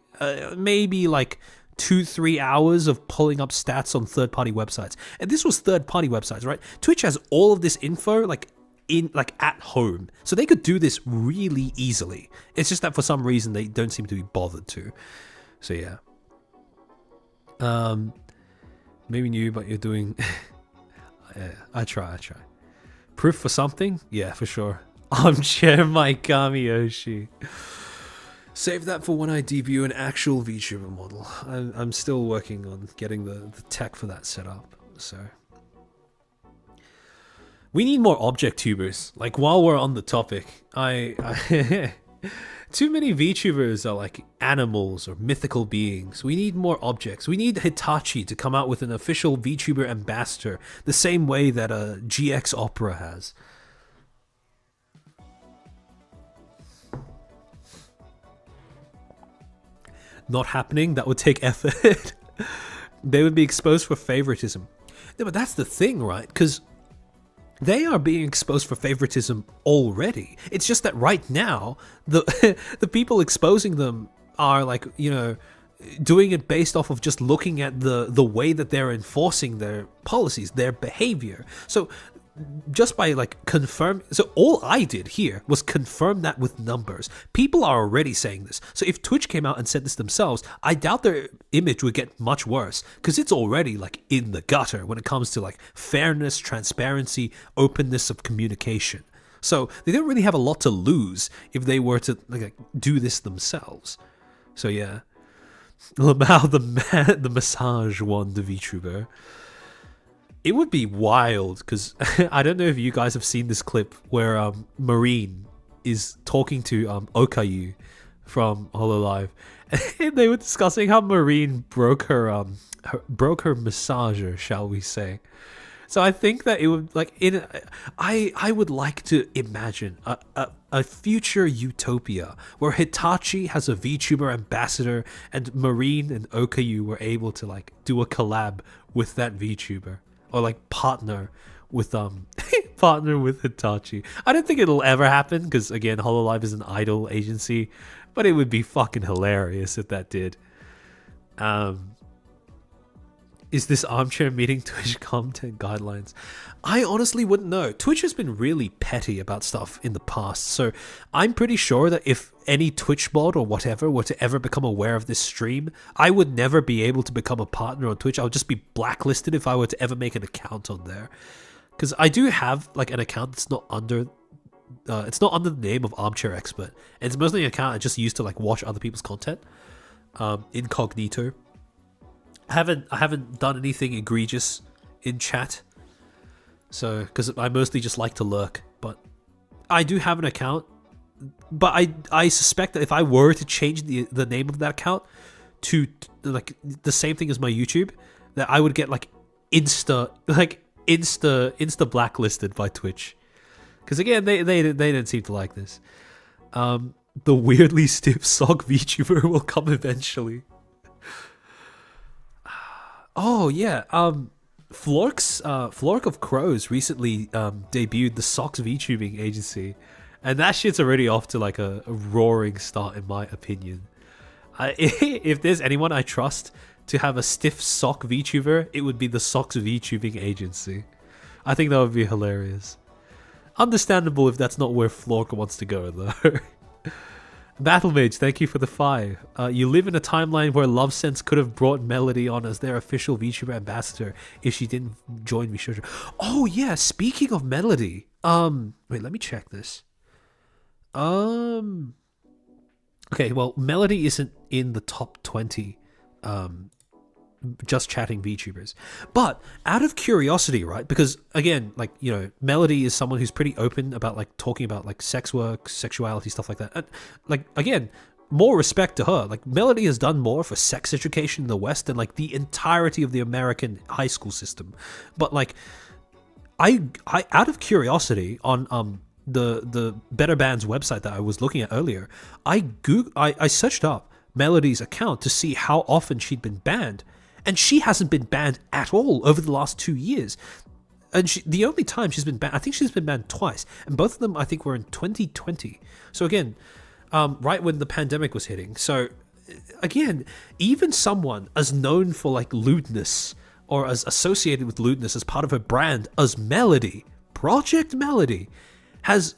maybe like 2-3 hours of pulling up stats on third-party websites. And this was third-party websites, right? Twitch has all of this info like at home, so they could do this really easily. It's just that for some reason they don't seem to be bothered to. So yeah. Maybe new, but you're doing. I try. Proof for something? Yeah, for sure. Armchair Maikami Yoshi. Save that for when I debut an actual VTuber model. I'm still working on getting the tech for that set up. So. We need more object tubers. Like, while we're on the topic, too many VTubers are like animals or mythical beings. We need more objects. We need Hitachi to come out with an official VTuber ambassador, the same way that a GX Opera has. Not happening. That would take effort. They would be exposed for favoritism. No, but that's the thing, right? Because they are being exposed for favoritism already. It's just that right now, the people exposing them are like, you know, doing it based off of just looking at the way that they're enforcing their policies, their behavior. So just by like confirm, so all I did here was confirm that with numbers. People are already saying this. So if Twitch came out and said this themselves, I doubt their image would get much worse, because it's already like in the gutter when it comes to like fairness, transparency, openness of communication. So they don't really have a lot to lose if they were to like do this themselves. So yeah, Lamau the massage won the VTuber. It would be wild, because I don't know if you guys have seen this clip where Marine is talking to Okayu from Hololive, and they were discussing how Marine broke her massager, shall we say. So I think that it would like I would like to imagine a future utopia where Hitachi has a VTuber ambassador and Marine and Okayu were able to like do a collab with that VTuber. Or like partner with Hitachi. I don't think it'll ever happen, because again, Hololive is an idol agency, but it would be fucking hilarious if that did. Is this armchair meeting Twitch content guidelines? I honestly wouldn't know. Twitch has been really petty about stuff in the past, so I'm pretty sure that if any Twitch bot or whatever were to ever become aware of this stream, I would never be able to become a partner on Twitch. I would just be blacklisted if I were to ever make an account on there. Because I do have like an account that's not under the name of Armchair Expert. And it's mostly an account I just use to like watch other people's content, incognito. I haven't done anything egregious in chat, so because I mostly just like to lurk. But I do have an account, but I suspect that if I were to change the name of that account to like the same thing as my YouTube, that I would get like insta blacklisted by Twitch, because again they don't seem to like this. The weirdly stiff sock VTuber will come eventually. Oh yeah, Flork of Crows recently debuted the Socks VTubing agency, and that shit's already off to like a roaring start in my opinion. If there's anyone I trust to have a stiff sock VTuber, it would be the Socks VTubing agency. I think that would be hilarious. Understandable if that's not where Flork wants to go though. Battle Mage, thank you for the 5. You live in a timeline where Love Sense could have brought Melody on as their official VTuber ambassador if she didn't join VShojo. Oh yeah, speaking of Melody, wait, let me check this. Okay, well, Melody isn't in the top 20 just chatting VTubers. But out of curiosity, right? Because again, like, you know, Melody is someone who's pretty open about like talking about like sex work, sexuality, stuff like that. And, like, again, more respect to her. Like, Melody has done more for sex education in the West than like the entirety of the American high school system. But like, I out of curiosity on the Better Band's website that I was looking at earlier, I searched up Melody's account to see how often she'd been banned. And she hasn't been banned at all over the last 2 years. And the only time she's been banned, I think she's been banned twice. And both of them, I think, were in 2020. So again, right when the pandemic was hitting. So again, even someone as known for like lewdness or as associated with lewdness as part of her brand as Melody, Project Melody, has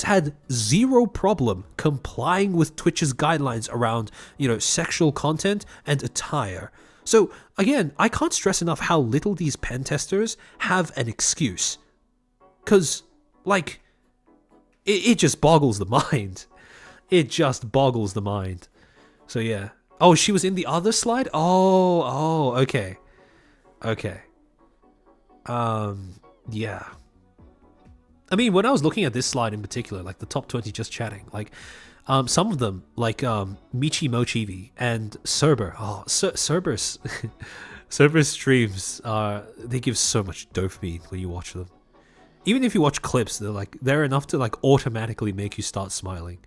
had zero problem complying with Twitch's guidelines around, you know, sexual content and attire. So again, I can't stress enough how little these pen testers have an excuse. Cause like, it just boggles the mind. It just boggles the mind. So yeah. Oh, she was in the other slide? Oh, okay. Okay. Yeah. I mean, when I was looking at this slide in particular, like the top 20 just chatting, like, some of them, like Michi Mochivi and Cerber. Oh, Cerber's Cerber's streams they give so much dopamine when you watch them. Even if you watch clips, they're enough to like automatically make you start smiling.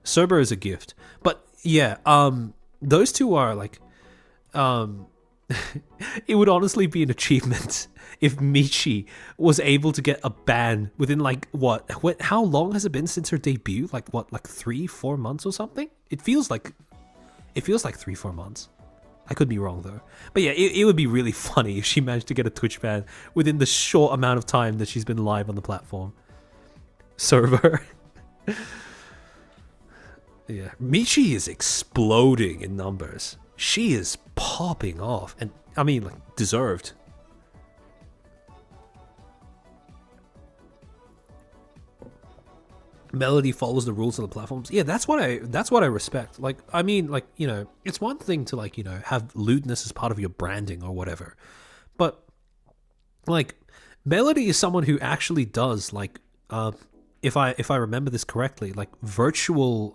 Cerber is a gift. But yeah, those two are like, it would honestly be an achievement if Michi was able to get a ban within like how long has it been since her debut? Like 3-4 months or something? It feels like 3-4 months. I could be wrong though. But yeah, it would be really funny if she managed to get a Twitch ban within the short amount of time that she's been live on the platform. Server. Yeah, Michi is exploding in numbers. She is popping off, and I mean, like, deserved. Melody follows the rules of the platforms. Yeah, that's what I respect. Like, I mean, like, you know, it's one thing to, like, you know, have lewdness as part of your branding or whatever, but like, Melody is someone who actually does, like, if I remember this correctly, like, virtual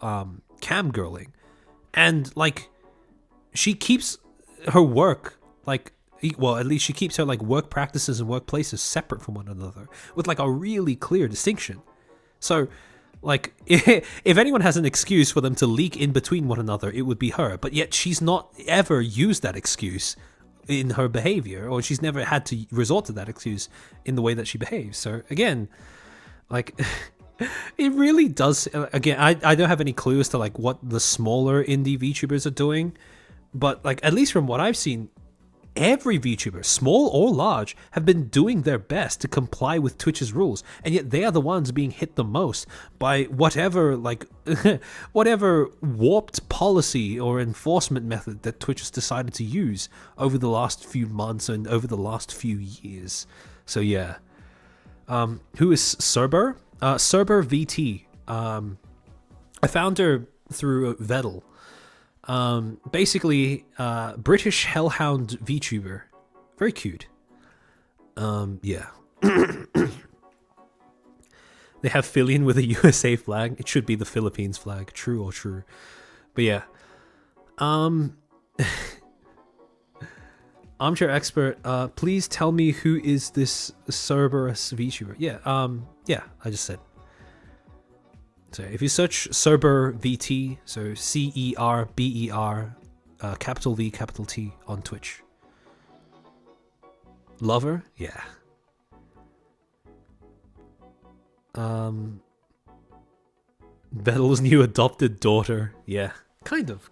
cam girling, and like, she keeps her work, like, well, at least she keeps her, like, work practices and workplaces separate from one another with, like, a really clear distinction. So, like, if anyone has an excuse for them to leak in between one another, it would be her. But yet she's not ever used that excuse in her behavior, or she's never had to resort to that excuse in the way that she behaves. So again, like, it really does. Again, I don't have any clue as to, like, what the smaller indie VTubers are doing, but, like, at least from what I've seen, every VTuber, small or large, have been doing their best to comply with Twitch's rules, and yet they are the ones being hit the most by whatever, like, whatever warped policy or enforcement method that Twitch has decided to use over the last few months and over the last few years. So yeah. Who is Cerber? Cerber VT. I found her through Vettel. Basically, British hellhound VTuber. Very cute. Yeah. They have Fillion with a USA flag. It should be the Philippines flag. True or true. But yeah. Armchair expert, please tell me who is this Cerberus VTuber. Yeah, I just said. So if you search Cerber VT, so CERBER, capital V, capital T on Twitch. Lover? Yeah. Vettel's new adopted daughter. Yeah, kind of.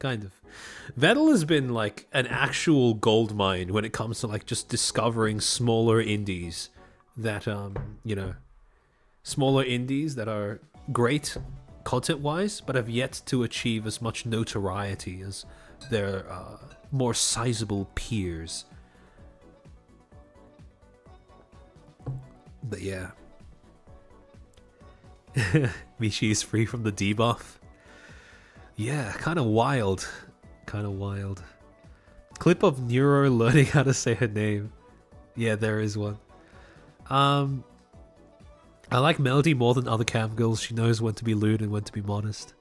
Vettel has been, like, an actual goldmine when it comes to, like, just discovering smaller indies that, you know, smaller indies that are great content-wise, but have yet to achieve as much notoriety as their more sizable peers. But yeah. Michi is free from the debuff. Yeah, kind of wild. Clip of Neuro learning how to say her name. Yeah, there is one. I like Melody more than other cam girls. She knows when to be lewd and when to be modest.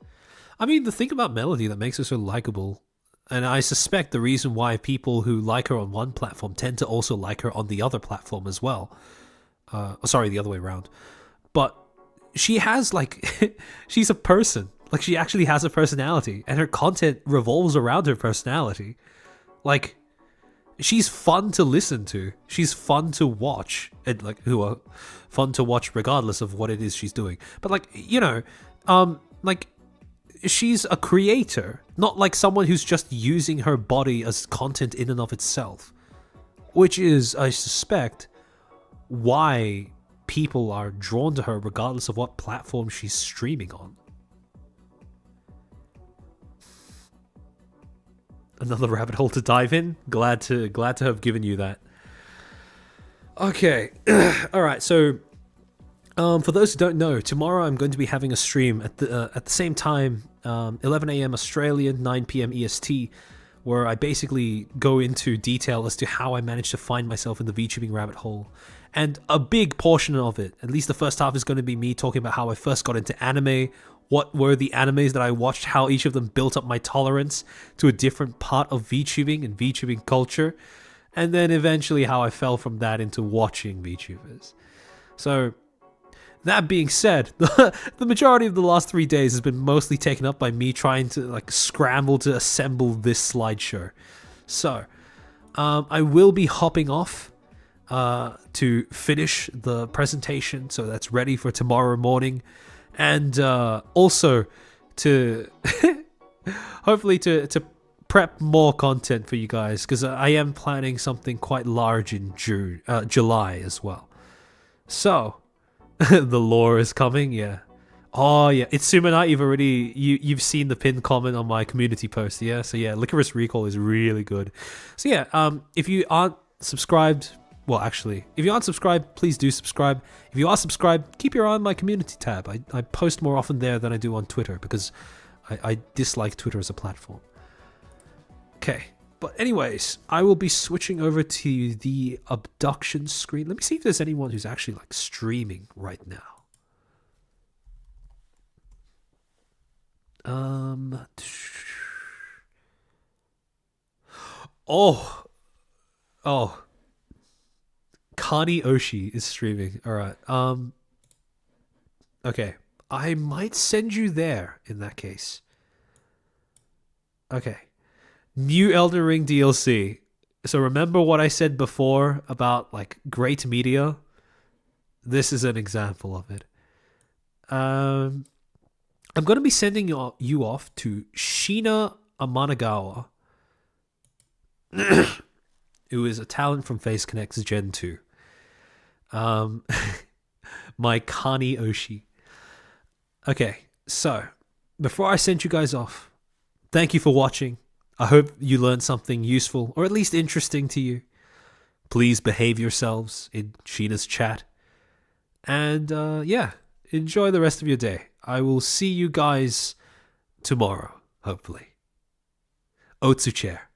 I mean, the thing about Melody that makes her so likable, and I suspect the reason why people who like her on one platform tend to also like her on the other platform as well. Sorry, the other way around. But she has, like, she's a person. Like, she actually has a personality, and her content revolves around her personality. Like, she's fun to listen to. She's fun to watch, and, like, who are fun to watch regardless of what it is she's doing. But, like, you know, like, she's a creator, not like someone who's just using her body as content in and of itself, which is, I suspect, why people are drawn to her regardless of what platform she's streaming on. Another rabbit hole to dive in. Glad to have given you that. Okay. All right. So, for those who don't know, tomorrow I'm going to be having a stream at the same time, 11 a.m. Australian, 9 p.m. EST, where I basically go into detail as to how I managed to find myself in the VTubing rabbit hole. And a big portion of it, at least the first half, is going to be me talking about how I first got into anime, what were the animes that I watched, how each of them built up my tolerance to a different part of VTubing and VTubing culture, and then eventually how I fell from that into watching VTubers. So, that being said, the majority of the last 3 days has been mostly taken up by me trying to, like, scramble to assemble this slideshow. So, I will be hopping off to finish the presentation, so that's ready for tomorrow morning, and also to hopefully to prep more content for you guys because I am planning something quite large in July as well. So, the lore is coming, yeah. Oh yeah, it's Sumanite. You've seen the pinned comment on my community post, yeah. So yeah, Licorice Recall is really good. So yeah, if you aren't subscribed, well actually, if you aren't subscribed, please do subscribe. If you are subscribed, keep your eye on my community tab. I post more often there than I do on Twitter because I dislike Twitter as a platform. Okay, but anyways, I will be switching over to the abduction screen. Let me see if there's anyone who's actually like streaming right now. Oh, Kani Oshi is streaming. All right. Okay. I might send you there in that case. Okay. New Elden Ring DLC. So remember what I said before about like great media? This is an example of it. I'm going to be sending you off to Shina Amanagawa, who is a talent from Face Connect's Gen 2. My Kani Oshi. Okay, so before I send you guys off, thank you for watching. I hope you learned something useful or at least interesting to you. Please behave yourselves in Sheena's chat. And yeah, enjoy the rest of your day. I will see you guys tomorrow, hopefully. Otsu chair.